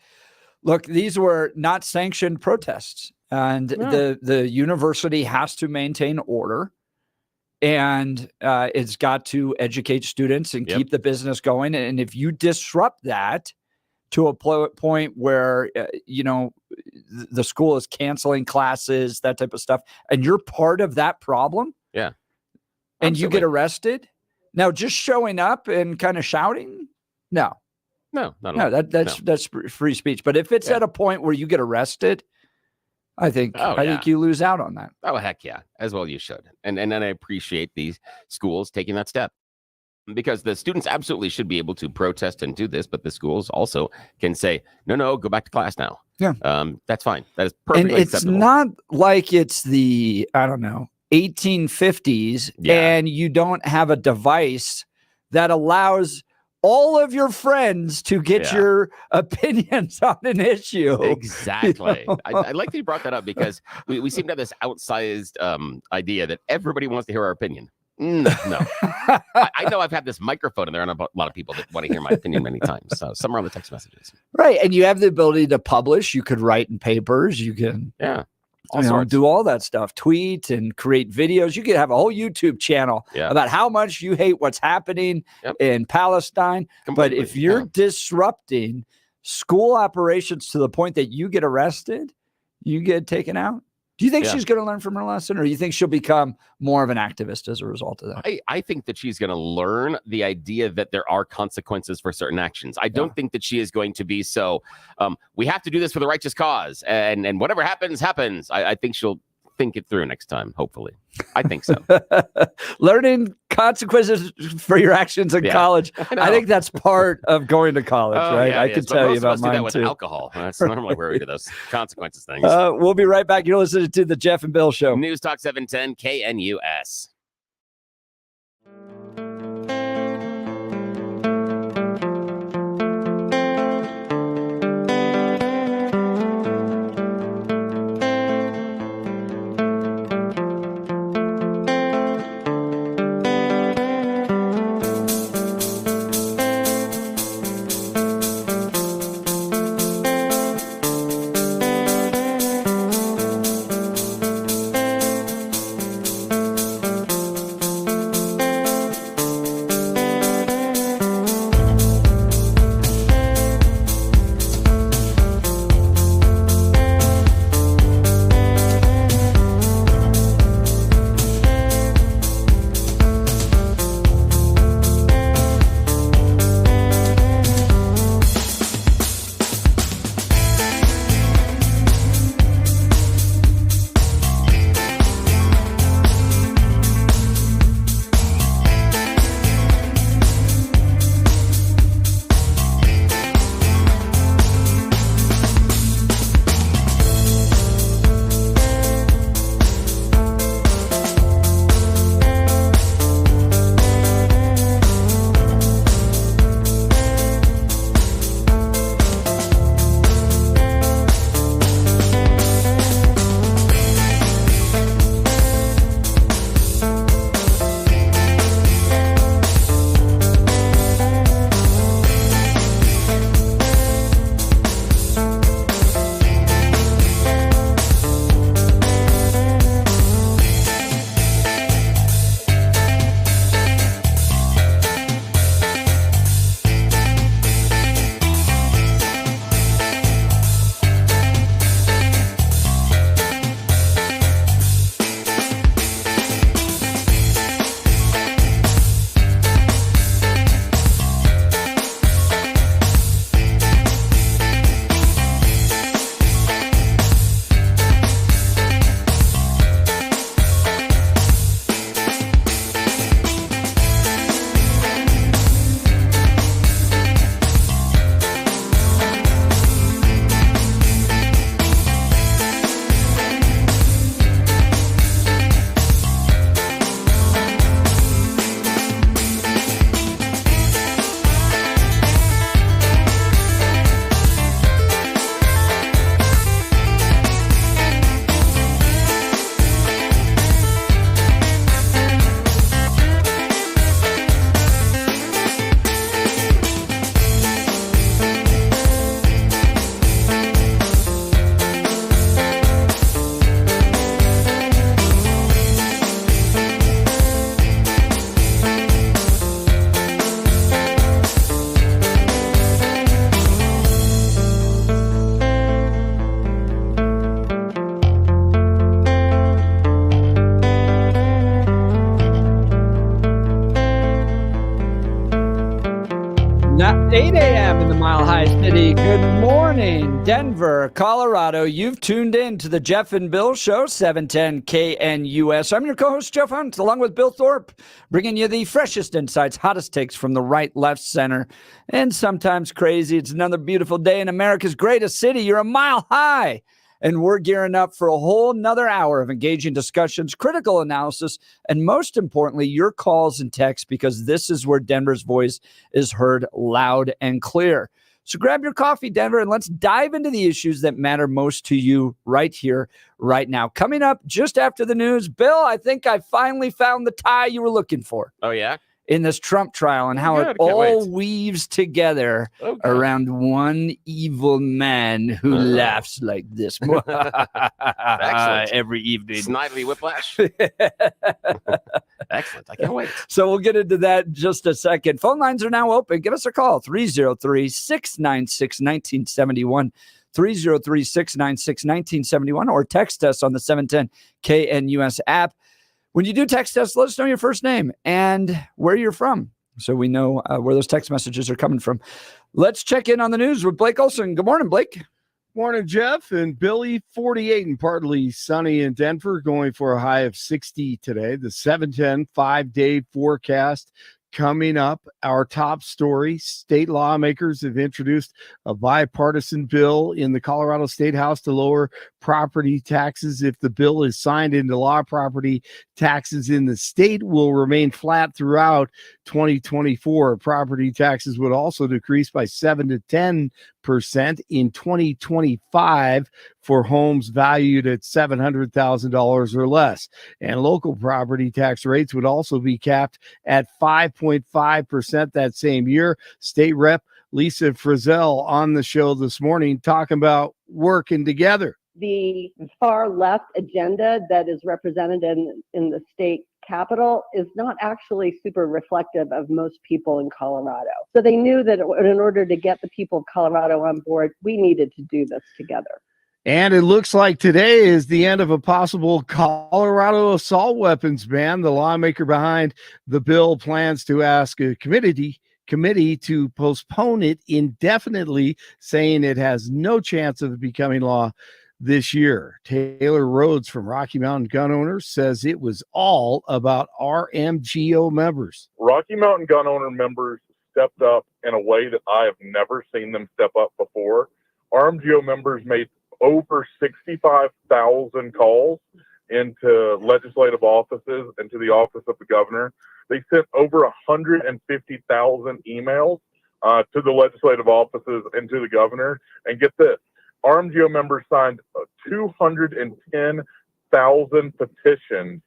look, these were not sanctioned protests, and the university has to maintain order, and it's got to educate students and keep the business going. And if you disrupt that to a point where you know, the school is canceling classes, that type of stuff, and you're part of that problem, and Absolutely. you get arrested. Now, just showing up and kind of shouting, no, that's free speech. But if it's at a point where you get arrested, I think you lose out on that. Oh, heck yeah. As well you should. And I appreciate these schools taking that step, because the students absolutely should be able to protest and do this, but the schools also can say, no, go back to class now. Yeah. That's fine. That is perfectly and it's acceptable. not like it's the, I don't know, 1850s and you don't have a device that allows all of your friends to get your opinions on an issue. Exactly. You know? I like that you brought that up, because we seem to have this outsized idea that everybody wants to hear our opinion. No. I know I've had this microphone, and there are a lot of people that want to hear my opinion many times. So somewhere on the text messages. Right. And you have the ability to publish. You could write in papers. You can do all that stuff, tweet and create videos. You could have a whole YouTube channel about how much you hate what's happening in Palestine. Completely. But if you're disrupting school operations to the point that you get arrested, you get taken out. Do you think she's going to learn from her lesson, or do you think she'll become more of an activist as a result of that? I think that she's going to learn the idea that there are consequences for certain actions. I don't think that she is going to be so, we have to do this for the righteous cause, and whatever happens, happens. I think she'll think it through next time, hopefully. I think so. Learning consequences for your actions in college. I think that's part of going to college, right? I can tell you about mine, do that with too. alcohol. That's normally where we do those consequences things. We'll be right back. You're listening to the Jeff and Bill Show. News Talk 710 KNUS. 8 a.m. in the Mile High City. Good morning, Denver, Colorado. You've tuned in to the Jeff and Bill Show, 710 KNUS. I'm your co-host, Jeff Hunt, along with Bill Thorpe, bringing you the freshest insights, hottest takes from the right, left, center, and sometimes crazy. It's another beautiful day in America's greatest city. You're a mile high. And we're gearing up for a whole nother hour of engaging discussions, critical analysis, and most importantly, your calls and texts, because this is where Denver's voice is heard loud and clear. So grab your coffee, Denver, and let's dive into the issues that matter most to you right here, right now. Coming up just after the news, Bill, I think I finally found the tie you were looking for. Oh, yeah? In this Trump trial and how it all weaves together around one evil man who laughs like this every evening. Snidely whiplash. Excellent. I can't wait. So we'll get into that in just a second. Phone lines are now open. Give us a call, 303-696-1971. 303-696-1971, or text us on the 710 KNUS app. When you do text us, let us know your first name and where you're from, so we know where those text messages are coming from. Let's check in on the news with Blake Olson. Good morning, Blake. Morning, Jeff and Billy. 48 and partly sunny in Denver, going for a high of 60 today. The 710 5-day forecast coming up. Our top story: state lawmakers have introduced a bipartisan bill in the Colorado State House to lower property taxes. If the bill is signed into law, property taxes in the state will remain flat throughout 2024. Property taxes would also decrease by 7 to 10% in 2025 for homes valued at $700,000 or less. And local property tax rates would also be capped at 5.5% that same year. State Rep Lisa Frizell on the show this morning talking about working together. The far left agenda that is represented in the state capital is not actually super reflective of most people in Colorado. So they knew that in order to get the people of Colorado on board, we needed to do this together. And it looks like today is the end of a possible Colorado assault weapons ban. The lawmaker behind the bill plans to ask a committee to postpone it indefinitely, saying it has no chance of becoming law this year. Taylor Rhodes from Rocky Mountain Gun Owners says it was all about RMGO members. Rocky Mountain Gun Owner members stepped up in a way that I have never seen them step up before. RMGO members made over 65,000 calls into legislative offices and to the office of the governor. They sent over 150,000 emails to the legislative offices and to the governor. And get this, RMGO members signed 210,000 petitions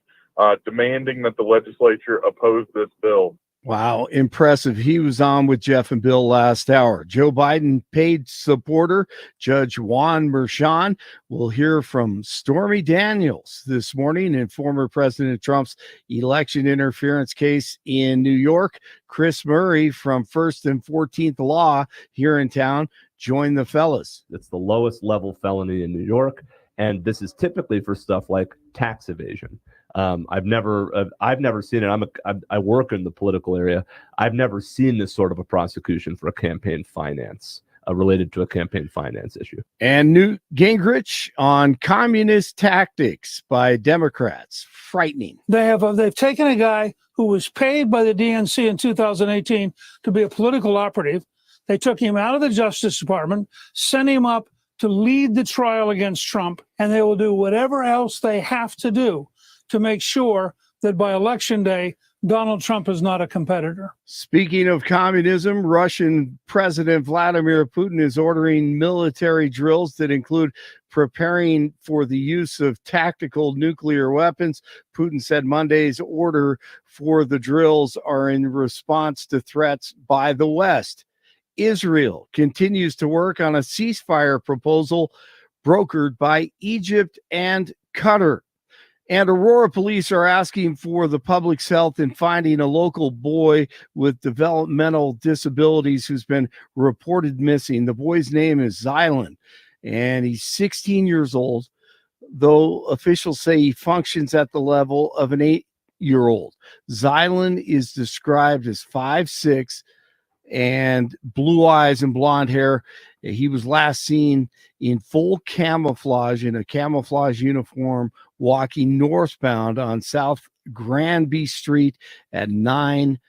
demanding that the legislature oppose this bill. Wow, impressive. He was on with Jeff and Bill last hour. Joe Biden paid supporter Judge Juan Merchan. We'll hear from Stormy Daniels this morning in former President Trump's election interference case in New York. Chris Murray from First and 14th Law here in town joined the fellas. It's the lowest level felony in New York, and this is typically for stuff like tax evasion. I've never seen it. I work in the political area. I've never seen this sort of a prosecution for a campaign finance related to a campaign finance issue. And Newt Gingrich on communist tactics by Democrats. Frightening. They've taken a guy who was paid by the DNC in 2018 to be a political operative. They took him out of the Justice Department, sent him up to lead the trial against Trump, and they will do whatever else they have to do to make sure that by election day, Donald Trump is not a competitor. Speaking of communism, Russian President Vladimir Putin is ordering military drills that include preparing for the use of tactical nuclear weapons. Putin said Monday's order for the drills are in response to threats by the West. Israel continues to work on a ceasefire proposal brokered by Egypt and Qatar. And Aurora police are asking for the public's help in finding a local boy with developmental disabilities who's been reported missing. The boy's name is Zylan, and he's 16 years old, though officials say he functions at the level of an 8-year-old. Zylan is described as 5'6", and blue eyes and blonde hair. He was last seen in full camouflage, in a camouflage uniform, walking northbound on South Granby Street at 9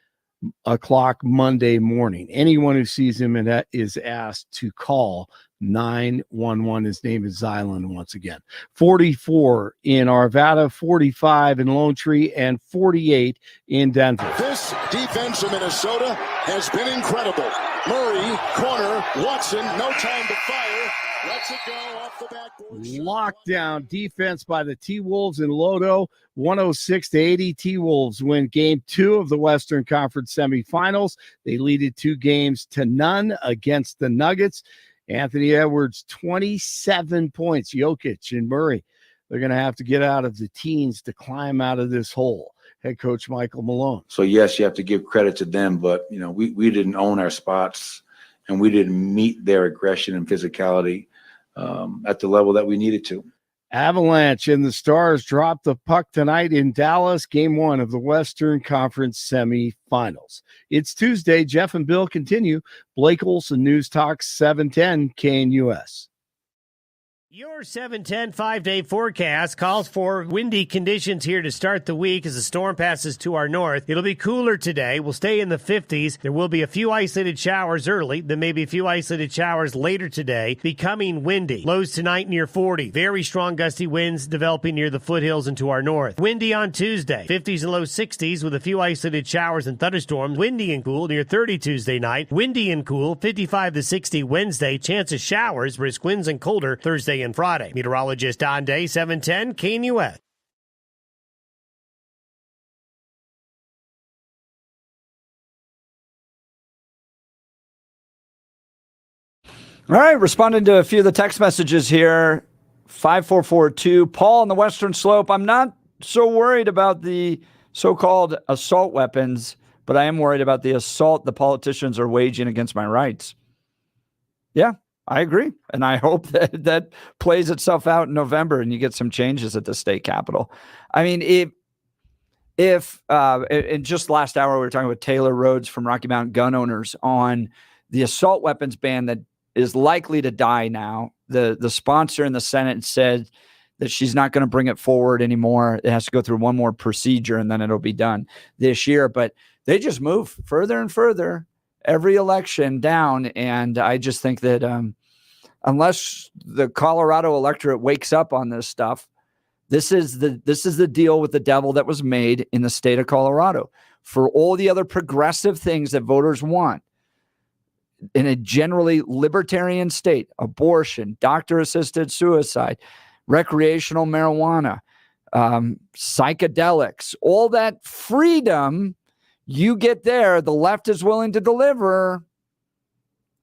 o'clock Monday morning. Anyone who sees him is asked to call 911. His name is Zylan once again. 44 in Arvada, 45 in Lone Tree, and 48 in Denver. This defense of Minnesota has been incredible. Murray, corner, Watson, no time to fire. Lets it go off the backboard. Lockdown defense by the T-Wolves in Lodo, 106-80. T-Wolves win game 2 of the Western Conference semifinals. They lead it 2-0 against the Nuggets. Anthony Edwards, 27 points. Jokic and Murray, they're going to have to get out of the teens to climb out of this hole. Head coach Michael Malone. So yes, you have to give credit to them, but we didn't own our spots, and we didn't meet their aggression and physicality at the level that we needed to. Avalanche and the Stars dropped the puck tonight in Dallas, game 1 of the Western Conference semifinals. It's Tuesday. Jeff and Bill continue. Blake Olson, News Talk 710 KNUS. Your 710 5-day forecast calls for windy conditions here to start the week as the storm passes to our north. It'll be cooler today. We'll stay in the 50s. There will be a few isolated showers early, then maybe a few isolated showers later today, becoming windy. Lows tonight near 40. Very strong gusty winds developing near the foothills and to our north. Windy on Tuesday. 50s and low 60s with a few isolated showers and thunderstorms. Windy and cool near 30 Tuesday night. Windy and cool 55 to 60 Wednesday. Chance of showers, brisk winds and colder Thursday and Friday. Meteorologist Don Day, 710 KNUS. All right, responding to a few of the text messages here. 5442, Paul on the Western Slope. I'm not so worried about the so-called assault weapons, but I am worried about the assault the politicians are waging against my rights. Yeah. I agree. And I hope that plays itself out in November and you get some changes at the state capitol. I mean, if in just last hour, we were talking with Taylor Rhodes from Rocky Mountain Gun Owners on the assault weapons ban that is likely to die now. The sponsor in the Senate said that she's not going to bring it forward anymore. It has to go through one more procedure and then it'll be done this year. But they just move further and further every election down. And I just think that unless the Colorado electorate wakes up on this stuff, this is the deal with the devil that was made in the state of Colorado for all the other progressive things that voters want in a generally libertarian state: abortion, doctor-assisted suicide, recreational marijuana, psychedelics, all that freedom. You get there, the left is willing to deliver,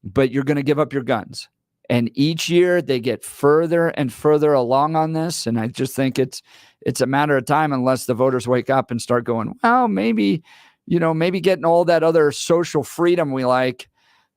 but you're going to give up your guns. And each year they get further and further along on this. And I just think it's a matter of time unless the voters wake up and start going, well, maybe getting all that other social freedom we like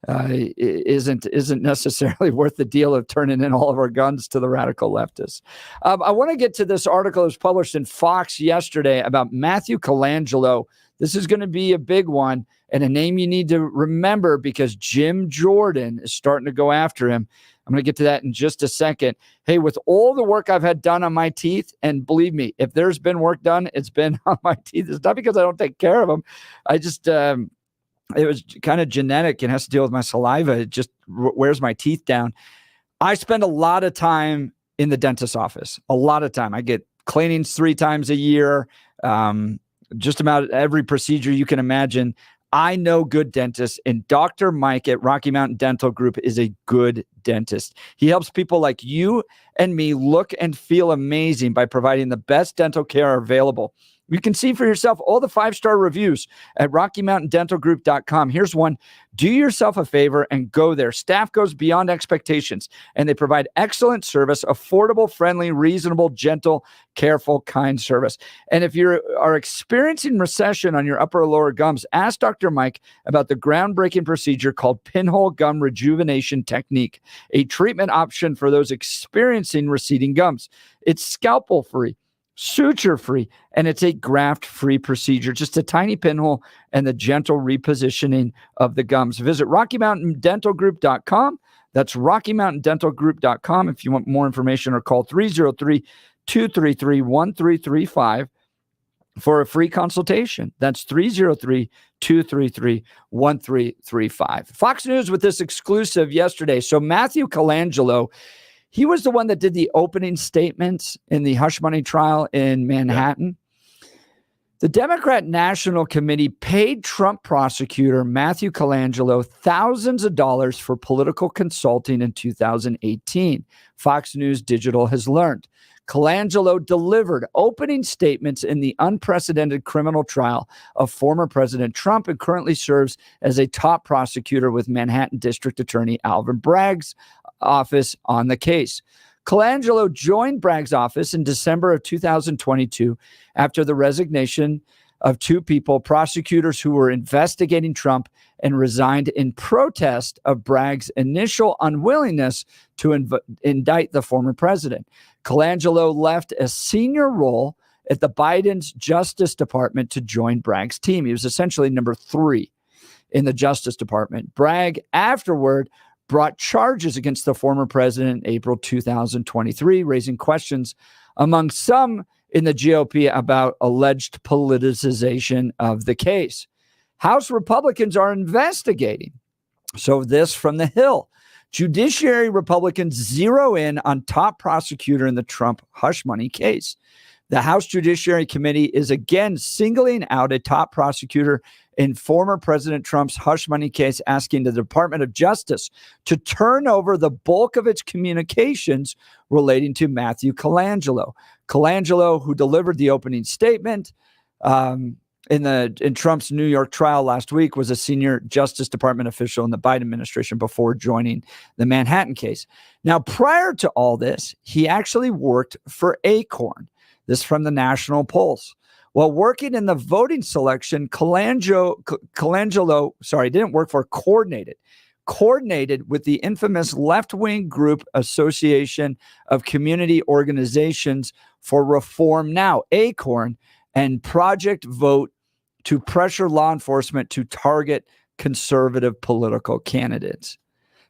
isn't necessarily worth the deal of turning in all of our guns to the radical leftists. I want to get to this article that was published in Fox yesterday about Matthew Colangelo. This is going to be a big one and a name you need to remember because Jim Jordan is starting to go after him. I'm going to get to that in just a second. Hey, with all the work I've had done on my teeth, and believe me, if there's been work done, it's been on my teeth. It's not because I don't take care of them. I just, it was kind of genetic and has to deal with my saliva. It just wears my teeth down. I spend a lot of time in the dentist's office, a lot of time. I get cleanings 3 times a year. Just about every procedure you can imagine. I know good dentists, and Dr. Mike at Rocky Mountain Dental Group is a good dentist. He helps people like you and me look and feel amazing by providing the best dental care available. You can see for yourself all the 5-star reviews at RockyMountainDentalGroup.com. Here's one. Do yourself a favor and go there. Staff goes beyond expectations, and they provide excellent service, affordable, friendly, reasonable, gentle, careful, kind service. And if you are experiencing recession on your upper or lower gums, ask Dr. Mike about the groundbreaking procedure called pinhole gum rejuvenation technique, a treatment option for those experiencing receding gums. It's scalpel-free. suture-free, and it's a graft-free procedure, just a tiny pinhole and the gentle repositioning of the gums. Visit RockyMountainDentalGroup.com. That's RockyMountainDentalGroup.com if you want more information, or call 303-233-1335 for a free consultation. That's 303-233-1335. Fox News with this exclusive yesterday. So Matthew Colangelo, he was the one that did the opening statements in the hush money trial in Manhattan. Yeah. The Democrat National Committee paid Trump prosecutor Matthew Colangelo thousands of dollars for political consulting in 2018. Fox News Digital has learned. Colangelo delivered opening statements in the unprecedented criminal trial of former President Trump and currently serves as a top prosecutor with Manhattan District Attorney Alvin Bragg's office on the case. Colangelo joined Bragg's office in December of 2022 after the resignation of two prosecutors who were investigating Trump, and resigned in protest of Bragg's initial unwillingness to indict the former president. Colangelo left a senior role at the Biden's Justice Department to join Bragg's team. He was essentially number 3 in the Justice Department. Bragg afterward brought charges against the former president in April 2023, raising questions among some in the GOP about alleged politicization of the case. House Republicans are investigating. So this from the Hill. Judiciary Republicans zero in on top prosecutor in the Trump hush money case. The House Judiciary Committee is again singling out a top prosecutor in former President Trump's hush money case, asking the Department of Justice to turn over the bulk of its communications relating to Matthew Colangelo. Colangelo, who delivered the opening statement in Trump's New York trial last week, was a senior Justice Department official in the Biden administration before joining the Manhattan case. Now, prior to all this, he actually worked for Acorn. This from the National Pulse. While working in the voting selection, Colangelo didn't work for, coordinated with the infamous left-wing group Association of Community Organizations for Reform Now, Acorn, and Project Vote to pressure law enforcement to target conservative political candidates.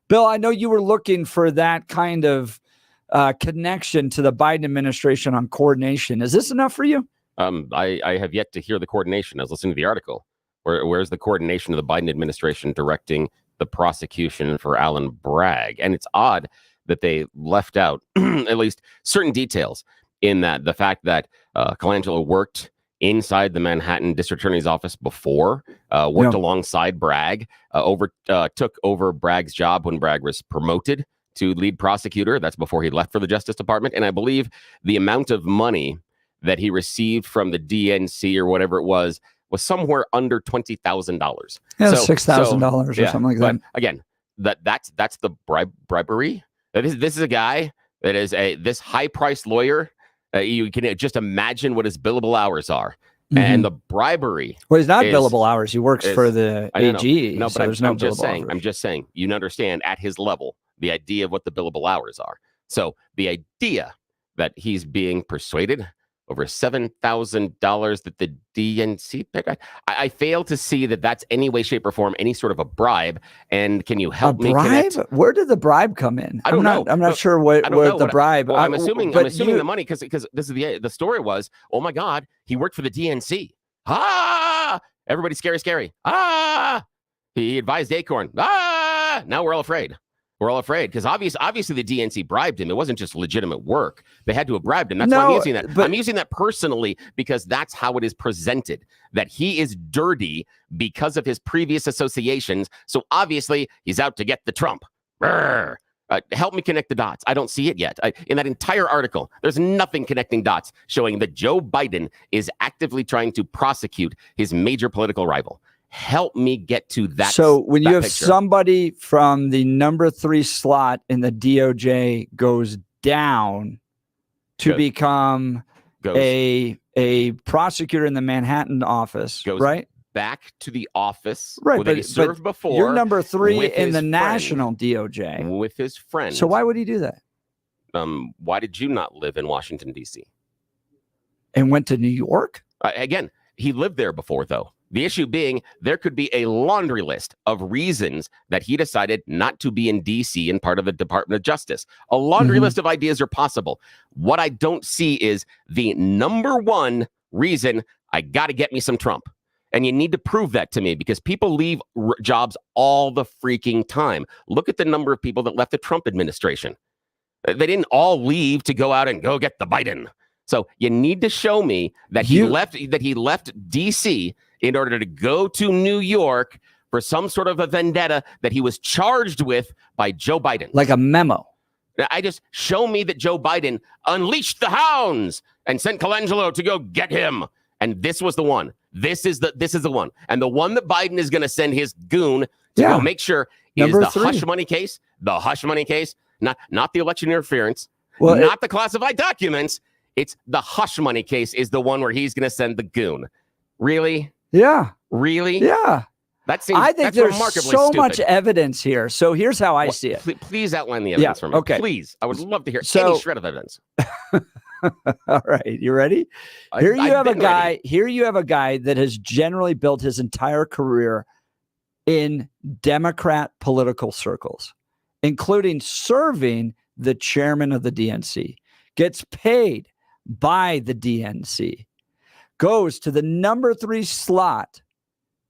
Bill, I know you were looking for that kind of connection to the Biden administration on coordination. Is this enough for you? I have yet to hear the coordination. I was listening to the article. Where's the coordination of the Biden administration directing the prosecution for Alvin Bragg? And it's odd that they left out at least certain details in that the fact that Colangelo worked inside the Manhattan District Attorney's office before, worked alongside Bragg, took over Bragg's job when Bragg was promoted to lead prosecutor. That's before he left for the Justice Department. And I believe the amount of money that he received from the DNC or whatever it was somewhere under $20,000. Yeah, $6,000 or something like that. Again, that's the bribery. This is a guy that is this high-priced lawyer. You can just imagine what his billable hours are. Mm-hmm. And the bribery. Well, he's not billable hours. He works for the AG. No, but I'm just saying, you understand at his level the idea of what the billable hours are. So the idea that he's being persuaded over $7,000 that the DNC picked, I fail to see that that's any way, shape, or form any sort of a bribe. And can you help me connect? Where did the bribe come in? I don't know. I'm not sure where the bribe. Well, I'm assuming the money because this is the story was, oh my God, he worked for the DNC. Everybody scary. He advised Acorn. Now we're all afraid. We're all afraid because obviously the DNC bribed him. It wasn't just legitimate work. They had to have bribed him. That's why I'm using that. I'm using that personally because that's how it is presented, that he is dirty because of his previous associations. So obviously he's out to get the Trump. Help me connect the dots. I don't see it yet. In that entire article, there's nothing connecting dots showing that Joe Biden is actively trying to prosecute his major political rival. Help me get to that. So when you have picture. Somebody from the number 3 slot in the DOJ goes down to become a prosecutor in the Manhattan office, right? Back to the office right, that he served before. You're number 3 in the national DOJ. With his friend. So why would he do that? Why did you not live in Washington, D.C.? And went to New York? Again, he lived there before, though. The issue being there could be a laundry list of reasons that he decided not to be in D.C. and part of the Department of Justice. A laundry list of ideas are possible. What I don't see is the number one reason I got to get me some Trump. And you need to prove that to me because people leave jobs all the freaking time. Look at the number of people that left the Trump administration. They didn't all leave to go out and go get the Biden. So you need to show me that he left D.C. in order to go to New York for some sort of a vendetta that he was charged with by Joe Biden. Like a memo. I just show me that Joe Biden unleashed the hounds and sent Colangelo to go get him. And this was the one. This is the one. And the one that Biden is going to send his goon to go make sure is the hush money case. The hush money case, not the election interference, not the classified documents. It's the hush money case is the one where he's going to send the goon. Really? Yeah. Really? Yeah. That seems, I think there's so much evidence here. So here's how I see it. Please outline the evidence for me. Okay. Please. I would love to hear any shred of evidence. All right. You ready? Here you have a guy that has generally built his entire career in Democrat political circles, including serving the chairman of the DNC, gets paid by the DNC, goes to the number 3 slot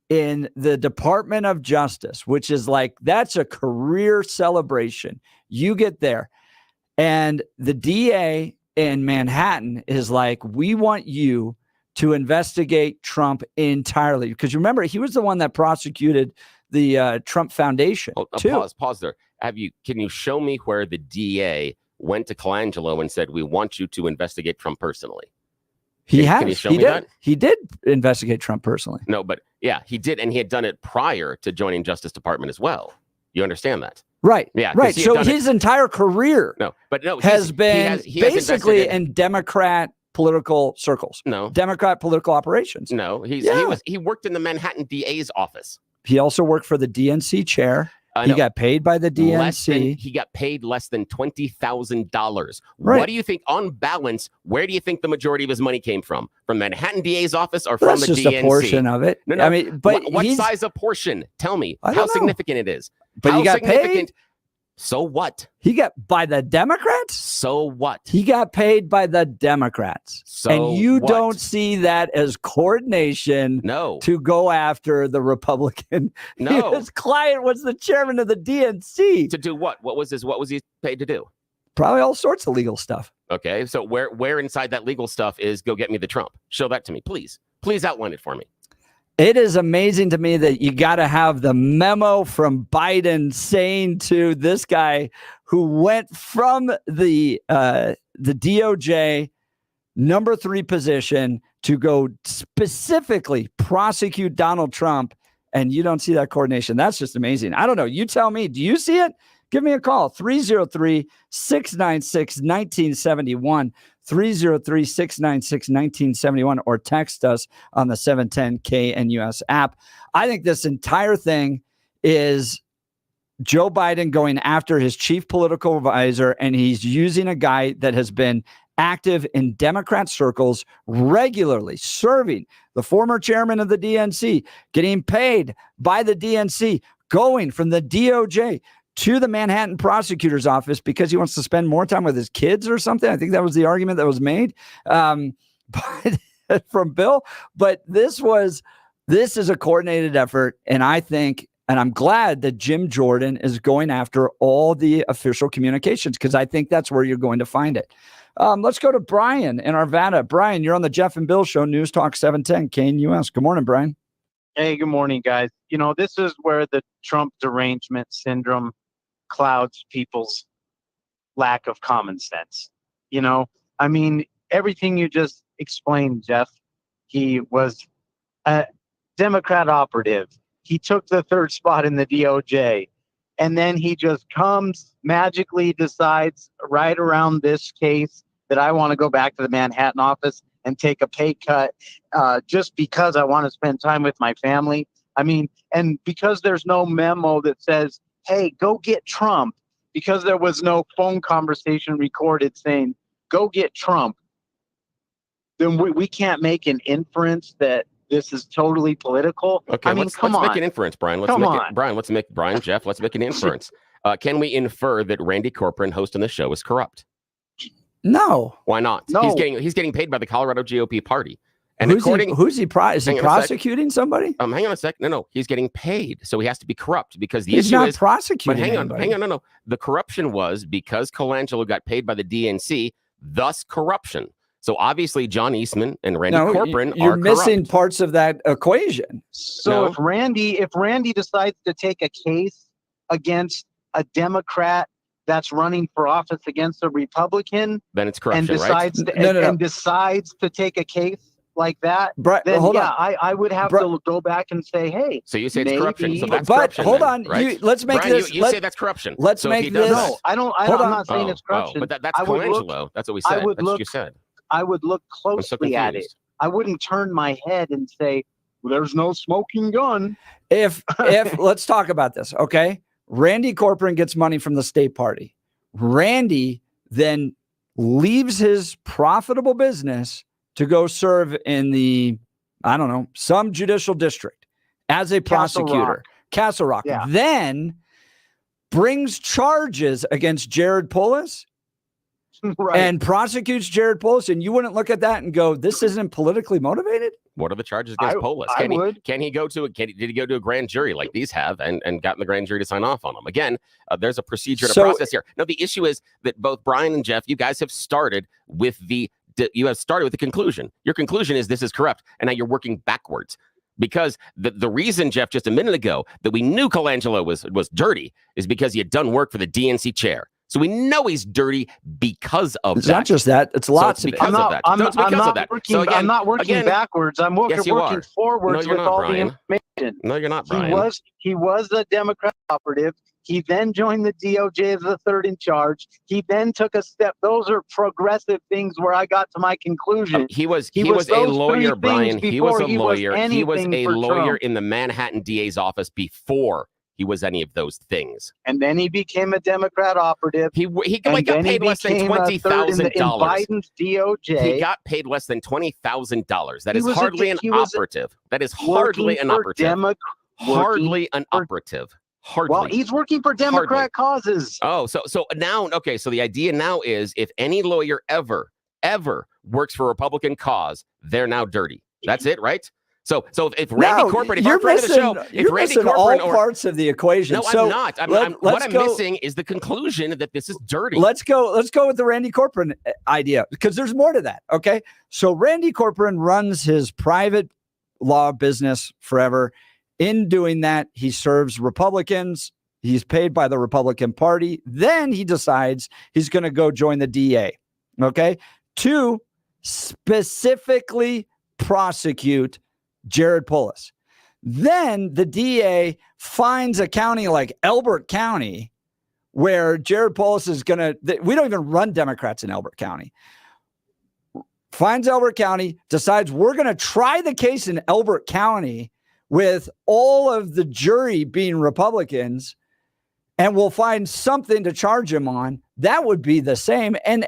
in the Department of Justice, which is like, that's a career celebration. You get there. And the DA in Manhattan is like, we want you to investigate Trump entirely. Because remember, he was the one that prosecuted the Trump Foundation. Too. Pause there. Can you show me where the DA went to Colangelo and said, we want you to investigate Trump personally? Can you show me that? He did investigate Trump personally. No, but yeah, he did. And he had done it prior to joining Justice Department as well. You understand that? Right. Yeah. Right. So his entire career has been basically in Democrat political circles. No. Democrat political operations. No. He worked in the Manhattan DA's office. He also worked for the DNC chair. He got paid by the DNC. He got paid less than $20,000. Right. What do you think, on balance, where do you think the majority of his money came from? From Manhattan DA's office or from the DNC? That's just a portion of it. No, I mean, but what size of portion? Tell me how significant it is. But how he got paid. So what? He got by the Democrats? So what? He got paid by the Democrats. So and you don't see that as coordination to go after the Republican. No. His client was the chairman of the DNC. To do what? What was he paid to do? Probably all sorts of legal stuff. Okay. So where inside that legal stuff is go get me the Trump? Show that to me, please. Please outline it for me. It is amazing to me that you got to have the memo from Biden saying to this guy who went from the DOJ number 3 position to go specifically prosecute Donald Trump, and you don't see that coordination. That's just amazing. I don't know. You tell me. Do you see it? Give me a call. 303-696-1971. 303-696-1971 or text us on the 710 KNUS app. I think this entire thing is Joe Biden going after his chief political advisor, and he's using a guy that has been active in Democrat circles regularly, serving the former chairman of the DNC, getting paid by the DNC, going from the DOJ to the Manhattan prosecutor's office because he wants to spend more time with his kids or something. I think that was the argument that was made from Bill. But this is a coordinated effort. And I think, and I'm glad that Jim Jordan is going after all the official communications, because I think that's where you're going to find it. Let's go to Brian in Arvada. Brian, you're on the Jeff and Bill Show, News Talk 710 KNUS. Good morning, Brian. Hey, good morning, guys. You know, this is where the Trump derangement syndrome clouds people's lack of common sense. You know, I mean, everything you just explained, Jeff, he was a Democrat operative. He took the 3rd spot in the DOJ. And then he just magically decides right around this case that I want to go back to the Manhattan office and take a pay cut just because I want to spend time with my family. I mean, and because there's no memo that says, hey, go get Trump, because there was no phone conversation recorded saying, go get Trump. then we can't make an inference that this is totally political. Okay, I mean, let's come on. make an inference, Brian. Let's Come make on. it, Brian. Let's make Brian, Jeff. Let's make an inference. Can we infer that Randy Corcoran, hosting the show, is corrupt? No. Why not? No. He's getting paid by the Colorado GOP party. And Is he prosecuting somebody? Hang on a sec. No, he's getting paid, so he has to be corrupt because the He's issue not is prosecuting. But hang anybody. on. No. The corruption was because Colangelo got paid by the DNC, thus corruption. So obviously, John Eastman and Randy Corcoran you're are missing corrupt. parts of that equation. So if Randy decides to take a case against a Democrat that's running for office against a Republican, then it's corruption, and decides right? and decides to take a case like that, then hold yeah, on. I would have to go back and say, hey. So you say it's corruption. So that's But corruption. hold then, on, right? let's make Brian, this. You say that's corruption. Let's So if make he does this. that- No, I'm not saying it's corruption. but that's I would Colangelo. That's what we said. That's what you said. I would look I'm so closely at it. confused. I wouldn't turn my head and say, well, there's no smoking gun. If let's talk about this, okay? Randy Corcoran gets money from the state party. Randy then leaves his profitable business to go serve in the, I don't know, some judicial district as a prosecutor. Castle Rock. Yeah. Then brings charges against Jared Polis Right. and prosecutes Jared Polis, and you wouldn't look at that and go, this isn't politically motivated? What are the charges against Polis? Did he go to a grand jury like these have and gotten the grand jury to sign off on them? Again, there's a procedure and a process here. No, the issue is that both Brian and Jeff, you guys have started with the conclusion. Your conclusion is this is corrupt, and now you're working backwards. Because the reason, Jeff, just a minute ago, that we knew Colangelo was dirty is because he had done work for the DNC chair. So we know he's dirty because of It's that. not just that. It's lots of it. I'm not working backwards. I'm working forwards with all the information. No, you're not, Brian. He was a Democrat operative. He then joined the DOJ as the third in charge. He then took a step. Those are progressive things where I got to my conclusion. He was a lawyer, Brian. He was a lawyer. He was a lawyer in the Manhattan DA's office before he was any of those things. And then he became a Democrat operative. He got paid less than $20,000. Biden's DOJ. He got paid less than $20,000. That is hardly an operative. That is hardly an operative. Hardly an operative. Hardly. Well, he's working for Democrat causes. Oh, so now, okay. So the idea now is if any lawyer ever works for a Republican cause, they're now dirty. That's it, right? So if Randy Corcoran, if our friend of the show, if Randy Corcoran all parts of the equation. No, so I'm not. What I'm missing is the conclusion that this is dirty. Let's go with the Randy Corcoran idea because there's more to that. Okay, so Randy Corcoran runs his private law business forever. In doing that, he serves Republicans. He's paid by the Republican Party. Then he decides he's going to go join the DA. Okay, to specifically prosecute Jared Polis. Then the DA finds a county like Elbert County where Jared Polis is going to, we don't even run Democrats in Elbert County. Finds Elbert County, decides we're going to try the case in Elbert County with all of the jury being Republicans, and we'll find something to charge him on. That would be the same. And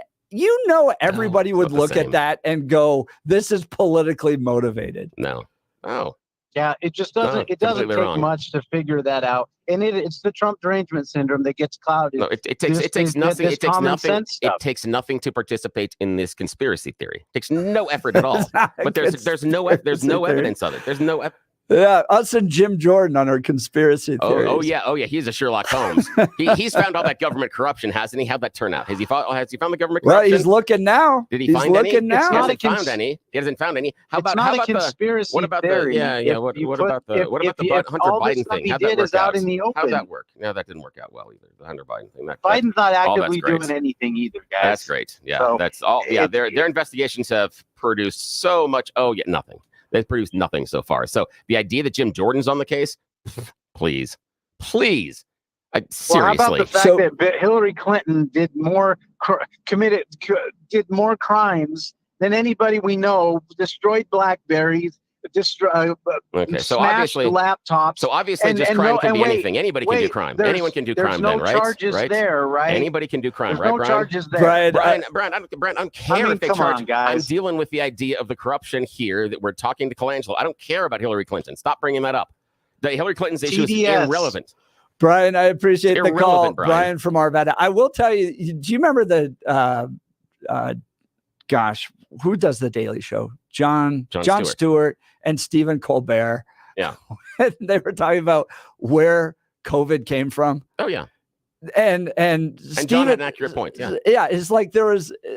everybody would look at that and go, this is politically motivated. No. Oh. Yeah, it just doesn't. It doesn't take much to figure that out, and it's the Trump derangement syndrome that gets clouded. No, it takes nothing. It takes nothing to participate in this conspiracy theory. It takes no effort at all. But there's no evidence of it. There's no. Yeah, us and Jim Jordan on our conspiracy theories. Oh yeah. He's a Sherlock Holmes. He's found all that government corruption, hasn't he? How'd that turn out? Has he found the government corruption? Well, he's looking now. Did he find any? Now. He hasn't found any. He hasn't found any. How about a conspiracy what about theory. What about the Hunter Biden thing? How'd that work out? In the open. How'd that work? No, that didn't work out well either. The Hunter Biden thing. Biden's not actively doing anything either, guys. That's great. Yeah, so that's all. Yeah, their investigations have produced so much. Oh, yeah, nothing. They've produced nothing so far. So the idea that Jim Jordan's on the case, please. Seriously. Well, how about the fact that Hillary Clinton did more crimes than anybody we know, destroyed BlackBerries, Okay, so smashed obviously, laptops. just crime can be anything. Anybody can do crime. Anyone can do crime. There's then, no right? charges right? there, right? Anybody can do crime, There's right, no Brian? charges there. Brian, Brian, I don't care if they come charge. on, guys. I'm dealing with the idea of the corruption here that we're talking to Colangelo. I don't care about Hillary Clinton. Stop bringing that up. The Hillary Clinton's issue is irrelevant. Brian, I appreciate the call. Brian from Arvada. I will tell you, do you remember the, who does the Daily Show? Jon Stewart and Stephen Colbert. Yeah. They were talking about where COVID came from. Oh, yeah. And Stephen, John had an accurate point. Yeah. Yeah. It's like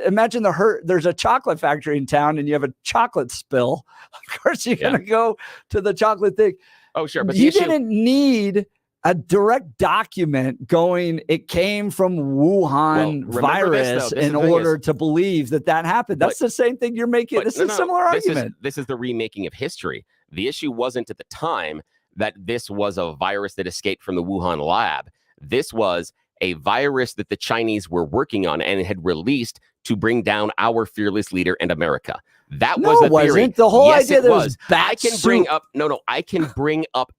imagine there's a chocolate factory in town and you have a chocolate spill. Of course, you're going to go to the chocolate thing. Oh, sure. But you didn't need a direct document going, it came from Wuhan virus in order to believe that happened. That's the same thing you're making. This is a similar argument. This is the remaking of history. The issue wasn't at the time that this was a virus that escaped from the Wuhan lab. This was a virus that the Chinese were working on and had released to bring down our fearless leader and America. That was the theory. The whole idea that was I can bring up I can bring up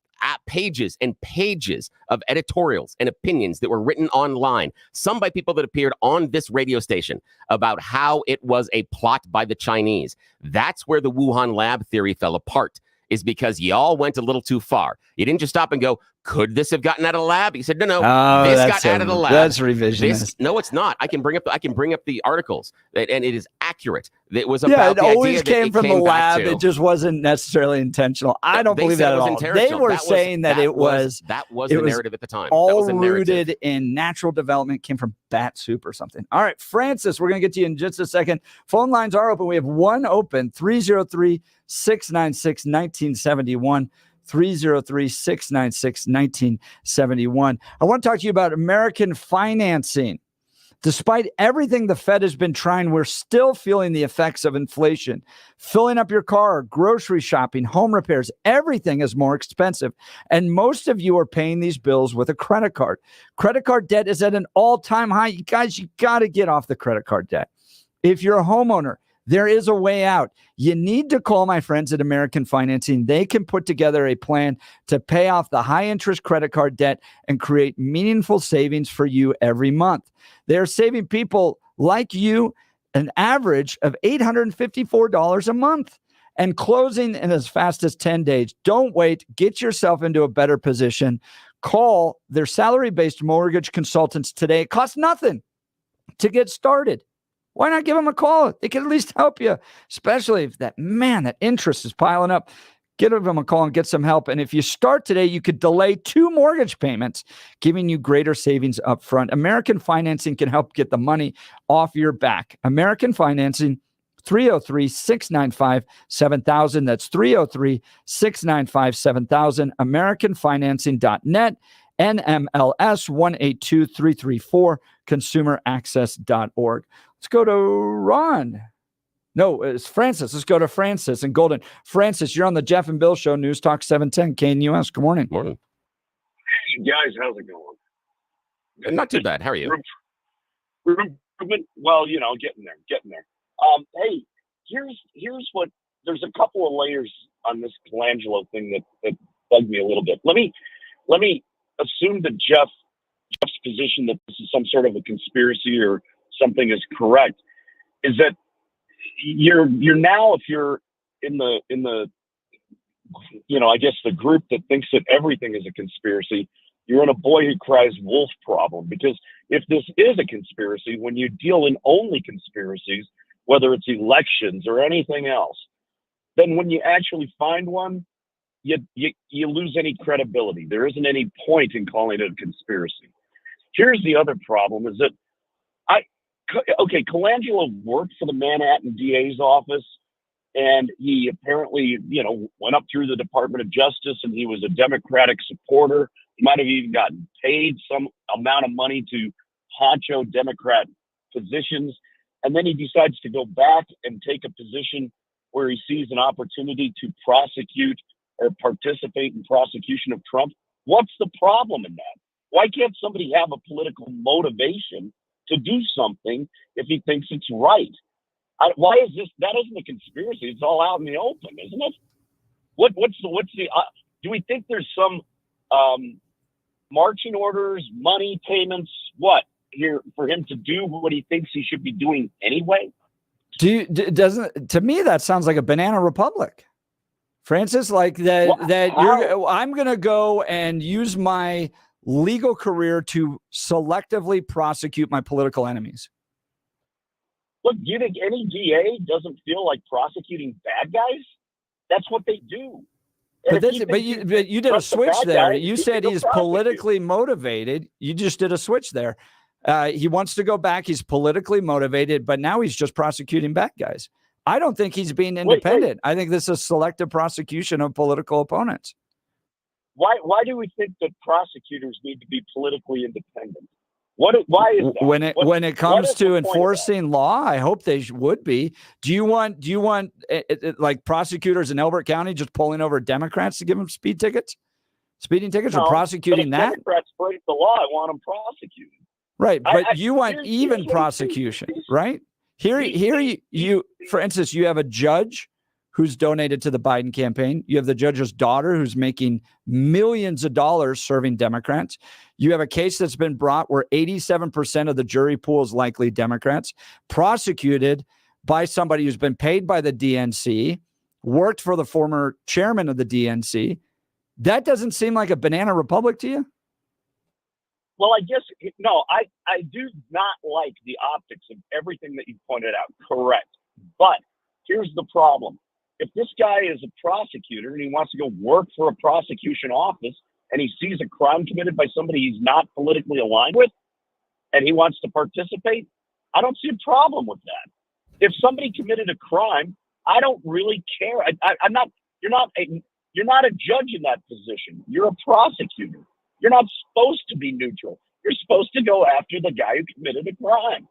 pages and pages of editorials and opinions that were written online, some by people that appeared on this radio station, about how it was a plot by the Chinese. That's where the Wuhan lab theory fell apart, is because y'all went a little too far. You didn't just stop and go, could this have gotten out of the lab? He said, no, this got out of the lab. That's revisionist. No, it's not. I can bring up the articles, and it is accurate. It was about it always came from the lab. It just wasn't necessarily intentional. I don't believe that at all. They were saying that it was the narrative at the time. All rooted in natural development, came from bat soup or something. All right, Francis, we're going to get to you in just a second. Phone lines are open. We have one open, 303-696-1971. 303-696-1971. I want to talk to you about American financing. Despite everything the Fed has been trying, we're still feeling the effects of inflation. Filling up your car, grocery shopping, home repairs, everything is more expensive. And most of you are paying these bills with a credit card. Credit card debt is at an all-time high. You guys, you got to get off the credit card debt. If you're a homeowner, there is a way out. You need to call my friends at American Financing. They can put together a plan to pay off the high interest credit card debt and create meaningful savings for you every month. They're saving people like you an average of $854 a month and closing in as fast as 10 days. Don't wait. Get yourself into a better position. Call their salary-based mortgage consultants today. It costs nothing to get started. Why not give them a call? They can at least help you, especially if that interest is piling up. Give them a call and get some help. And if you start today, you could delay 2 mortgage payments, giving you greater savings up front. American Financing can help get the money off your back. American Financing, 303-695-7000. That's 303-695-7000. AmericanFinancing.net. NMLS 182334, consumeraccess.org. Let's go to Ron. No, it's Francis. Let's go to Francis in Golden. Francis, you're on the Jeff and Bill Show, News Talk 710 KNUS. Good morning. Morning. Hey, guys. How's it going? Not too bad. How are you? Well, getting there. Hey, here's what, there's a couple of layers on this Colangelo thing that bugged me a little bit. Let me assume that Jeff's position that this is some sort of a conspiracy or something is correct, is that you're now, if you're in the I guess the group that thinks that everything is a conspiracy, you're in a boy who cries wolf problem. Because if this is a conspiracy, when you deal in only conspiracies, whether it's elections or anything else, then when you actually find one, you lose any credibility. There isn't any point in calling it a conspiracy. Here's the other problem, is that Colangelo worked for the Manhattan DA's office, and he apparently, went up through the Department of Justice, and he was a Democratic supporter. He might have even gotten paid some amount of money to honcho Democrat positions. And then he decides to go back and take a position where he sees an opportunity to prosecute or participate in prosecution of Trump. What's the problem in that? Why can't somebody have a political motivation to do something if he thinks it's right? Why is this? That isn't a conspiracy. It's all out in the open, isn't it? What's the do we think there's some marching orders, money payments, what here for him to do what he thinks he should be doing anyway? To me that sounds like a banana republic, Francis, like that. I'm going to go and use my legal career to selectively prosecute my political enemies. Look, do you think any DA doesn't feel like prosecuting bad guys? That's what they do. But you did a switch there. You said he's politically motivated. You just did a switch there. He wants to go back. He's politically motivated, but now he's just prosecuting bad guys. I don't think he's being independent. I think this is selective prosecution of political opponents. Why do we think that prosecutors need to be politically independent? Why is that? When it comes to enforcing law, I hope they would be. Do you want like prosecutors in Elbert County just pulling over Democrats to give them speeding tickets, or prosecuting that? Democrats break the law. I want them prosecuted. Right, but you want even prosecution, right? Here, you, for instance, you have a judge who's donated to the Biden campaign. You have the judge's daughter who's making millions of dollars serving Democrats. You have a case that's been brought where 87% of the jury pool is likely Democrats, prosecuted by somebody who's been paid by the DNC, worked for the former chairman of the DNC. That doesn't seem like a banana republic to you? Well, I guess, no, I do not like the optics of everything that you pointed out. Correct. But here's the problem. If this guy is a prosecutor and he wants to go work for a prosecution office and he sees a crime committed by somebody he's not politically aligned with and he wants to participate, I don't see a problem with that. If somebody committed a crime, I don't really care. You're not a judge in that position. You're a prosecutor. You're not supposed to be neutral. You're supposed to go after the guy who committed a crime.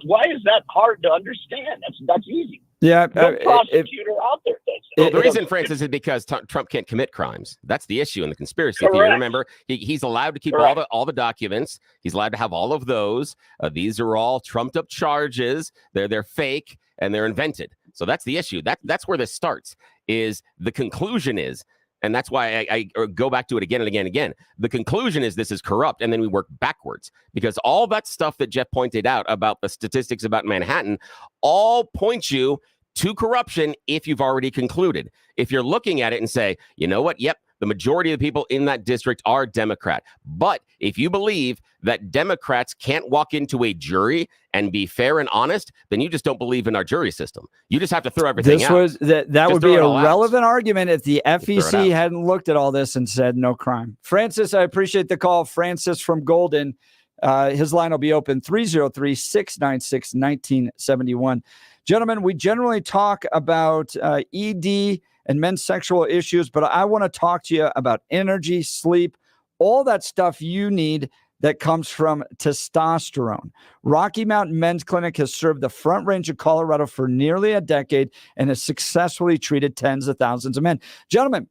Why is that hard to understand? That's easy. Yeah, no prosecutor out there does that. Well, the reason, Francis, is because Trump can't commit crimes. That's the issue in the conspiracy theory. Remember, he's allowed to keep all the documents. He's allowed to have all of those. These are all trumped up charges. They're fake and they're invented. So that's the issue. That's where this starts. Is the conclusion is. And that's why I go back to it again and again and again. The conclusion is this is corrupt, and then we work backwards. Because all that stuff that Jeff pointed out about the statistics about Manhattan all point you to corruption if you've already concluded. If you're looking at it and say, you know what, yep, the majority of the people in that district are Democrat. But if you believe that Democrats can't walk into a jury and be fair and honest, then you just don't believe in our jury system. You just have to throw everything out. That would be a relevant argument if the FEC hadn't looked at all this and said no crime. Francis, I appreciate the call. Francis from Golden. His line will be open 303-696-1971. Gentlemen, we generally talk about ED and men's sexual issues, but I want to talk to you about energy, sleep, all that stuff you need that comes from testosterone. Rocky Mountain Men's Clinic has served the Front Range of Colorado for nearly a decade and has successfully treated tens of thousands of men. Gentlemen,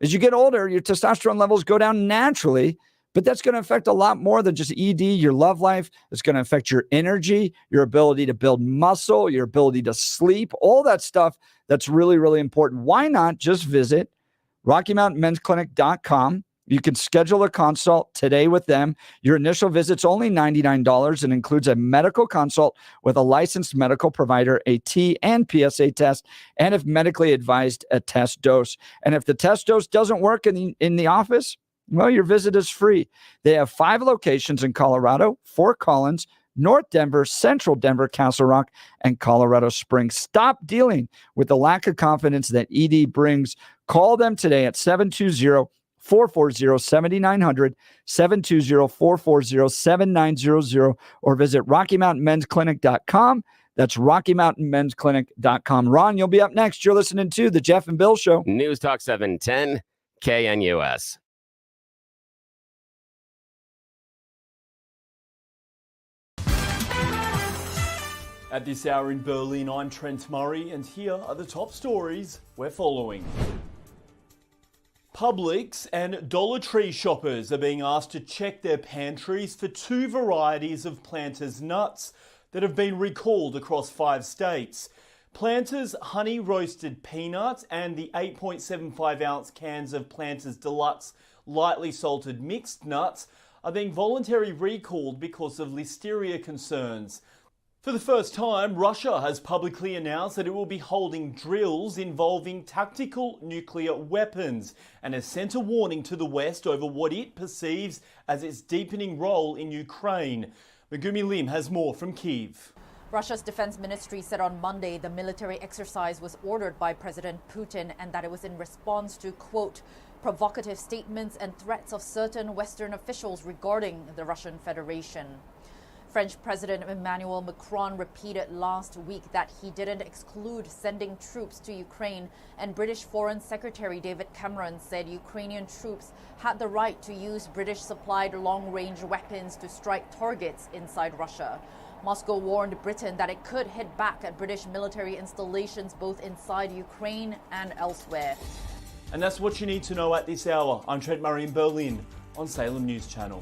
as you get older, your testosterone levels go down naturally, but that's going to affect a lot more than just ED, your love life. It's going to affect your energy, your ability to build muscle, your ability to sleep, all that stuff that's really, really important. Why not just visit RockyMountainMen'sClinic.com? You can schedule a consult today with them. Your initial visit's only $99 and includes a medical consult with a licensed medical provider, a T and PSA test, and if medically advised, a test dose. And if the test dose doesn't work in the office, well, your visit is free. They have 5 locations in Colorado, Fort Collins, North Denver, Central Denver, Castle Rock, and Colorado Springs. Stop dealing with the lack of confidence that ED brings. Call them today at 720-440-7900, 720-440-7900, or visit RockyMountainMen'sClinic.com. That's RockyMountainMen'sClinic.com. Ron, you'll be up next. You're listening to The Jeff and Bill Show. News Talk 710, KNUS. At this hour in Berlin, I'm Trent Murray, and here are the top stories we're following. Publix and Dollar Tree shoppers are being asked to check their pantries for 2 varieties of Planters nuts that have been recalled across 5 states. Planters honey roasted peanuts and the 8.75 ounce cans of Planters Deluxe lightly salted mixed nuts are being voluntarily recalled because of listeria concerns. For the first time, Russia has publicly announced that it will be holding drills involving tactical nuclear weapons and has sent a warning to the West over what it perceives as its deepening role in Ukraine. Megumi Lim has more from Kyiv. Russia's defense ministry said on Monday the military exercise was ordered by President Putin and that it was in response to, quote, provocative statements and threats of certain Western officials regarding the Russian Federation. French President Emmanuel Macron repeated last week that he didn't exclude sending troops to Ukraine, and British Foreign Secretary David Cameron said Ukrainian troops had the right to use British-supplied long-range weapons to strike targets inside Russia. Moscow warned Britain that it could hit back at British military installations both inside Ukraine and elsewhere. And that's what you need to know at this hour. I'm Trent Murray in Berlin on Salem News Channel.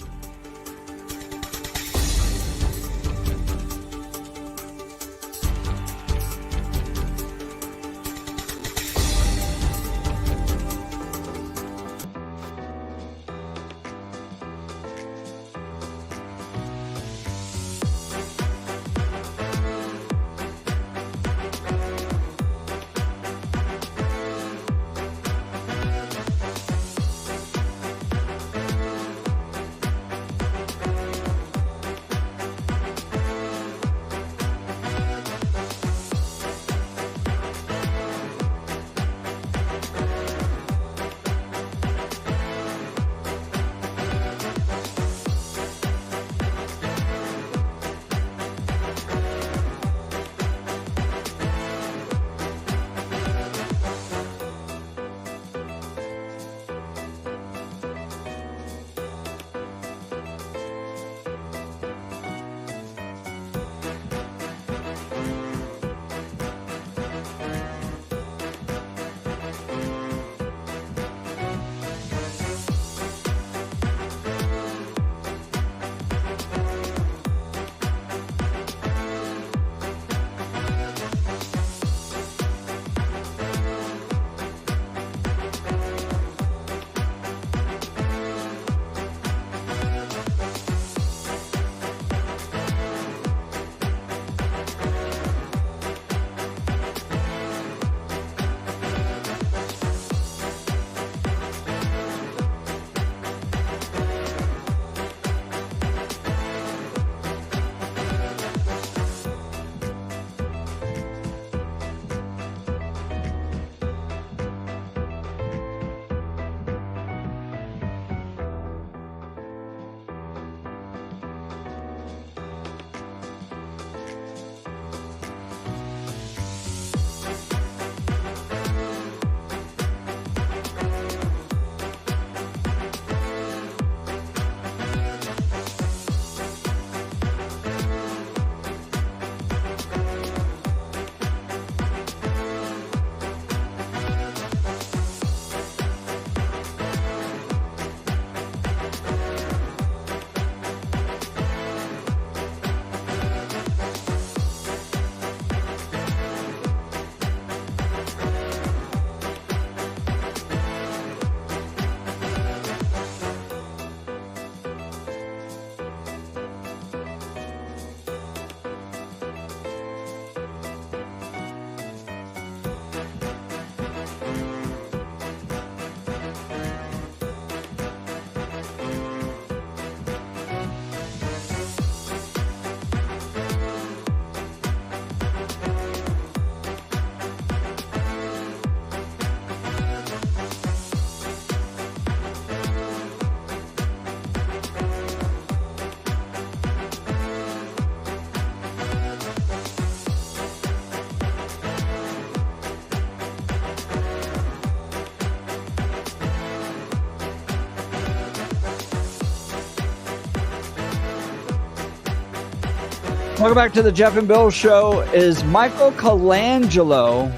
Welcome back to the Jeff and Bill Show. Is Michael Colangelo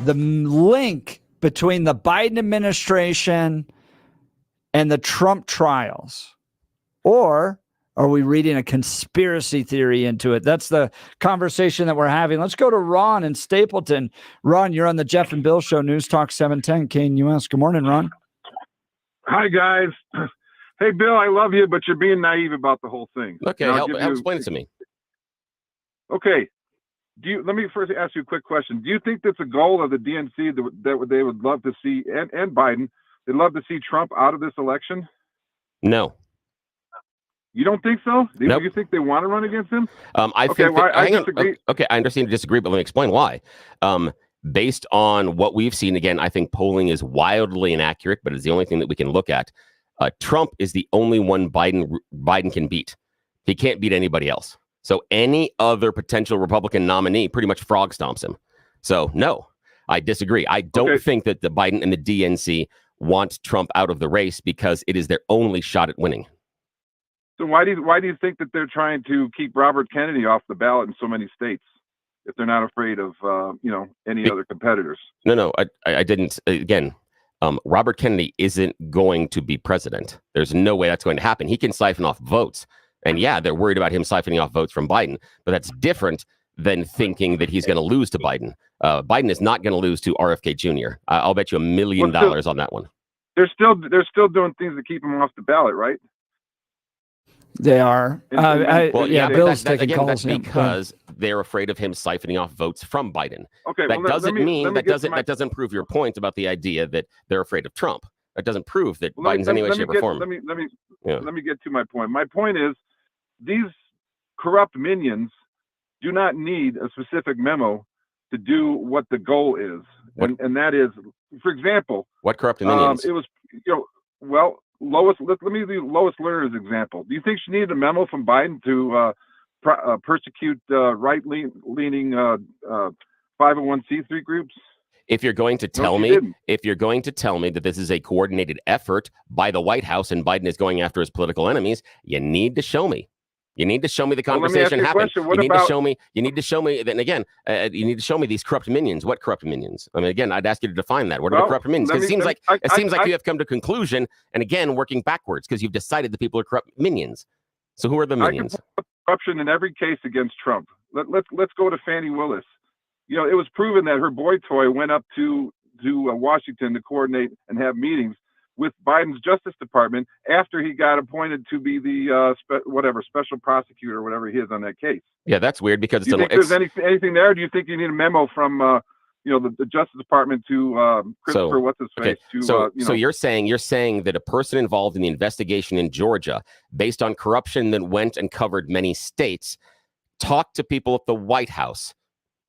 the link between the Biden administration and the Trump trials? Or Are we reading a conspiracy theory into it? That's the conversation that we're having. Let's go to Ron in Stapleton. Ron, you're on the Jeff and Bill Show, News Talk 710 KNUS. Good morning, Ron. Hi, guys. Hey, Bill, I love you, but you're being naive about the whole thing. Okay, help explain it to me. Okay. Let me first ask you a quick question. Do you think that's a goal of the DNC that they would love to see, and Biden, they'd love to see Trump out of this election? No. You don't think so? Nope. You think they want to run against him? I disagree. Okay, I understand you disagree, but let me explain why. Based on what we've seen, again, I think polling is wildly inaccurate, but it's the only thing that we can look at. Trump is the only one Biden can beat. He can't beat anybody else. So any other potential Republican nominee pretty much frog stomps him. So no, I disagree. I don't think that the Biden and the DNC want Trump out of the race because it is their only shot at winning. So why do you think that they're trying to keep Robert Kennedy off the ballot in so many states if they're not afraid of any other competitors? No, I didn't. Again, Robert Kennedy isn't going to be president. There's no way that's going to happen. He can siphon off votes. And yeah, they're worried about him siphoning off votes from Biden, but that's different than thinking that he's going to lose to Biden. Biden is not going to lose to RFK Jr. I'll bet you $1 million on that one. They're still doing things to keep him off the ballot, right? They are. Bill's taking calls. That's because they're afraid of him siphoning off votes from Biden. Okay, that doesn't prove your point about the idea that they're afraid of Trump. That doesn't prove that Biden's any way, shape, or form. Let me get to my point. My point is, these corrupt minions do not need a specific memo to do what the goal is, and that is, for example, what corrupt minions? It was, Lois. Let me use Lois Lerner as an example. Do you think she needed a memo from Biden to persecute right-leaning 501c3 groups? If you're going to tell me that this is a coordinated effort by the White House and Biden is going after his political enemies, you need to show me. You need to show me the conversation happened. You need to show me. Then again, you need to show me these corrupt minions. What corrupt minions? I mean, again, I'd ask you to define that. What are the corrupt minions? Because it seems like you have come to a conclusion, and again, working backwards because you've decided that people are corrupt minions. So who are the minions? I can put corruption in every case against Trump. Let's go to Fannie Willis. It was proven that her boy toy went up to Washington to coordinate and have meetings with Biden's Justice Department after he got appointed to be the special prosecutor or whatever he is on that case. Yeah, that's weird because do you think there's anything there? Do you think you need a memo from the Justice Department to Christopher what's-his-face? So you're saying that a person involved in the investigation in Georgia, based on corruption that went and covered many states, talked to people at the White House.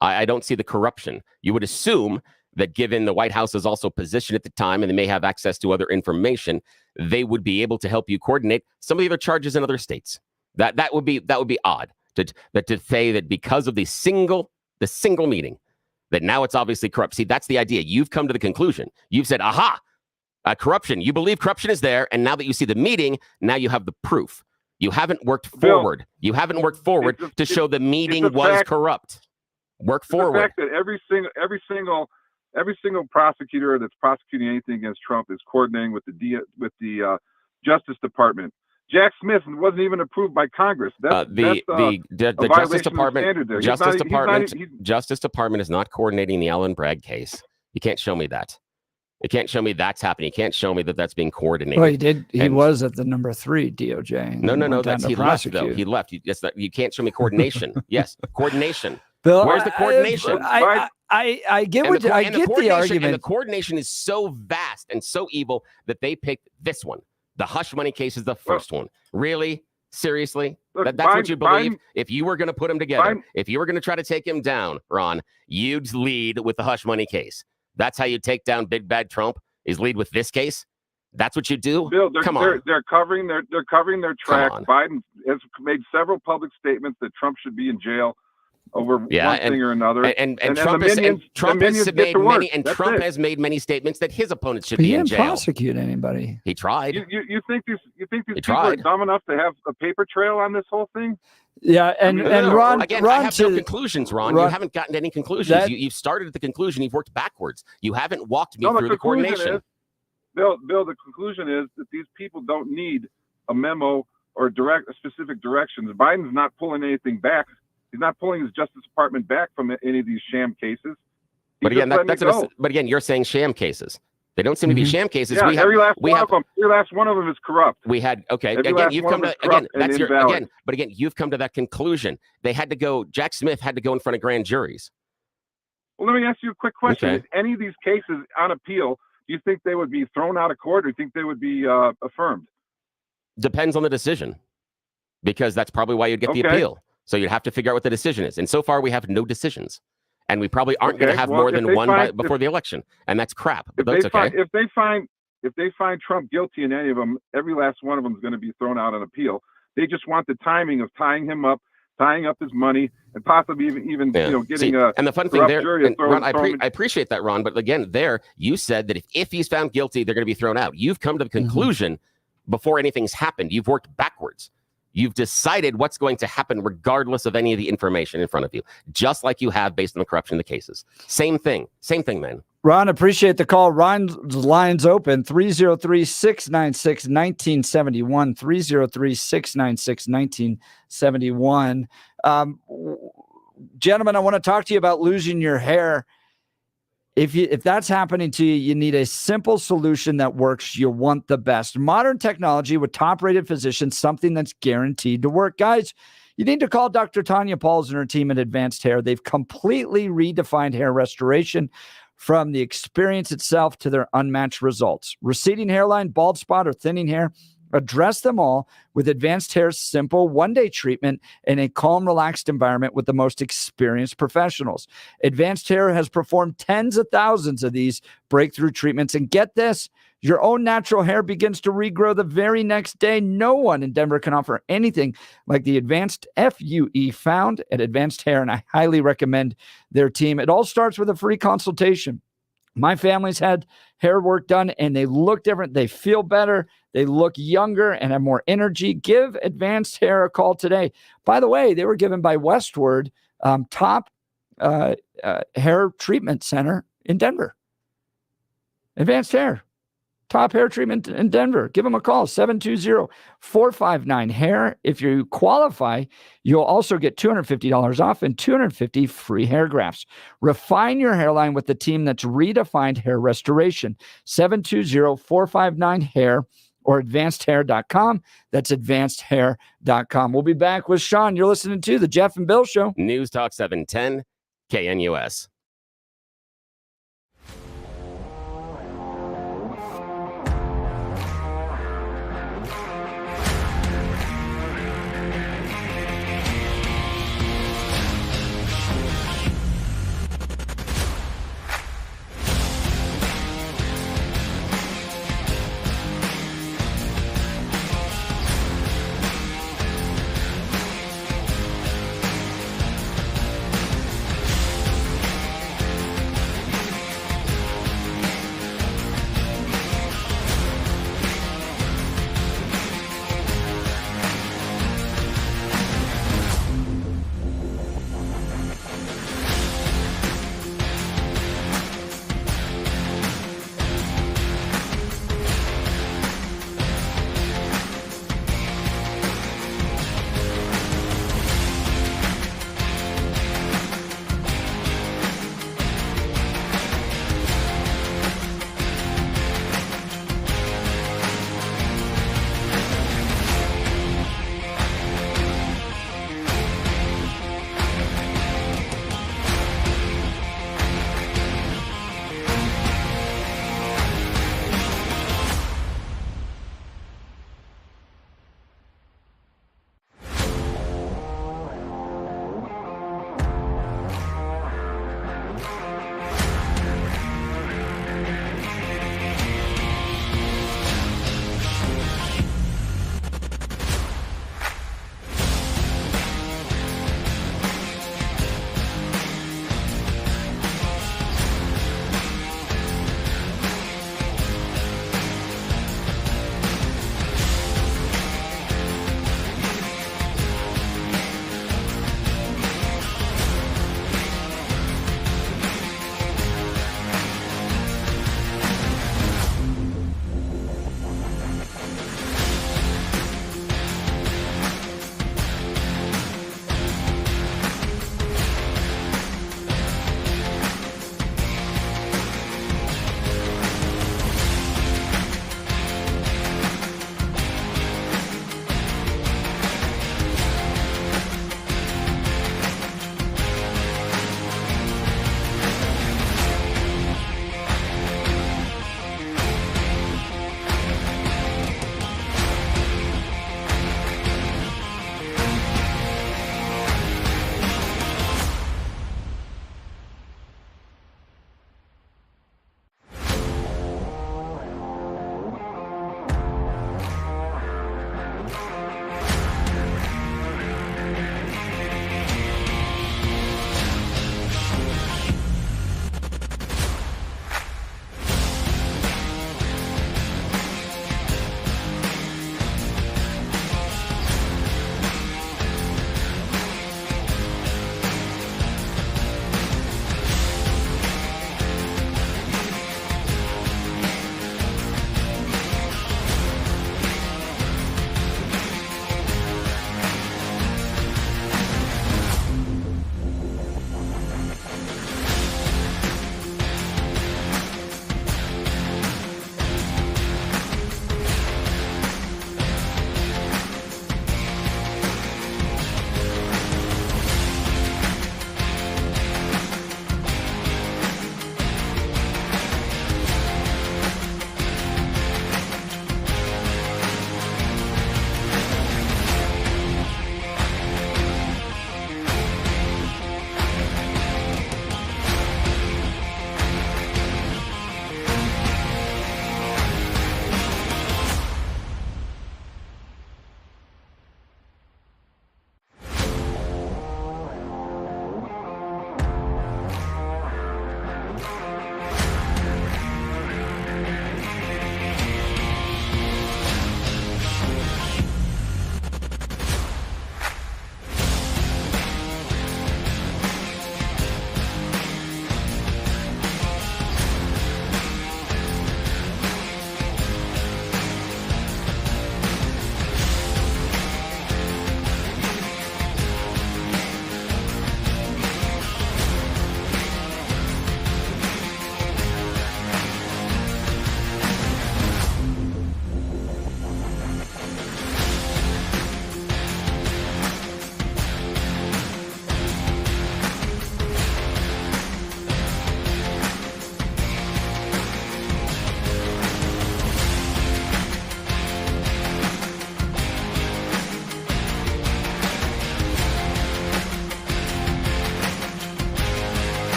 I don't see the corruption. You would assume that given the White House's also position at the time and they may have access to other information, they would be able to help you coordinate some of the other charges in other states. That would be odd to say that because of the single meeting that now it's obviously corrupt. See, that's the idea. You've come to the conclusion. You've said, aha, corruption. You believe corruption is there, and now that you see the meeting, now you have the proof. You haven't worked forward. You haven't worked forward to show the meeting was corrupt. Work forward. The fact that every single prosecutor that's prosecuting anything against Trump is coordinating with the Justice Department. Jack Smith wasn't even approved by Congress. The Justice Department is not coordinating the Alvin Bragg case. You can't show me that. You can't show me that's happening. You can't show me that that's being coordinated. Well, he did. He was at the number 3 DOJ. No. That's he left though. He left. You can't show me coordination. Yes, coordination. Bill, where's the coordination? I get the argument. And the coordination is so vast and so evil that they picked this one. The hush money case is the first one. Really? Seriously? That's what you believe? If you were going to put them together, if you were going to try to take him down, Ron, you'd lead with the hush money case. That's how you take down big bad Trump, is lead with this case? That's what you do? Bill, Come on. They're covering their tracks. Biden has made several public statements that Trump should be in jail over one thing or another. And Trump has made many statements that his opponents should be in jail. He didn't prosecute anybody. He tried. You think these people are dumb enough to have a paper trail on this whole thing? Yeah, and Ron, I have no conclusions, Ron. You haven't gotten to any conclusions. You've started at the conclusion. You've worked backwards. You haven't walked me through the coordination. Bill, the conclusion is that these people don't need a memo or specific directions. Biden's not pulling anything back. He's not pulling his Justice Department back from any of these sham cases. But again, but again, you're saying sham cases. They don't seem to be sham cases. Yeah, every last one of them is corrupt. We had again. You've come to But again, you've come to that conclusion. They had to go. Jack Smith had to go in front of grand juries. Well, let me ask you a quick question. Okay. Is any of these cases on appeal, do you think they would be thrown out of court, or do you think they would be affirmed? Depends on the decision, because that's probably why you'd get the appeal. So you'd have to figure out what the decision is. And so far, we have no decisions. And we probably aren't going to have more than one before the election, and that's crap. But that's okay. If they find Trump guilty in any of them, every last one of them is going to be thrown out on appeal. They just want the timing of tying him up, tying up his money, and possibly even getting a. And the fun thing there, Ron, I appreciate that, Ron. But again, there you said that if he's found guilty, they're going to be thrown out. You've come to the conclusion before anything's happened. You've worked backwards. You've decided what's going to happen regardless of any of the information in front of you, just like you have based on the corruption of the cases. Same thing, man. Ron, appreciate the call. Ron's line's open, 303-696-1971, 303-696-1971. Gentlemen, I want to talk to you about losing your hair. If that's happening to you, you need a simple solution that works. You want the best. Modern technology with top-rated physicians, something that's guaranteed to work. Guys, you need to call Dr. Tanya Pauls and her team at Advanced Hair. They've completely redefined hair restoration, from the experience itself to their unmatched results. Receding hairline, bald spot, or thinning hair, address them all with Advanced Hair's simple one-day treatment in a calm, relaxed environment with the most experienced professionals. Advanced Hair has performed tens of thousands of these breakthrough treatments. And get this, your own natural hair begins to regrow the very next day. No one in Denver can offer anything like the Advanced FUE found at Advanced Hair, and I highly recommend their team. It all starts with a free consultation. My family's had hair work done, and they look different. They feel better. They look younger and have more energy. Give Advanced Hair a call today. By the way, they were given by Westward top hair treatment center in Denver. Advanced Hair, top hair treatment in Denver. Give them a call, 720-459-HAIR. If you qualify, you'll also get $250 off and 250 free hair grafts. Refine your hairline with the team that's redefined hair restoration. 720-459-HAIR or advancedhair.com. That's advancedhair.com. We'll be back with Sean. You're listening to The Jeff and Bill Show. News Talk 710, KNUS.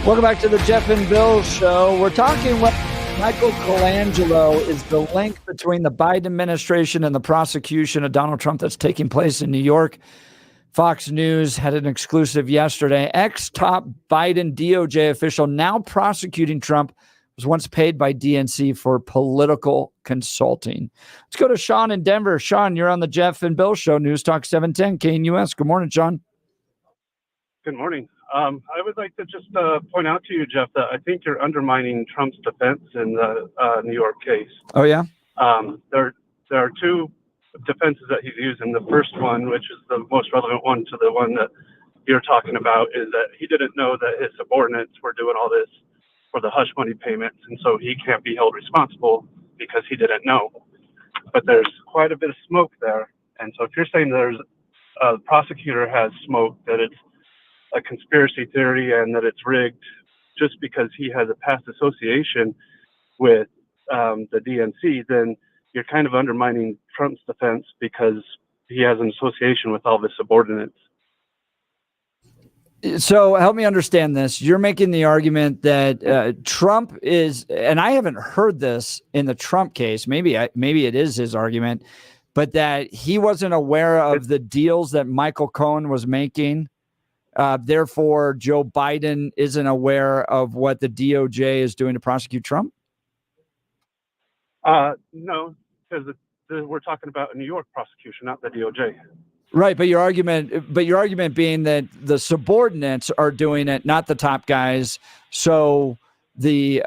Welcome back to the Jeff and Bill Show. We're talking what Michael Colangelo is the link between the Biden administration and the prosecution of Donald Trump that's taking place in New York. Fox News had an exclusive yesterday. Ex-top Biden DOJ official now prosecuting Trump was once paid by DNC for political consulting. Let's go to Sean in Denver. Sean, you're on the Jeff and Bill Show, News Talk 710 KNUS. Good morning, Sean. Good morning. I would like to just point out to you, Jeff, that I think you're undermining Trump's defense in the New York case. Oh, yeah? There are two defenses that he's using. The first one, which is the most relevant one to the one that you're talking about, is that he didn't know that his subordinates were doing all this for the hush money payments, and so he can't be held responsible because he didn't know. But there's quite a bit of smoke there, and so if you're saying there's a prosecutor has smoke, that it's a conspiracy theory and that it's rigged just because he has a past association with the DNC, then you're kind of undermining Trump's defense because he has an association with all the subordinates. So help me understand this. You're making the argument that Trump is, and I haven't heard this in the Trump case. Maybe it is his argument, but that he wasn't aware of the deals that Michael Cohen was making. Therefore, Joe Biden isn't aware of what the DOJ is doing to prosecute Trump? No, because we're talking about a New York prosecution, not the DOJ. Right, but your argument being that the subordinates are doing it, not the top guys. So the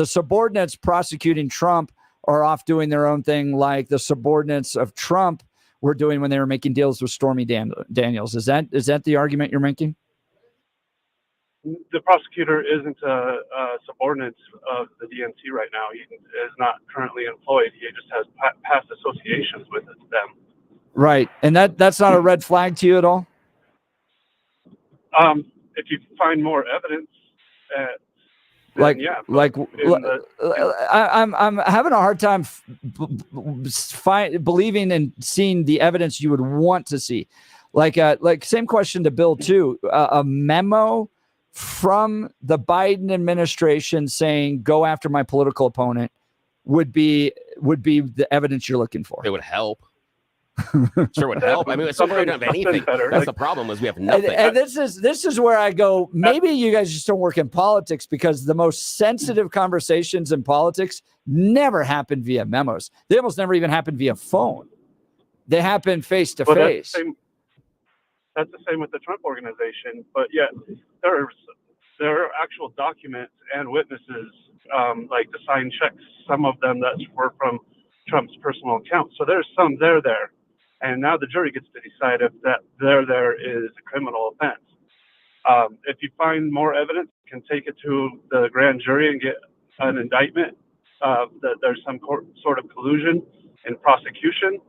subordinates prosecuting Trump are off doing their own thing, like the subordinates of Trump were doing when they were making deals with Stormy Daniels. Is that the argument you're making? The prosecutor isn't a subordinate of the DNC right now. He is not currently employed. He just has past associations with them. Right, and that's not a red flag to you at all? If you find more evidence, yeah. I'm having a hard time believing and seeing the evidence you would want to see. Like same question to Bill too. A memo from the Biden administration saying go after my political opponent would be the evidence you're looking for. It would help. Sure would help. I mean, so far we don't have anything. That's the problem, is we have nothing. And this is where I go, maybe you guys just don't work in politics, because the most sensitive conversations in politics never happen via memos. They almost never even happen via phone. They happen face to face. That's the same with the Trump organization, but yet there are actual documents and witnesses, like the signed checks, some of them that were from Trump's personal account. So there's some there. And now the jury gets to decide if that there is a criminal offense. If you find more evidence, you can take it to the grand jury and get an indictment that there's some sort of collusion in prosecution.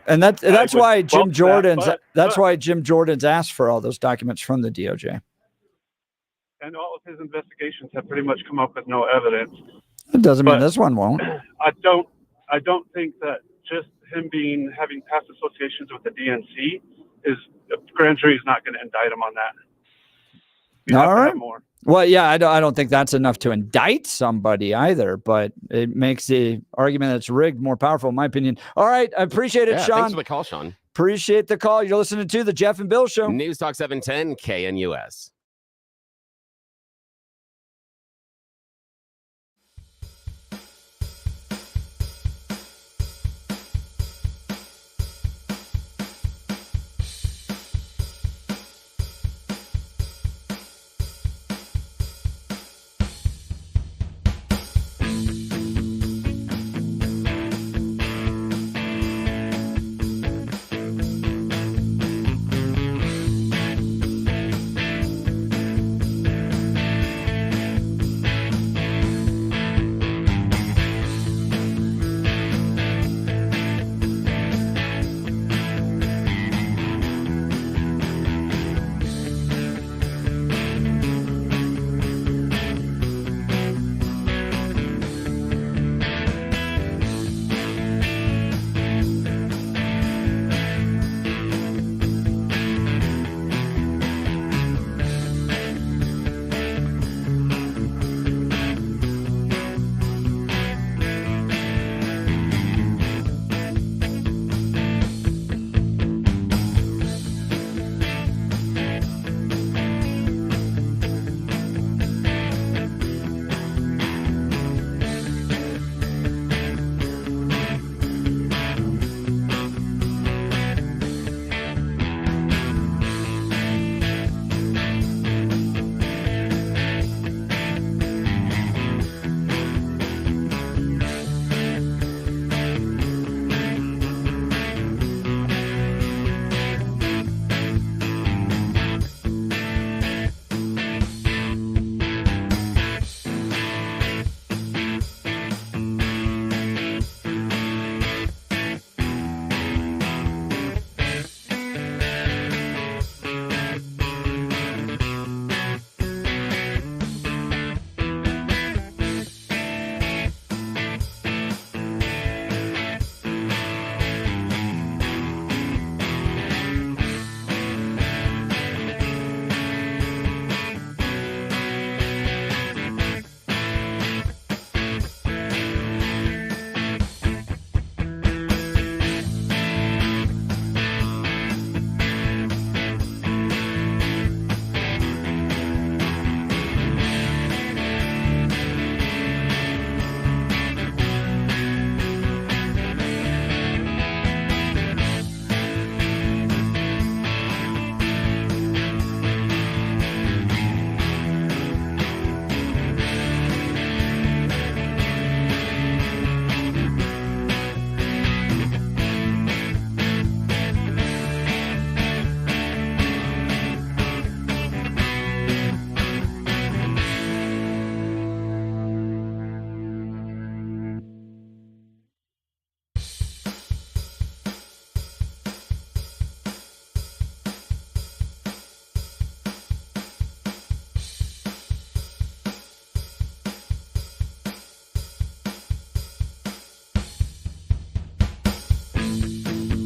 And that's why Jim Jordan's asked for all those documents from the DOJ. And all of his investigations have pretty much come up with no evidence. It doesn't mean this one won't. I don't think that just him having past associations with the DNC the grand jury is not going to indict him on that. All right. Well, yeah, I don't think that's enough to indict somebody either, but it makes the argument that's rigged more powerful, in my opinion. All right, I appreciate it, Sean. Thanks for the call, Sean. Appreciate the call. You're listening to the Jeff and Bill Show. News Talk 710 KNUS.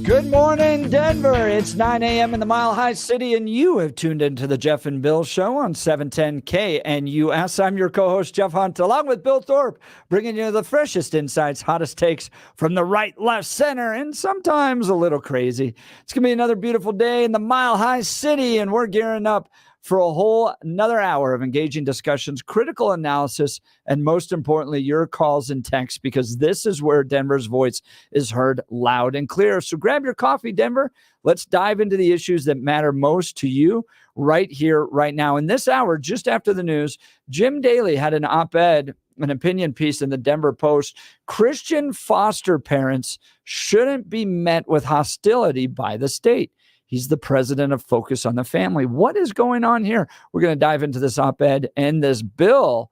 Good morning, Denver. It's 9 a.m. in the Mile High City, and you have tuned into the Jeff and Bill Show on 710 KNUS. I'm your co-host, Jeff Hunt, along with Bill Thorpe, bringing you the freshest insights, hottest takes from the right, left, center, and sometimes a little crazy. It's going to be another beautiful day in the Mile High City, and we're gearing up for a whole another hour of engaging discussions, critical analysis, and most importantly, your calls and texts, because this is where Denver's voice is heard loud and clear. So grab your coffee, Denver. Let's dive into the issues that matter most to you right here, right now. In this hour, just after the news, Jim Daly had an op-ed, an opinion piece in the Denver Post. Christian foster parents shouldn't be met with hostility by the state. He's the president of Focus on the Family. What is going on here? We're going to dive into this op-ed and this bill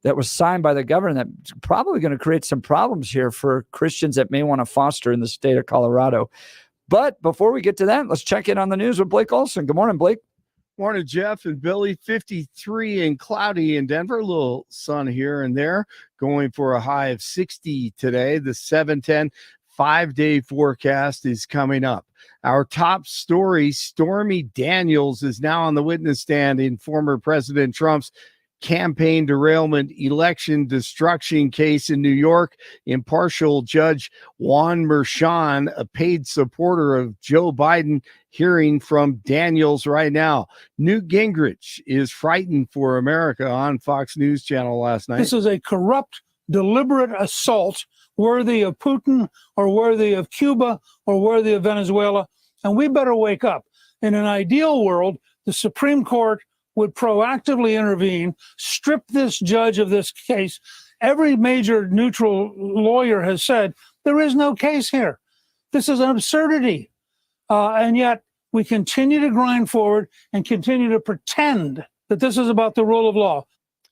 that was signed by the governor that's probably going to create some problems here for Christians that may want to foster in the state of Colorado. But before we get to that, let's check in on the news with Blake Olson. Good morning, Blake. Morning, Jeff and Billy. 53 and cloudy in Denver. A little sun here and there. Going for a high of 60 today. The 710 5-day forecast is coming up. Our top story, Stormy Daniels is now on the witness stand in former President Trump's campaign derailment, election destruction case in New York. Impartial Judge Juan Merchan, a paid supporter of Joe Biden, hearing from Daniels right now. Newt Gingrich is frightened for America on Fox News Channel last night. This is a corrupt, deliberate assault worthy of Putin or worthy of Cuba or worthy of Venezuela. And we better wake up. In an ideal world, the Supreme Court would proactively intervene, strip this judge of this case. Every major neutral lawyer has said there is no case here. This is an absurdity. And yet we continue to grind forward and continue to pretend that this is about the rule of law.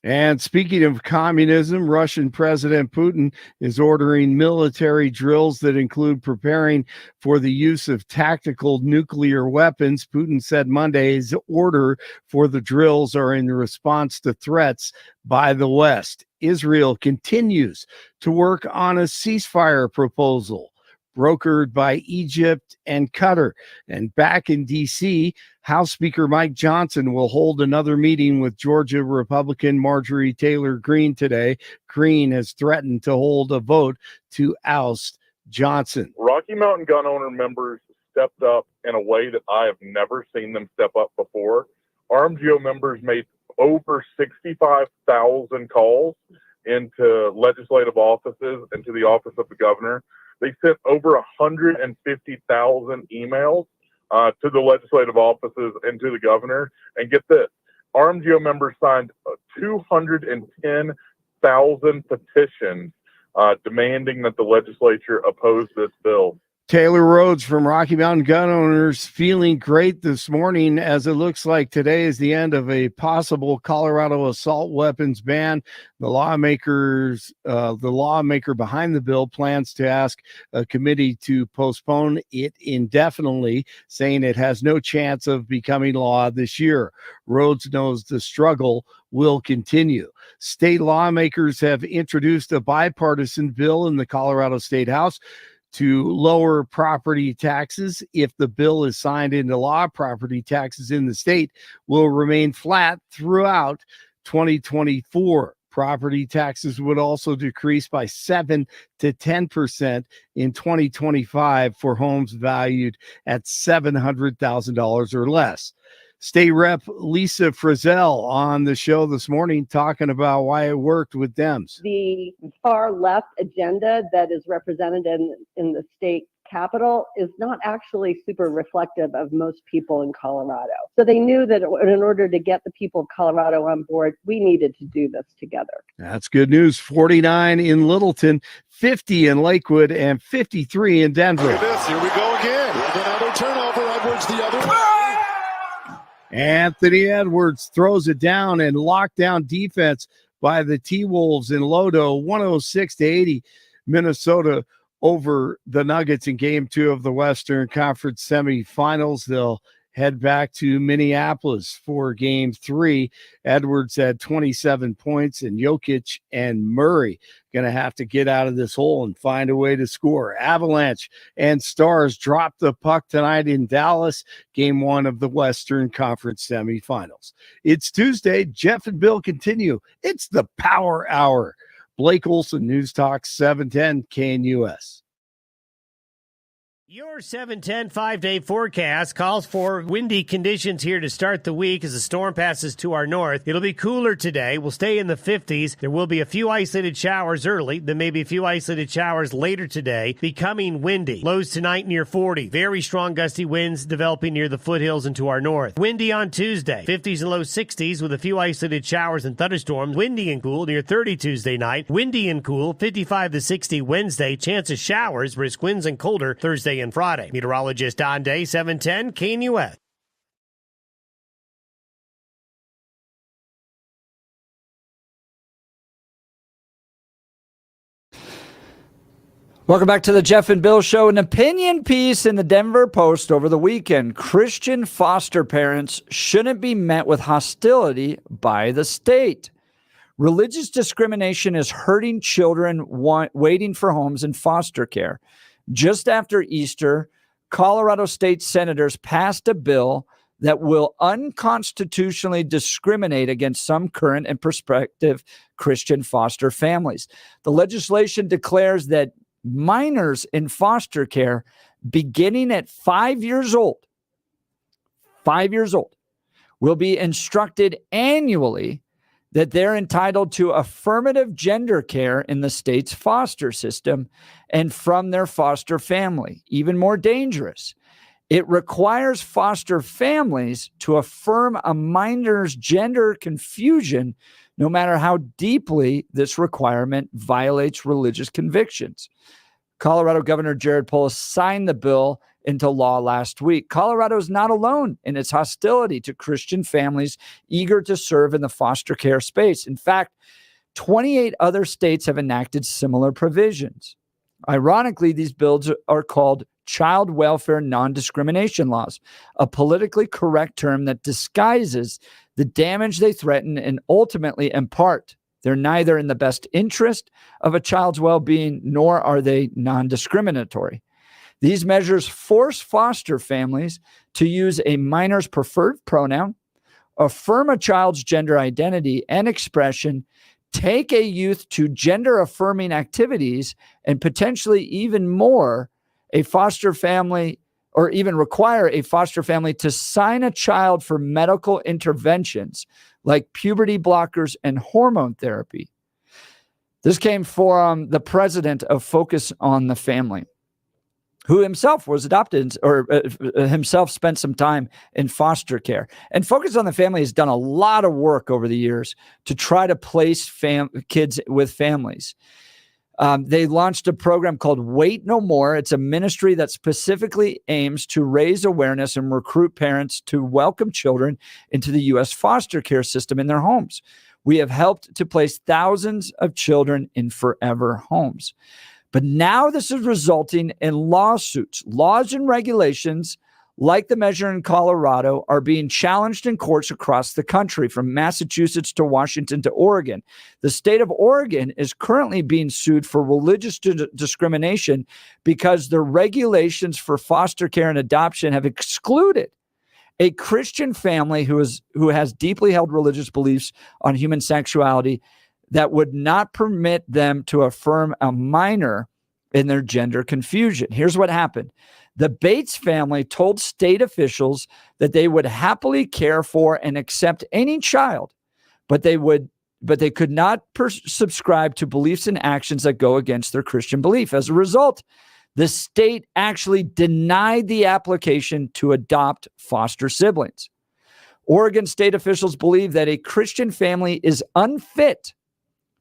And speaking of communism, Russian President Putin is ordering military drills that include preparing for the use of tactical nuclear weapons. Putin said Monday's order for the drills are in response to threats by the West. Israel continues to work on a ceasefire proposal brokered by Egypt and Qatar. And back in D.C., House Speaker Mike Johnson will hold another meeting with Georgia Republican Marjorie Taylor Greene today. Greene has threatened to hold a vote to oust Johnson. Rocky Mountain gun owner members stepped up in a way that I have never seen them step up before. RMGO members made over 65,000 calls into legislative offices and to the office of the governor. They sent over 150,000 emails to the legislative offices and to the governor. And get this, RMGO members signed 210,000 petitions demanding that the legislature oppose this bill. Taylor Rhodes from Rocky Mountain Gun Owners feeling great this morning, as it looks like today is the end of a possible Colorado assault weapons ban. The lawmaker behind the bill plans to ask a committee to postpone it indefinitely, saying it has no chance of becoming law this year. Rhodes knows the struggle will continue. State lawmakers have introduced a bipartisan bill in the Colorado State House to lower property taxes. If the bill is signed into law, property taxes in the state will remain flat throughout 2024. Property taxes would also decrease by 7 to 10% in 2025 for homes valued at $700,000 or less. State Rep Lisa Frizell on the show this morning talking about why it worked with Dems. The far left agenda that is represented in the state capitol is not actually super reflective of most people in Colorado. So they knew that in order to get the people of Colorado on board, we needed to do this together. That's good news. 49 in Littleton, 50 in Lakewood, and 53 in Denver. Look at this. Here we go again. Another turnover. Edwards the other way. Anthony Edwards throws it down, and lockdown defense by the T-Wolves in Lodo, 106-80. Minnesota over the Nuggets in Game 2 of the Western Conference semifinals. They'll head back to Minneapolis for game 3. Edwards had 27 points, and Jokic and Murray going to have to get out of this hole and find a way to score. Avalanche and Stars drop the puck tonight in Dallas, game 1 of the Western Conference semifinals. It's Tuesday. Jeff and Bill continue. It's the Power Hour. Blake Olson, News Talk 710 KNUS. Your 710 5-day forecast calls for windy conditions here to start the week as the storm passes to our north. It'll be cooler today. We'll stay in the 50s. There will be a few isolated showers early. There may be a few isolated showers later today. Becoming windy. Lows tonight near 40. Very strong gusty winds developing near the foothills and to our north. Windy on Tuesday. 50s and low 60s with a few isolated showers and thunderstorms. Windy and cool near 30 Tuesday night. Windy and cool 55 to 60 Wednesday. Chance of showers, brisk winds and colder Thursday and Friday. Meteorologist Don Day, 710 KNUS. Welcome back to the Jeff and Bill Show. An opinion piece in the Denver Post over the weekend. Christian foster parents shouldn't be met with hostility by the state. Religious discrimination is hurting children waiting for homes in foster care. Just after Easter, Colorado state senators passed a bill that will unconstitutionally discriminate against some current and prospective Christian foster families. The legislation declares that minors in foster care beginning at 5 years old, will be instructed annually that they're entitled to affirmative gender care in the state's foster system and from their foster family. Even more dangerous, it requires foster families to affirm a minor's gender confusion, no matter how deeply this requirement violates religious convictions. Colorado Governor Jared Polis signed the bill into law last week. Colorado is not alone in its hostility to Christian families eager to serve in the foster care space. In fact, 28 other states have enacted similar provisions. Ironically, these bills are called child welfare non-discrimination laws, a politically correct term that disguises the damage they threaten and ultimately impart. They're neither in the best interest of a child's well-being, nor are they non-discriminatory. These measures force foster families to use a minor's preferred pronoun, affirm a child's gender identity and expression, take a youth to gender-affirming activities, and potentially even more, a foster family, or even require a foster family to sign a child for medical interventions like puberty blockers and hormone therapy. This came from the president of Focus on the Family, who himself was adopted or himself spent some time in foster care. And Focus on the Family has done a lot of work over the years to try to place kids with families. They launched a program called Wait No More. It's a ministry that specifically aims to raise awareness and recruit parents to welcome children into the U.S. foster care system in their homes. We have helped to place thousands of children in forever homes. But now this is resulting in lawsuits. Laws and regulations like the measure in Colorado are being challenged in courts across the country, from Massachusetts to Washington to Oregon. The state of Oregon is currently being sued for religious discrimination because the regulations for foster care and adoption have excluded a Christian family who has deeply held religious beliefs on human sexuality that would not permit them to affirm a minor in their gender confusion. Here's what happened. The Bates family told state officials that they would happily care for and accept any child, but they could not subscribe to beliefs and actions that go against their Christian belief. As a result, the state actually denied the application to adopt foster siblings. Oregon state officials believe that a Christian family is unfit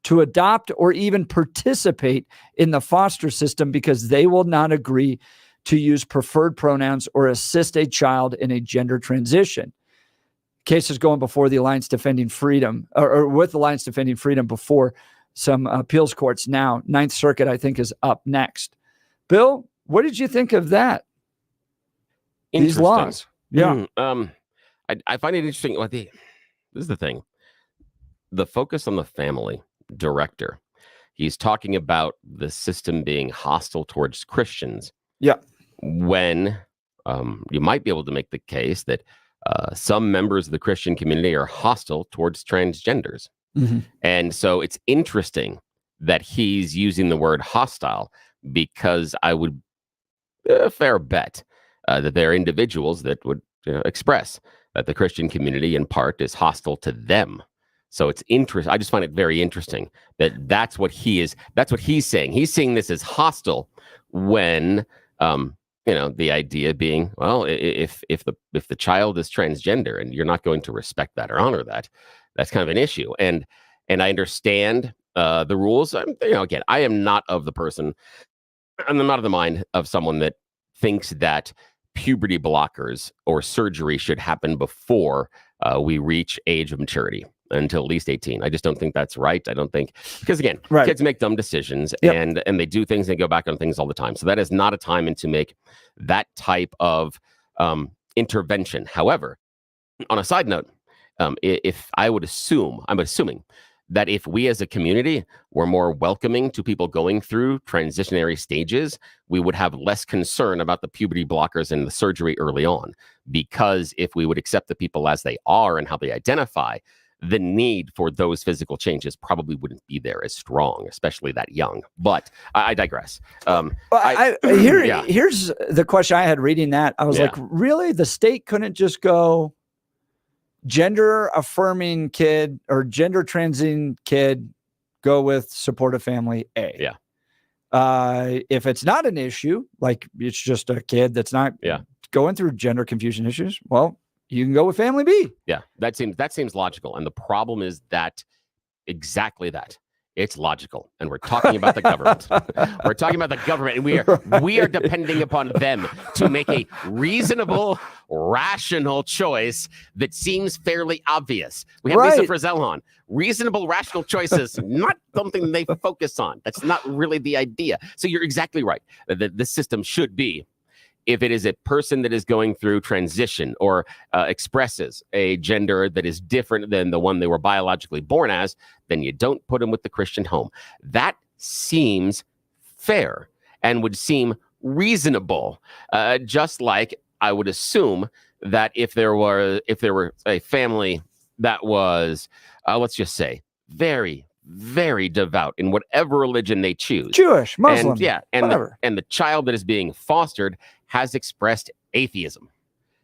to adopt or even participate in the foster system because they will not agree to use preferred pronouns or assist a child in a gender transition. Case is going before the Alliance Defending Freedom, or with the Alliance Defending Freedom before some appeals courts now. Ninth Circuit, I think, is up next. Bill, what did you think of that? These laws. Yeah. I find it interesting. This is the thing. The focus on the family director. He's talking about the system being hostile towards Christians. Yeah. When you might be able to make the case that some members of the Christian community are hostile towards transgenders. Mm-hmm. And so it's interesting that he's using the word hostile, because I would a fair bet that there are individuals that would express that the Christian community in part is hostile to them. So it's interesting. I just find it very interesting that that's what he's saying. He's seeing this as hostile when, the idea being, well, if the child is transgender and you're not going to respect that or honor that, that's kind of an issue. And I understand the rules. Again, I am not of the person. I'm not of the mind of someone that thinks that puberty blockers or surgery should happen before we reach age of maturity, until at least 18. I just don't think that's right. I don't think, because again, kids make dumb decisions. Yep. and they do things, they go back on things all the time. So that is not a time to make that type of intervention. However, on a side note, if I'm assuming that if we as a community were more welcoming to people going through transitionary stages, we would have less concern about the puberty blockers and the surgery early on. Because if we would accept the people as they are and how they identify, the need for those physical changes probably wouldn't be there as strong, especially that young. But I digress. Here's the question I had reading that. I was like, really? The state couldn't just go gender affirming kid or gender transing kid, go with supportive family A. Yeah. If it's not an issue, like it's just a kid that's not going through gender confusion issues, well, you can go with family B. Yeah, that seems logical. And the problem is that exactly that. It's logical. And we're talking about the government. We're talking about the government, and we are depending upon them to make a reasonable, rational choice that seems fairly obvious. We have Lisa Frizell on. Reasonable, rational choices, not something they focus on. That's not really the idea. So you're exactly right. The system should be, if it is a person that is going through transition or expresses a gender that is different than the one they were biologically born as, then you don't put them with the Christian home. That seems fair and would seem reasonable. Just like I would assume that if there were a family that was, let's just say, very, very devout in whatever religion they choose, Jewish, Muslim, and the child that is being fostered has expressed atheism,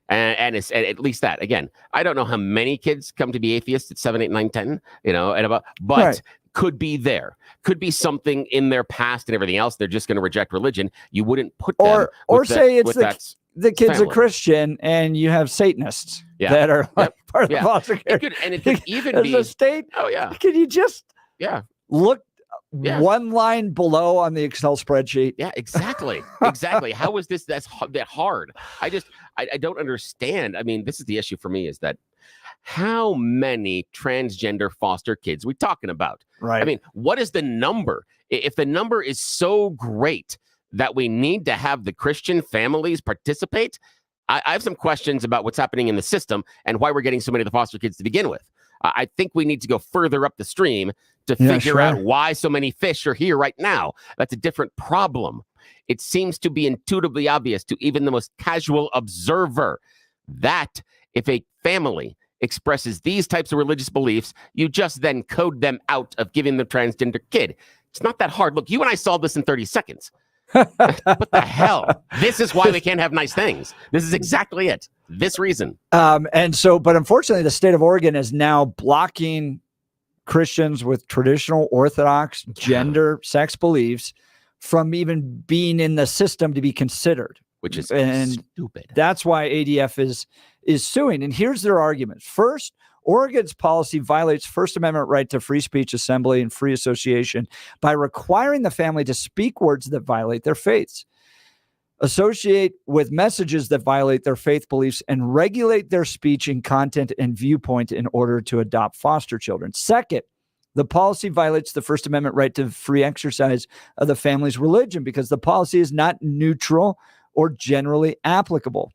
and it's at least that. Again, I don't know how many kids come to be atheists at 7, 8, 9, 10, and about, but could be something in their past and everything else. They're just going to reject religion. You wouldn't put them or say it's the kid's family. A Christian and you have Satanists that are like part of the foster care. It could even be the state. Oh yeah. Can you just look one line below on the Excel spreadsheet? Yeah, exactly. How is this that hard? I don't understand. I mean, this is the issue for me, is that how many transgender foster kids are we talking about? Right. I mean, what is the number? If the number is so great that we need to have the Christian families participate, I have some questions about what's happening in the system and why we're getting so many of the foster kids to begin with. I think we need to go further up the stream to figure out why so many fish are here right now. That's a different problem. It seems to be intuitively obvious to even the most casual observer that if a family expresses these types of religious beliefs, you just then code them out of giving the transgender kid. It's not that hard. Look, you and I solved this in 30 seconds. What the hell? This is why we can't have nice things. This is exactly it. This reason. But unfortunately, the state of Oregon is now blocking Christians with traditional Orthodox gender sex beliefs from even being in the system to be considered, which is stupid. That's why ADF is suing. And here's their argument. First, Oregon's policy violates First Amendment right to free speech, assembly, and free association by requiring the family to speak words that violate their faiths, associate with messages that violate their faith beliefs, and regulate their speech and content and viewpoint in order to adopt foster children. Second, the policy violates the First Amendment right to free exercise of the family's religion because the policy is not neutral or generally applicable.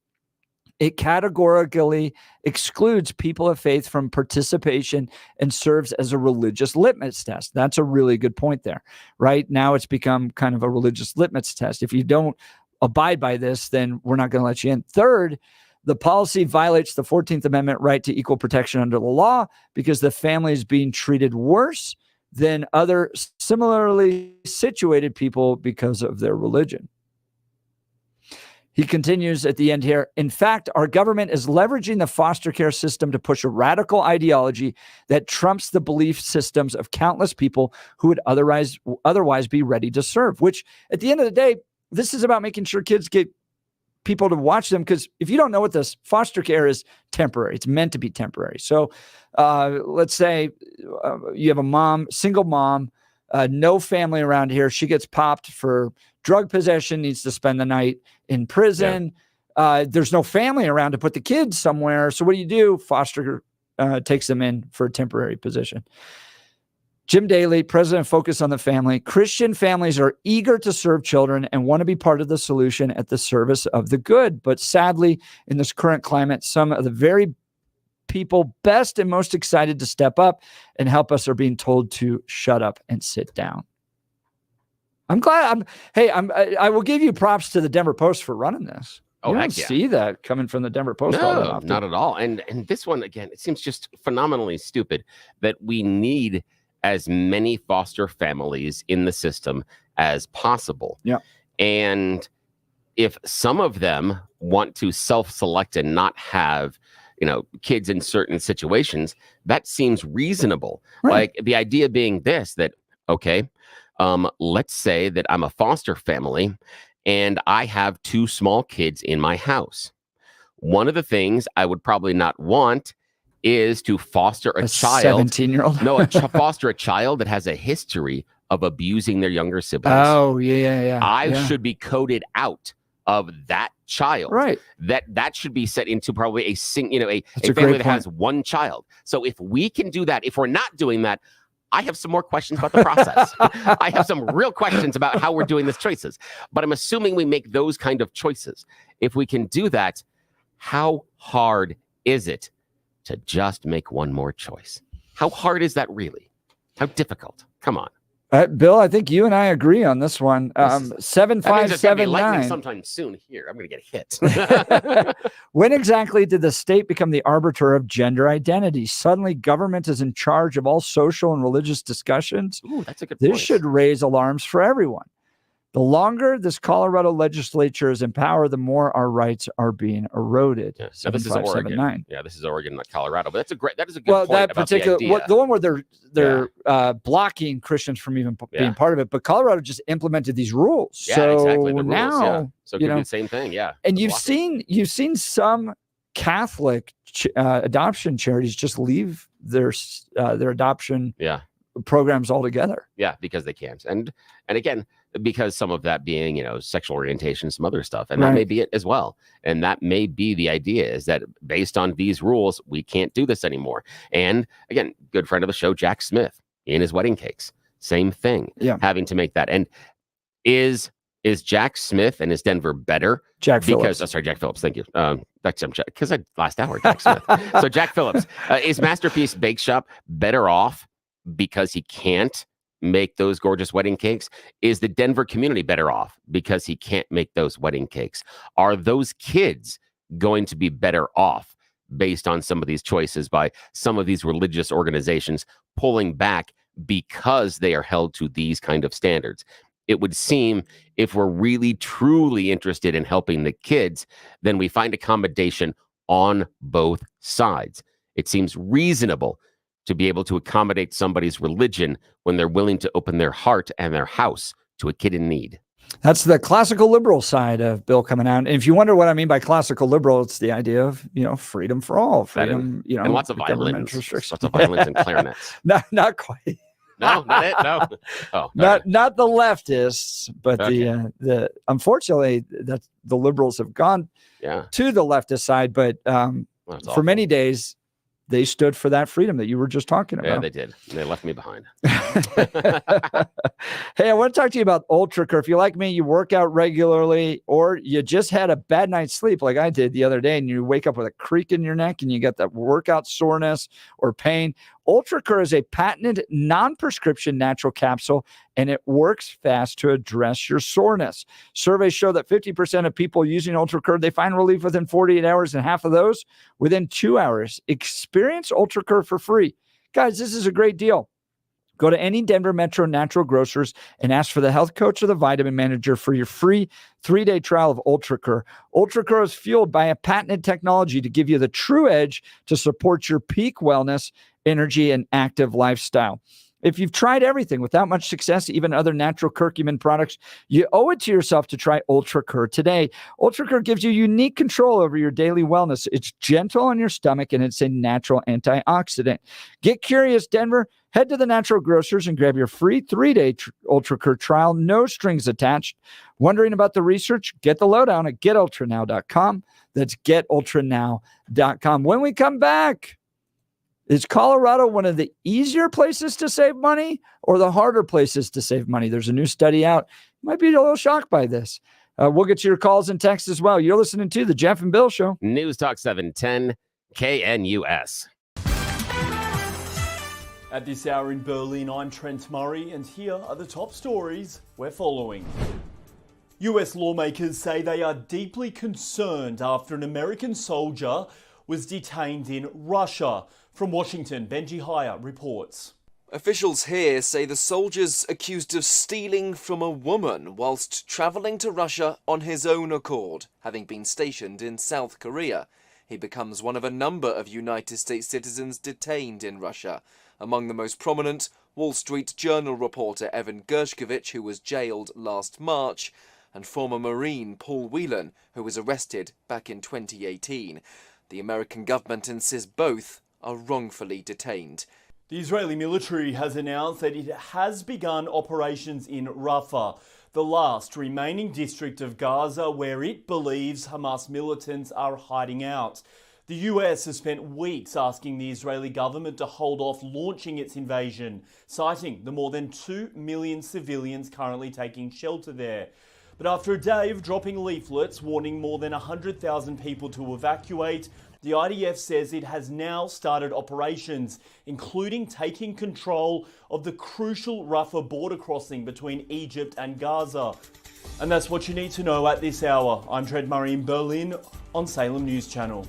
It categorically excludes people of faith from participation and serves as a religious litmus test. That's a really good point there. Right now, it's become kind of a religious litmus test. If you don't abide by this, then we're not going to let you in. Third, the policy violates the 14th Amendment right to equal protection under the law because the family is being treated worse than other similarly situated people because of their religion. He continues at the end here. In fact, our government is leveraging the foster care system to push a radical ideology that trumps the belief systems of countless people who would otherwise be ready to serve, which at the end of the day, this is about making sure kids get people to watch them. Because if you don't know what this, foster care is temporary. It's meant to be temporary. So let's say you have a mom, single mom, no family around here. She gets popped for drug possession, needs to spend the night in prison. Yeah. There's no family around to put the kids somewhere. So what do? Foster takes them in for a temporary position. Jim Daly, president, Focus on the Family. Christian families are eager to serve children and want to be part of the solution at the service of the good. But sadly, in this current climate, some of the very people best and most excited to step up and help us are being told to shut up and sit down. I'm glad. I will give you props to the Denver Post for running this. Oh, you don't see that coming from the Denver Post all that often. Not at all. And this one, again, it seems just phenomenally stupid that we need as many foster families in the system as possible. Yeah. And if some of them want to self-select and not have, kids in certain situations, that seems reasonable. Right. Like the idea being this, that, okay, let's say that I'm a foster family and I have 2 small kids in my house. One of the things I would probably not want is to foster a child. 17-year-old? No, foster a child that has a history of abusing their younger siblings. Oh, yeah. I should be coded out of that child. Right. That should be set into probably a family that has 1 child. So if we can do that, if we're not doing that, I have some more questions about the process. I have some real questions about how we're doing these choices. But I'm assuming we make those kind of choices. If we can do that, how hard is it to just make one more choice? How hard is that really? How difficult? Come on. Bill, I think you and I agree on this one. 7579. Sometime soon here. I'm going to get hit. When exactly did the state become the arbiter of gender identity? Suddenly, government is in charge of all social and religious discussions. Ooh, that's a good This point. should raise alarms for everyone. The longer this Colorado legislature is in power, the more our rights are being eroded. Yeah. So this is Oregon. Yeah, this is Oregon, not Colorado. But that is a good point that about particular the idea. the one where they're blocking Christians from even being part of it. But Colorado just implemented these rules. Yeah, so exactly. The rules, now, so it could be the same thing. Yeah. And you've seen some Catholic adoption charities just leave their adoption programs altogether. Yeah, because they can't. And again, because some of that being, sexual orientation, some other stuff. And that may be it as well. And that may be the idea, is that based on these rules, we can't do this anymore. And again, good friend of the show, Jack Smith, in his wedding cakes, same thing. Yeah. Having to make that. And is Jack Smith and is Denver better? Jack Phillips. Sorry, Jack Phillips. Thank you. Because last hour, Jack Smith. So Jack Phillips, is Masterpiece Bake Shop better off because he can't make those gorgeous wedding cakes? Is the Denver community better off because he can't make those wedding cakes? Are those kids going to be better off based on some of these choices by some of these religious organizations pulling back because they are held to these kind of standards? It would seem, if we're really truly interested in helping the kids, then we find accommodation on both sides. It seems reasonable to be able to accommodate somebody's religion when they're willing to open their heart and their house to a kid in need. That's the classical liberal side of Bill coming out. And if you wonder what I mean by classical liberal, it's the idea of, freedom for all, freedom, and lots of violence, lots of violence and clarinets. Not quite. No, not it. No. Oh, not the leftists, but the unfortunately that the liberals have gone to the leftist side. But for many days, they stood for that freedom that you were just talking about. Yeah, they did. They left me behind. Hey, I want to talk to you about UltraCur. If you're like me, you work out regularly, or you just had a bad night's sleep like I did the other day, and you wake up with a creak in your neck and you got that workout soreness or pain. UltraCur is a patented non-prescription natural capsule, and it works fast to address your soreness. Surveys show that 50% of people using UltraCur, they find relief within 48 hours, and half of those within 2 hours. Experience UltraCur for free. Guys, this is a great deal. Go to any Denver Metro Natural Grocers and ask for the health coach or the vitamin manager for your free 3-day trial of UltraCur. UltraCur is fueled by a patented technology to give you the true edge to support your peak wellness, energy, and active lifestyle. If you've tried everything without much success, even other natural curcumin products, you owe it to yourself to try UltraCur today. UltraCur gives you unique control over your daily wellness. It's gentle on your stomach, and it's a natural antioxidant. Get curious, Denver. Head to the Natural Grocers and grab your free 3-day UltraCur trial, no strings attached. Wondering about the research? Get the lowdown at getultranow.com. That's getultranow.com. When we come back, is Colorado one of the easier places to save money or the harder places to save money? There's a new study out. You might be a little shocked by this. We'll get to your calls and texts as well. You're listening to The Jeff and Bill Show. News Talk 710 KNUS. At this hour in Berlin, I'm Trent Murray, and here are the top stories we're following. US lawmakers say they are deeply concerned after an American soldier was detained in Russia. From Washington, Benji Haya reports. Officials here say the soldier's accused of stealing from a woman whilst travelling to Russia on his own accord, having been stationed in South Korea. He becomes one of a number of United States citizens detained in Russia. Among the most prominent, Wall Street Journal reporter Evan Gershkovich, who was jailed last March, and former Marine Paul Whelan, who was arrested back in 2018. The American government insists both are wrongfully detained. The Israeli military has announced that it has begun operations in Rafah, the last remaining district of Gaza where it believes Hamas militants are hiding out. The US has spent weeks asking the Israeli government to hold off launching its invasion, citing the more than 2 million civilians currently taking shelter there. But after a day of dropping leaflets warning more than 100,000 people to evacuate, the IDF says it has now started operations, including taking control of the crucial Rafah border crossing between Egypt and Gaza. And that's what you need to know at this hour. I'm Trent Murray in Berlin on Salem News Channel.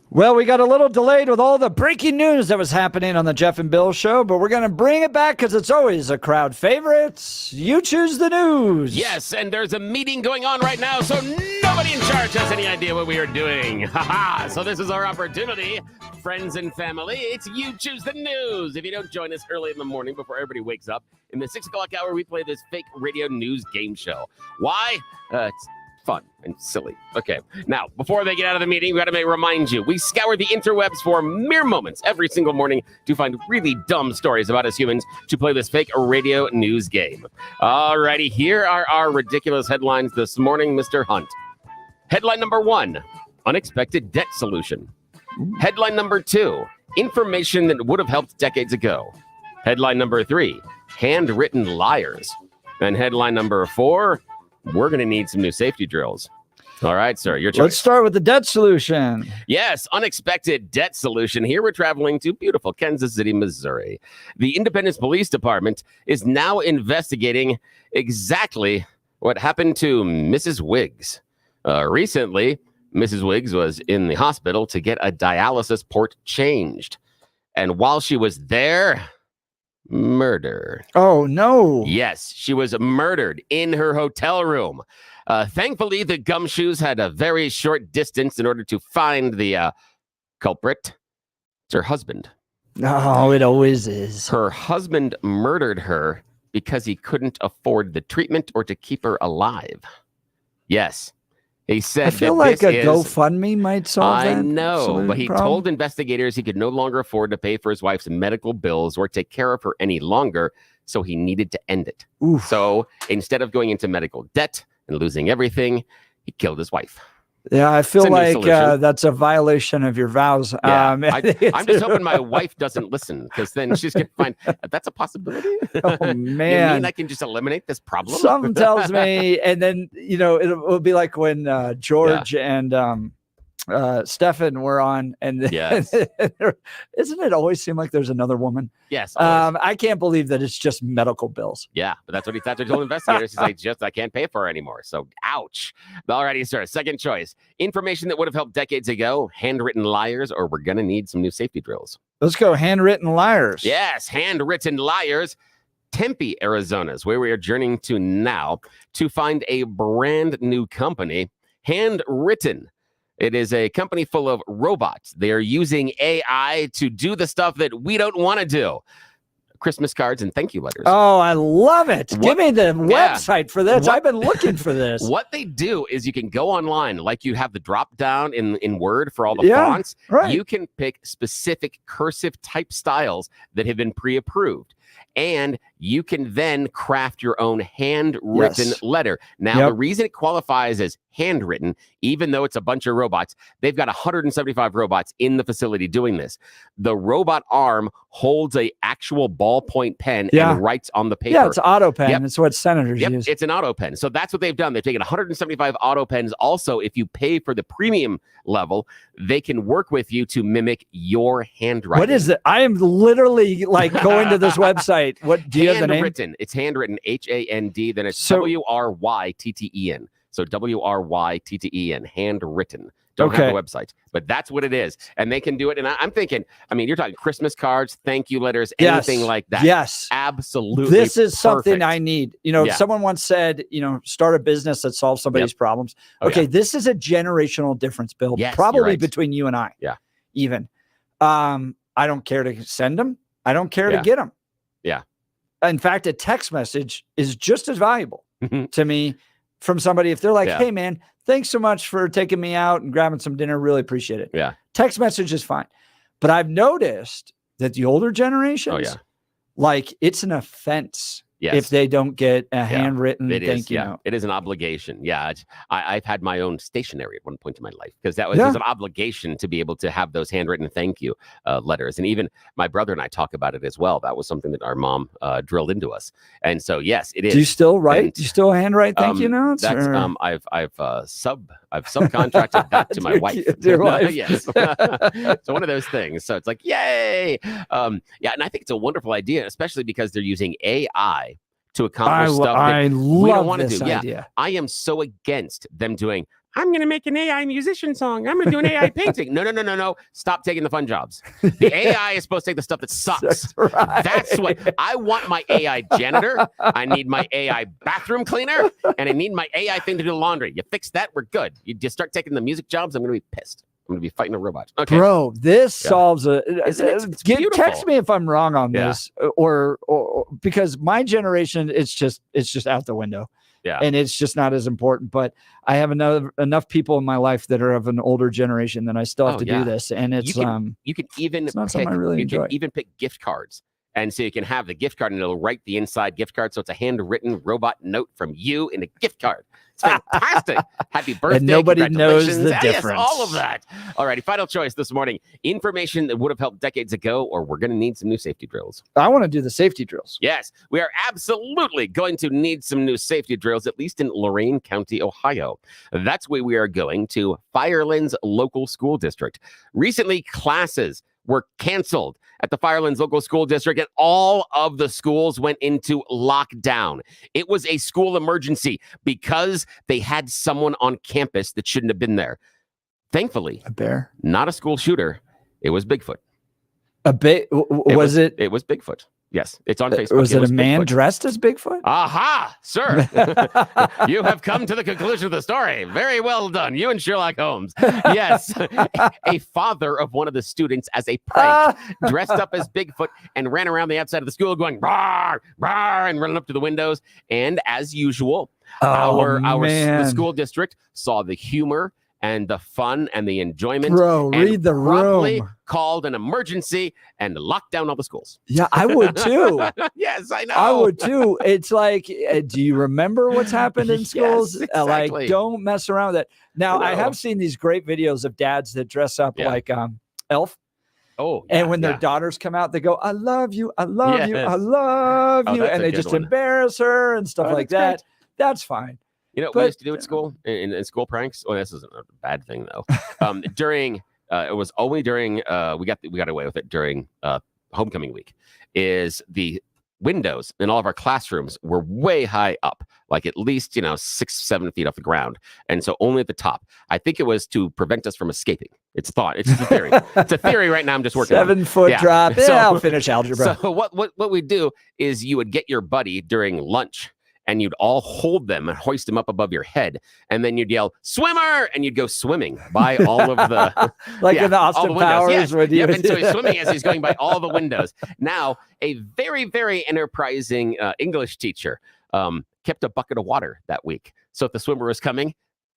Well, we got a little delayed with all the breaking news that was happening on the Jeff and Bill show, but we're going to bring it back because it's always a crowd favorite. You choose the news. Yes, and there's a meeting going on right now, so nobody in charge has any idea what we are doing. Ha-ha! So this is our opportunity. Friends and family, it's You Choose the News. If you don't join us early in the morning before everybody wakes up, in the 6 o'clock hour, we play this fake radio news game show. Why? It's fun and silly. Okay, now, before they get out of the meeting, we got to remind you, we scour the interwebs for mere moments every single morning to find really dumb stories about us humans to play this fake radio news game. Alrighty, here are our ridiculous headlines this morning, Mr. Hunt. Headline number 1, unexpected debt solution. Headline number 2, information that would have helped decades ago. Headline number 3, handwritten liars. And headline number 4, we're going to need some new safety drills. All right, sir, your choice. Let's start with the debt solution. Yes, unexpected debt solution. Here we're traveling to beautiful Kansas City, Missouri. The Independence Police Department is now investigating exactly what happened to Mrs. Wiggs. Recently, Mrs. Wiggs was in the hospital to get a dialysis port changed. And while she was there, murder. Oh, no. Yes, she was murdered in her hotel room. Thankfully, the gumshoes had a very short distance in order to find the culprit. It's her husband. Oh, it always is. Her husband murdered her because he couldn't afford the treatment or to keep her alive. Yes. He said I feel that like this a is, GoFundMe might solve that. I know, but he problem. told investigators he could no longer afford to pay for his wife's medical bills or take care of her any longer, so he needed to end it. Oof. So instead of going into medical debt and losing everything, he killed his wife. Yeah, I feel It's a new like solution. that's a violation of your vows. Yeah, I I'm just hoping my wife doesn't listen, because then she's going to find that's a possibility. Oh, You man. mean I can just eliminate this problem? Something tells me, and then, it'll be like when George and Stefan were on, and Yes. isn't it always seem like there's another woman? Yes. always. I can't believe that it's just medical bills. Yeah, but that's what he told investigators. He's like, I can't pay for her anymore. So, ouch. Alrighty, sir. Second choice. Information that would have helped decades ago, handwritten liars, or we're going to need some new safety drills. Let's go handwritten liars. Yes, handwritten liars. Tempe, Arizona is where we are journeying to now to find a brand new company, Handwritten. It is a company full of robots. They are using AI to do the stuff that we don't want to do. Christmas cards and thank you letters. Oh, I love it. Give me the website for this. What- I've been looking for this. What they do is you can go online, like you have the drop down in Word for all the Yeah, fonts. right. You can pick specific cursive type styles that have been pre-approved. And you can then craft your own handwritten Yes. letter. Now, Yep. the reason it qualifies as handwritten, even though it's a bunch of robots, they've got 175 robots in the facility doing this. The robot arm holds a actual ballpoint pen Yeah. and writes on the paper. Yeah, it's auto pen. Yep. It's what senators Yep, use. it's an auto pen. So that's what they've done. They've taken 175 auto pens. Also, if you pay for the premium level, they can work with you to mimic your handwriting. What is it? I am literally like going to this website. What do you have the name? Handwritten. It's handwritten, H-A-N-D, then it's So- W-R-Y-T-T-E-N. So W-R-Y-T-T-E-N, handwritten. Don't have Okay. a website, but that's what it is. And they can do it. And I'm thinking, you're talking Christmas cards, thank you letters, Yes. anything like that. Yes. Absolutely. This is something perfect. I need. Yeah. Someone once said, start a business that solves somebody's problems. Oh, Okay, yeah. this is a generational difference, Bill. Yes, you're Probably right. between you and I. Yeah. Even. I don't care to send them. I don't care Yeah. to get them. Yeah. In fact, a text message is just as valuable to me from somebody. If they're like, Yeah. hey, man, thanks so much for taking me out and grabbing some dinner. Really appreciate it. Yeah. Text message is fine. But I've noticed that the older generations, yeah. like it's an offense Yes. if they don't get a handwritten It thank is, you yeah. note. It is an obligation. Yeah. I've had my own stationery at one point in my life because that Yeah. was an obligation to be able to have those handwritten thank you letters. And even my brother and I talk about it as well. That was something that our mom drilled into us. And so, yes, it is. Do you still write? And, Do you still handwrite thank you notes? That's or- I've subcontracted that to my To wife. your wife. Yes. So one of those things. So it's like, yay. Yeah, and I think it's a wonderful idea, especially because they're using AI to accomplish stuff that I we don't love want to this do. Yeah, idea. I am so against them doing, I'm going to make an AI musician song. I'm going to do an AI painting. No. Stop taking the fun jobs. The AI is supposed to take the stuff that sucks. That's right. That's what I want. My AI janitor. I need my AI bathroom cleaner, and I need my AI thing to do the laundry. You fix that, we're good. You just start taking the music jobs, I'm going to be pissed. I'm going to be fighting a robot. Okay. Bro, this solves a. It's Text me if I'm wrong on this, or because my generation, it's just out the window. Yeah. And it's just not as important. But I have enough people in my life that are of an older generation that I still have to do this. And it's you can even it's not pick, something I really enjoy. can even pick gift cards. And so you can have the gift card and it'll write the inside gift card. So it's a handwritten robot note from you in a gift card. It's fantastic. Happy birthday. And nobody knows the Yes, difference. all of that. All righty. Final choice this morning. Information that would have helped decades ago, or we're going to need some new safety drills. I want to do the safety drills. Yes, we are absolutely going to need some new safety drills, at least in Lorain County, Ohio. That's where we are going to Firelands Local School District. Recently, classes were canceled at the Firelands Local School District, and all of the schools went into lockdown. It was a school emergency because they had someone on campus that shouldn't have been there. Thankfully, a bear, not a school shooter. It was Bigfoot. It was Bigfoot. Yes, it's on Facebook. Was it a man dressed as Bigfoot? Aha, sir. You have come to the conclusion of the story. Very well done. You and Sherlock Holmes. Yes. A father of one of the students, as a prank, dressed up as Bigfoot and ran around the outside of the school going, rawr, rawr, and running up to the windows. And as usual, the school district saw the humor and the fun and the enjoyment. Bro, read the room. Called an emergency and locked down all the schools. Yeah, I would too. Yes, I know. I would too. It's like, do you remember what's happened in schools? Yes, exactly. Like, don't mess around with it. Now, I have seen these great videos of dads that dress up like Elf. Oh, and when their daughters come out, they go, I love you, I love you, I love you. And they just embarrass her and stuff like that. Great. That's fine. You know what we used to do at school in school pranks? Oh, this isn't a bad thing though. During it was only during we got away with it during homecoming week. Is the windows in all of our classrooms were way high up, like at least 6-7 feet off the ground, and so only at the top. I think it was to prevent us from escaping. It's a thought. It's just a theory. It's a theory right now. I'm just working. 7-foot drop. Yeah, I'll finish algebra. So what we do is you would get your buddy during lunch. And you'd all hold them and hoist them up above your head. And then you'd yell, swimmer! And you'd go swimming by all of the... in the Austin Powers. Yes. And so he's swimming as he's going by all the windows. Now, a very, very enterprising English teacher kept a bucket of water that week. So if the swimmer was coming,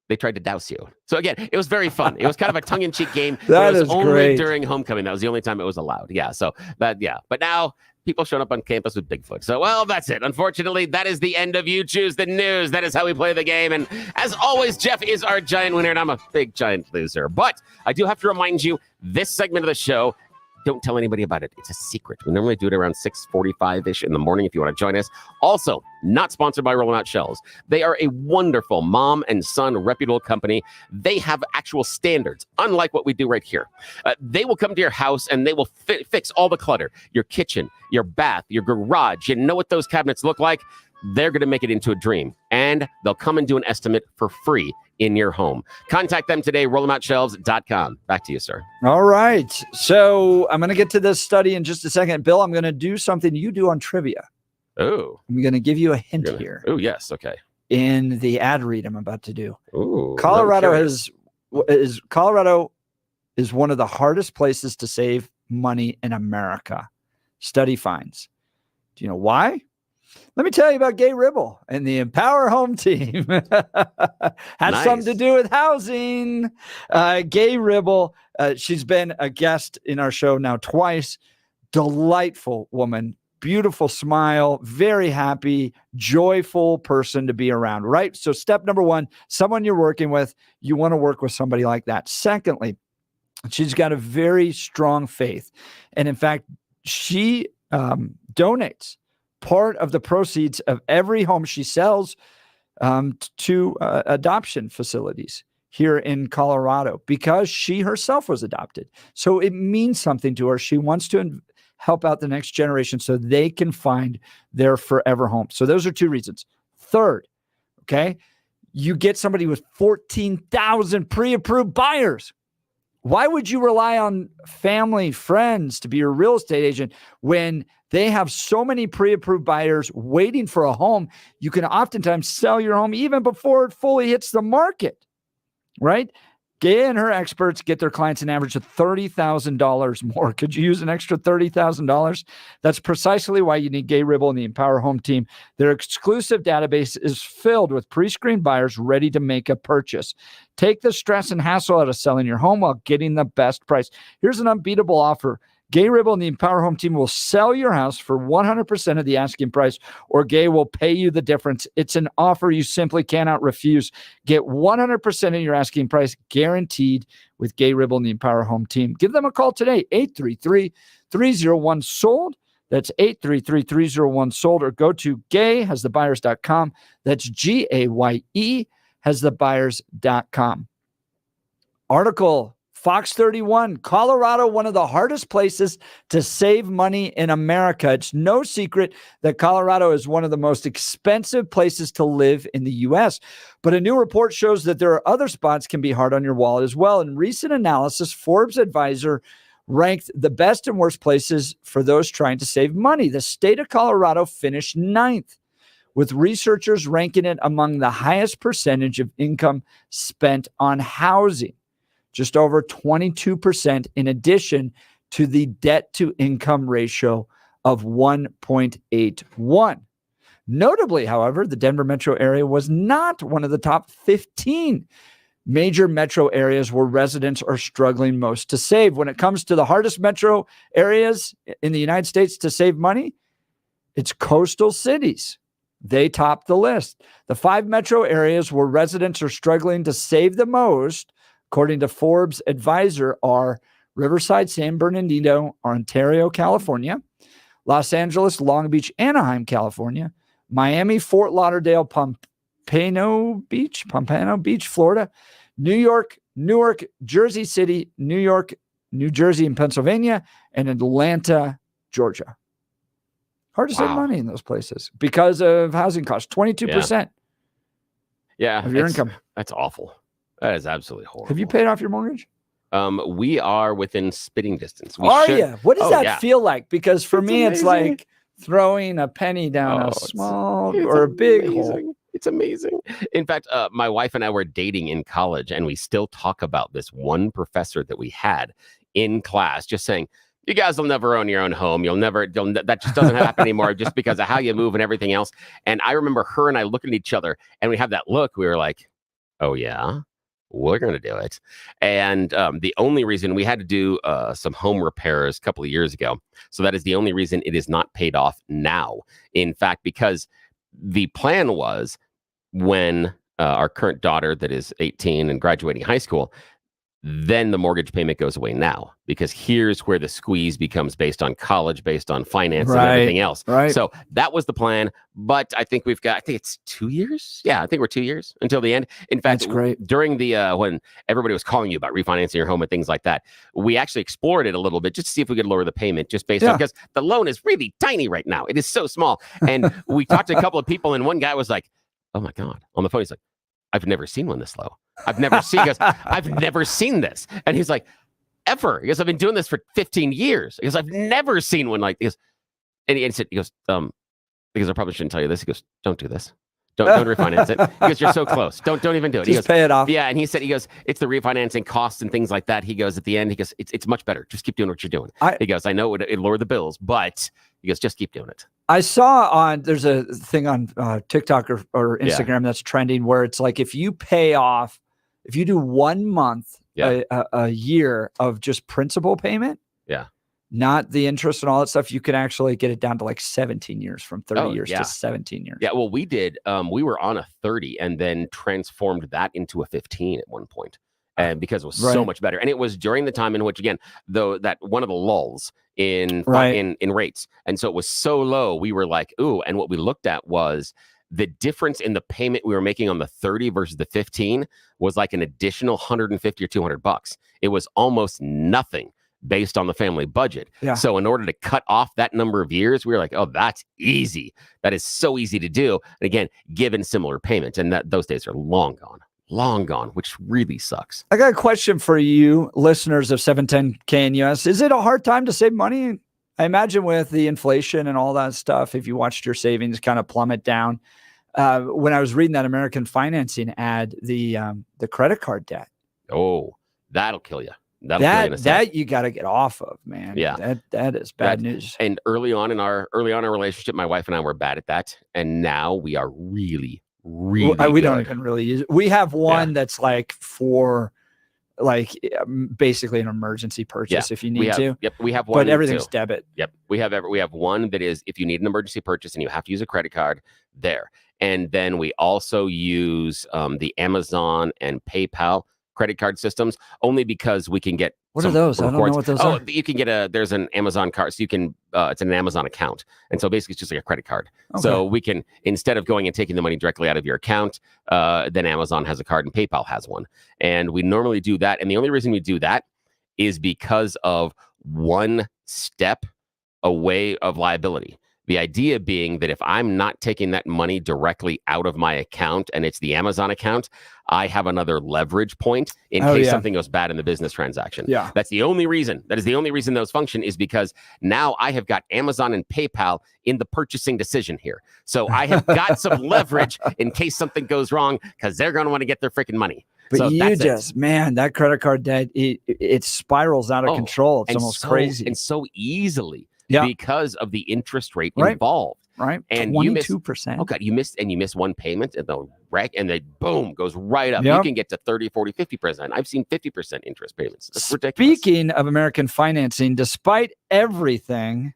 they tried to douse you. So again, it was very fun. It was kind of a tongue-in-cheek game. That it was is only great. During homecoming. That was the only time it was allowed. Yeah. So that, yeah. But now... people showing up on campus with Bigfoot. So, well, that's it. Unfortunately, that is the end of You Choose the News. That is how we play the game. And as always, Jeff is our giant winner, and I'm a big giant loser. But I do have to remind you, this segment of the show, don't tell anybody about it. It's a secret. We normally do it around 6:45-ish in the morning if you want to join us. Also, not sponsored by Rolling Out Shelves. They are a wonderful mom and son reputable company. They have actual standards, unlike what we do right here. They will come to your house and they will fix all the clutter. Your kitchen, your bath, your garage. You know what those cabinets look like? They're going to make it into a dream. And they'll come and do an estimate for free in your home. Contact them today, rollemoutshelves.com. Back to you, sir. All right. So I'm going to get to this study in just a second. Bill, I'm going to do something you do on trivia. Oh. I'm going to give you a hint here. Oh, yes. Okay. In the ad read I'm about to do. Ooh, Colorado is one of the hardest places to save money in America. Study finds. Do you know why? Let me tell you about Gay Ribble and the Empower Home team. Has something to do with housing. Gay Ribble, she's been a guest in our show now twice. Delightful woman, beautiful smile, very happy, joyful person to be around, right? So step number one, someone you're working with, you want to work with somebody like that. Secondly, she's got a very strong faith. And in fact, she donates part of the proceeds of every home she sells to adoption facilities here in Colorado because she herself was adopted. So it means something to her. She wants to help out the next generation so they can find their forever home. So those are two reasons. Third, okay, you get somebody with 14,000 pre-approved buyers. Why would you rely on family, friends to be your real estate agent when they have so many pre-approved buyers waiting for a home? You can oftentimes sell your home even before it fully hits the market, right? Gay and her experts get their clients an average of $30,000 more. Could you use an extra $30,000? That's precisely why you need Gay Ribble and the Empower Home team. Their exclusive database is filled with pre-screened buyers ready to make a purchase. Take the stress and hassle out of selling your home while getting the best price. Here's an unbeatable offer. Gay Ribble and the Empower Home team will sell your house for 100% of the asking price, or Gay will pay you the difference. It's an offer you simply cannot refuse. Get 100% of your asking price guaranteed with Gay Ribble and the Empower Home team. Give them a call today, 833-301-SOLD. That's 833-301-SOLD, or go to gayhasthebuyers.com. That's GAYE hasthebuyers.com. Article Fox 31, Colorado, one of the hardest places to save money in America. It's no secret that Colorado is one of the most expensive places to live in the U.S. But a new report shows that there are other spots can be hard on your wallet as well. In recent analysis, Forbes Advisor ranked the best and worst places for those trying to save money. The state of Colorado finished 9th, with researchers ranking it among the highest percentage of income spent on housing. Just over 22%, in addition to the debt-to-income ratio of 1.81. Notably, however, the Denver metro area was not one of the top 15 major metro areas where residents are struggling most to save. When it comes to the hardest metro areas in the United States to save money, it's coastal cities. They top the list. The 5 metro areas where residents are struggling to save the most, according to Forbes Advisor, are Riverside, San Bernardino, Ontario, California; Los Angeles, Long Beach, Anaheim, California; Miami, Fort Lauderdale, Pompano Beach, Florida; New York, Newark, Jersey City, New York, New Jersey, and Pennsylvania; and Atlanta, Georgia. Hard to save money in those places because of housing costs. 22% of your income. That's awful. That is absolutely horrible. Have you paid off your mortgage? We are within spitting distance. Are you? What does that feel like? Because for me, amazing. It's like throwing a penny down a small or a big hole. It's amazing. In fact, my wife and I were dating in college, and we still talk about this one professor that we had in class, just saying, you guys will never own your own home. That just doesn't happen anymore just because of how you move and everything else. And I remember her and I looking at each other, and we have that look. We were like, oh, yeah? We're going to do it. And the only reason we had to do some home repairs a couple of years ago. So that is the only reason it is not paid off now. In fact, because the plan was when our current daughter that is 18 and graduating high school, then the mortgage payment goes away now, because here's where the squeeze becomes based on college, based on finance and everything else. Right. So that was the plan. But I think it's 2 years. Yeah, I think we're 2 years until the end. In fact, that's great. During the when everybody was calling you about refinancing your home and things like that, we actually explored it a little bit just to see if we could lower the payment, just based on, because the loan is really tiny right now. It is so small. And we talked to a couple of people, and one guy was like, oh my God, on the phone. He's like, I've never seen one this low. I've never seen this. And he's like, ever. He goes, I've been doing this for 15 years. He goes, I've never seen one like this. And he goes, because I probably shouldn't tell you this. He goes, don't do this. Don't refinance it. He goes, you're so close. Don't even do it. He Just goes, pay it off. Yeah. And he goes, it's the refinancing costs and things like that. He goes, at the end, he goes, it's much better. Just keep doing what you're doing. He goes, I know it lower the bills, but he goes, just keep doing it. I saw there's a thing on TikTok or Instagram that's trending where it's like, if you do 1 month a year of just principal payment, not the interest and all that stuff, you can actually get it down to like 17 years, from 30 years to 17 years. Yeah, well, we did. We were on a 30 and then transformed that into a 15 at one point. And because it was so much better. And it was during the time in which, again, though, that one of the lulls in rates. And so it was so low, we were like, ooh. And what we looked at was the difference in the payment we were making on the 30 versus the 15 was like an additional $150 or $200. It was almost nothing based on the family budget. Yeah. So in order to cut off that number of years, we were like, oh, that's easy. That is so easy to do. And again, given similar payments, and those days are long gone, which really sucks. I got a question for you, listeners of 710 KNUS. Is it a hard time to save money? I imagine with the inflation and all that stuff, if you watched your savings kind of plummet down. When I was reading that American Financing ad, the credit card debt. Oh, that'll kill you. That you got to get off of, man. Yeah, that is bad news. And early on in our relationship, my wife and I were bad at that, and now we are really we good. don't even really use it. We have one that's like for basically an emergency purchase if you need to. Yep, we have one. But everything's debit. Yep, we have one that is if you need an emergency purchase and you have to use a credit card there. And then we also use the Amazon and PayPal credit card systems only because we can get what are those? I don't know what those are. You can get there's an Amazon card, so you can it's an Amazon account, and so basically it's just like a credit card. Okay. So we can, instead of going and taking the money directly out of your account, then Amazon has a card and PayPal has one, and we normally do that. And the only reason we do that is because of one step away of liability. The idea being that if I'm not taking that money directly out of my account and it's the Amazon account, I have another leverage point in case something goes bad in the business transaction. Yeah. That's the only reason. That is the only reason those function, is because now I have got Amazon and PayPal in the purchasing decision here. So I have got some leverage in case something goes wrong, because they're going to want to get their freaking money. But so man, that credit card debt, it spirals out of control. It's almost crazy. And so easily. Yeah. Because of the interest rate involved. Right. And 22%. Oh God, you miss one payment and the wreck, and then boom, goes right up. Yep. You can get to 30, 40, 50%. I've seen 50% interest payments. That's ridiculous. Speaking of American financing, despite everything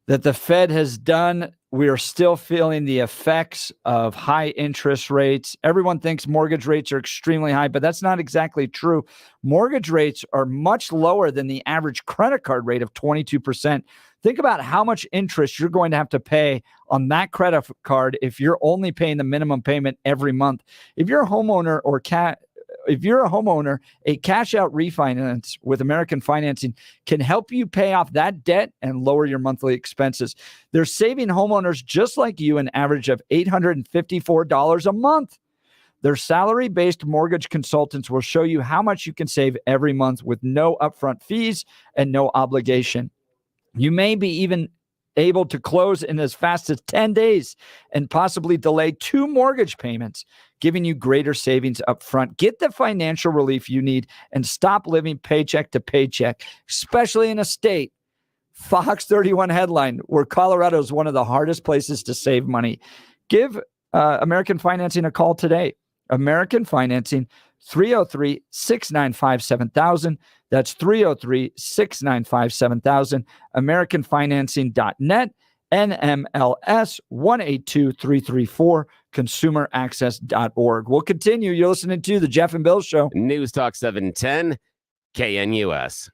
that the Fed has done, we are still feeling the effects of high interest rates. Everyone thinks mortgage rates are extremely high, but that's not exactly true. Mortgage rates are much lower than the average credit card rate of 22%. Think about how much interest you're going to have to pay on that credit card if you're only paying the minimum payment every month. If you're a homeowner a cash out refinance with American Financing can help you pay off that debt and lower your monthly expenses. They're saving homeowners just like you an average of $854 a month. Their salary-based mortgage consultants will show you how much you can save every month with no upfront fees and no obligation. You may be even able to close in as fast as 10 days and possibly delay 2 mortgage payments, giving you greater savings up front. Get the financial relief you need and stop living paycheck to paycheck, especially in a state, Fox 31 headline, where Colorado is one of the hardest places to save money. Give American Financing a call today. American Financing, 303-695-7000. That's 303-695-7000. AmericanFinancing.net, NMLS 182334, consumeraccess.org. We'll continue. You're listening to The Jeff and Bill Show. News Talk 710, KNUS.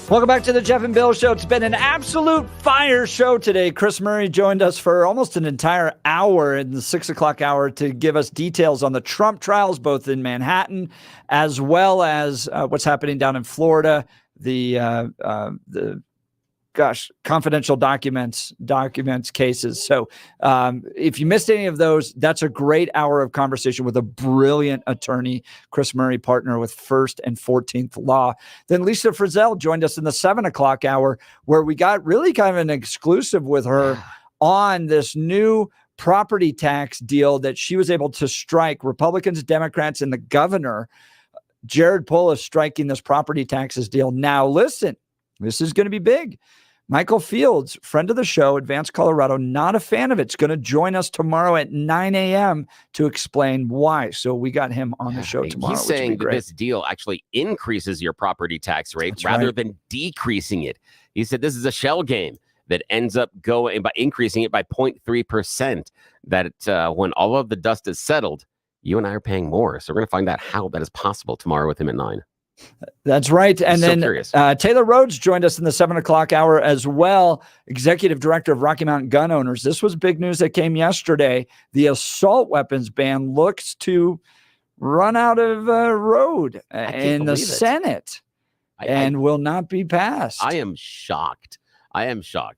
Welcome back to the Jeff and Bill Show. It's been an absolute fire show today. Chris Murray joined us for almost an entire hour in the 6 o'clock hour to give us details on the Trump trials, both in Manhattan as well as what's happening down in Florida, the confidential documents cases. So if you missed any of those, that's a great hour of conversation with a brilliant attorney, Chris Murray, partner with First and 14th Law. Then Lisa Frizell joined us in the 7 o'clock hour, where we got really kind of an exclusive with her on this new property tax deal that she was able to strike. Republicans, Democrats, and the governor, Jared Polis, striking this property taxes deal. Now, listen, this is going to be big. Michael Fields, friend of the show, Advanced Colorado, not a fan of it. It's going to join us tomorrow at 9 a.m. to explain why. So we got him on the show tomorrow. He's saying that this deal actually increases your property tax rate rather than decreasing it. He said this is a shell game that ends up going by increasing it by 0.3%. That when all of the dust is settled, you and I are paying more. So we're going to find out how that is possible tomorrow with him at 9. That's right. And then Taylor Rhodes joined us in the 7 o'clock hour as well, executive director of Rocky Mountain Gun Owners. This was big news that came yesterday. The assault weapons ban looks to run out of road in the Senate and will not be passed. I am shocked.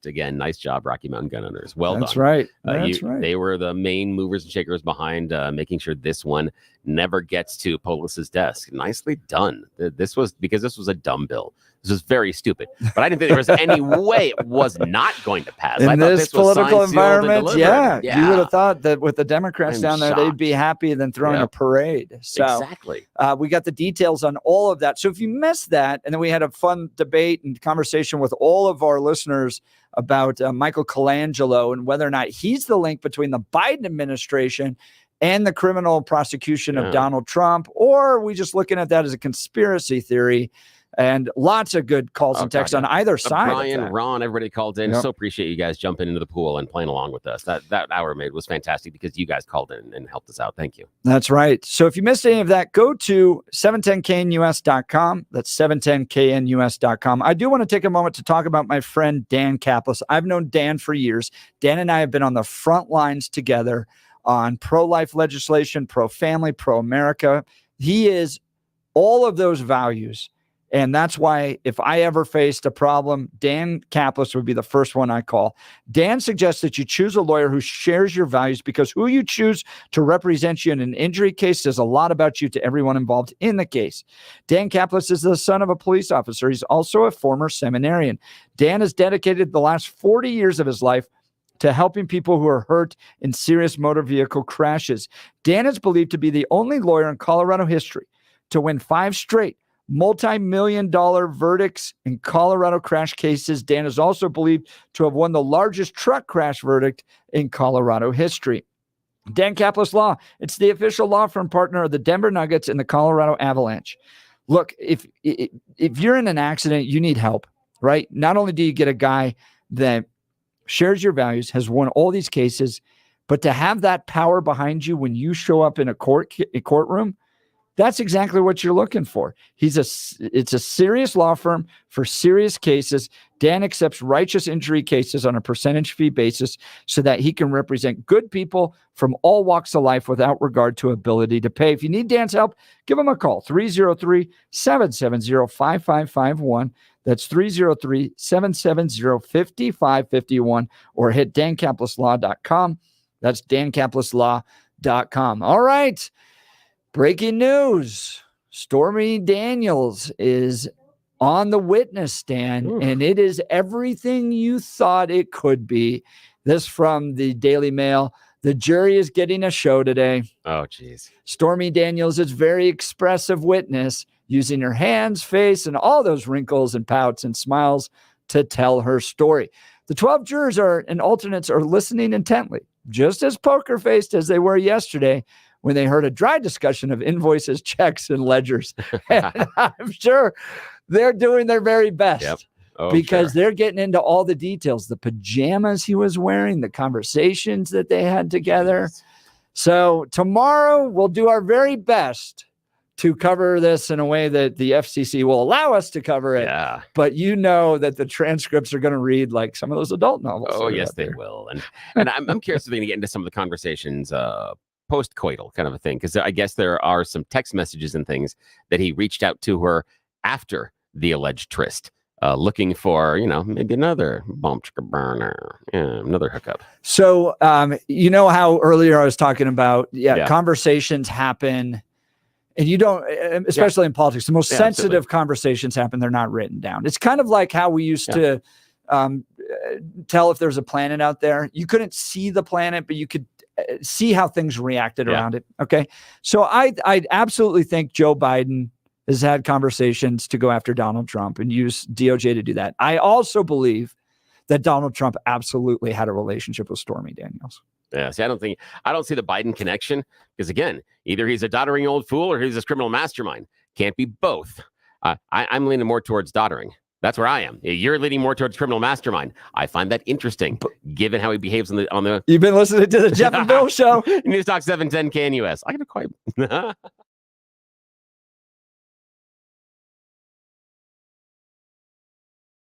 Again, nice job, Rocky Mountain Gun Owners. Well done. That's right. That's right. They were the main movers and shakers behind making sure this one never gets to Polis's desk. Nicely done. This was a dumb bill. This was very stupid. But I didn't think there was any way it was not going to pass. In I thought this political environment, you would have thought that with the Democrats down there, they'd be happy than throwing a parade. So exactly. We got the details on all of that. So if you missed that, and then we had a fun debate and conversation with all of our listeners about Michael Colangelo and whether or not he's the link between the Biden administration and the criminal prosecution of Donald Trump, or are we just looking at that as a conspiracy theory? And lots of good calls and texts on either side. Brian, Ron, everybody called in. So appreciate you guys jumping into the pool and playing along with us. That hour was fantastic because you guys called in and helped us out. Thank you. That's right. So if you missed any of that, go to 710knus.com. That's 710knus.com. I do want to take a moment to talk about my friend Dan Kaplis. I've known Dan for years. Dan and I have been on the front lines together on pro-life legislation, pro-family, pro-America. He is all of those values. And that's why if I ever faced a problem, Dan Kaplis would be the first one I call. Dan suggests that you choose a lawyer who shares your values, because who you choose to represent you in an injury case says a lot about you to everyone involved in the case. Dan Kaplis is the son of a police officer. He's also a former seminarian. Dan has dedicated the last 40 years of his life to helping people who are hurt in serious motor vehicle crashes. Dan is believed to be the only lawyer in Colorado history to win 5 straight multi-million-dollar verdicts in Colorado crash cases. Dan is also believed to have won the largest truck crash verdict in Colorado history. Dan Kaplis Law, it's the official law firm partner of the Denver Nuggets and the Colorado Avalanche. Look, if you're in an accident, you need help, right? Not only do you get a guy that shares your values, has won all these cases, but to have that power behind you when you show up in a courtroom, that's exactly what you're looking for. It's a serious law firm for serious cases. Dan accepts righteous injury cases on a percentage fee basis so that he can represent good people from all walks of life without regard to ability to pay. If you need Dan's help, give him a call, 303-770-5551. That's 303-770-5551, or hit dankapleslaw.com. That's dankapleslaw.com. All right. Breaking news. Stormy Daniels is on the witness stand, and it is everything you thought it could be. This from the Daily Mail. The jury is getting a show today. Oh, geez. Stormy Daniels is very expressive witness, using her hands, face, and all those wrinkles and pouts and smiles to tell her story. The 12 jurors and alternates are listening intently, just as poker-faced as they were yesterday when they heard a dry discussion of invoices, checks, and ledgers. And I'm sure they're doing their very best because they're getting into all the details, the pajamas he was wearing, the conversations that they had together. So tomorrow we'll do our very best to cover this in a way that the FCC will allow us to cover it. Yeah. But you know that the transcripts are going to read like some of those adult novels. Oh, yes, they will. And I'm curious if they're going to get into some of the conversations post-coital kind of a thing, because I guess there are some text messages and things that he reached out to her after the alleged tryst, looking for, maybe another bump burner, another hookup. So, you know how earlier I was talking about, conversations happen. And you don't, especially in politics, the most sensitive conversations happen. They're not written down. It's kind of like how we used to tell if there's a planet out there. You couldn't see the planet, but you could see how things reacted around it. Okay. So I absolutely think Joe Biden has had conversations to go after Donald Trump and use DOJ to do that. I also believe that Donald Trump absolutely had a relationship with Stormy Daniels. Yeah, see, I don't see the Biden connection, because again, either he's a doddering old fool or he's a criminal mastermind. Can't be both. I'm leaning more towards doddering. That's where I am. You're leaning more towards criminal mastermind. I find that interesting, given how he behaves on the. You've been listening to the Jeff and Bill show. News Talk 710 KNUS. I gotta quite.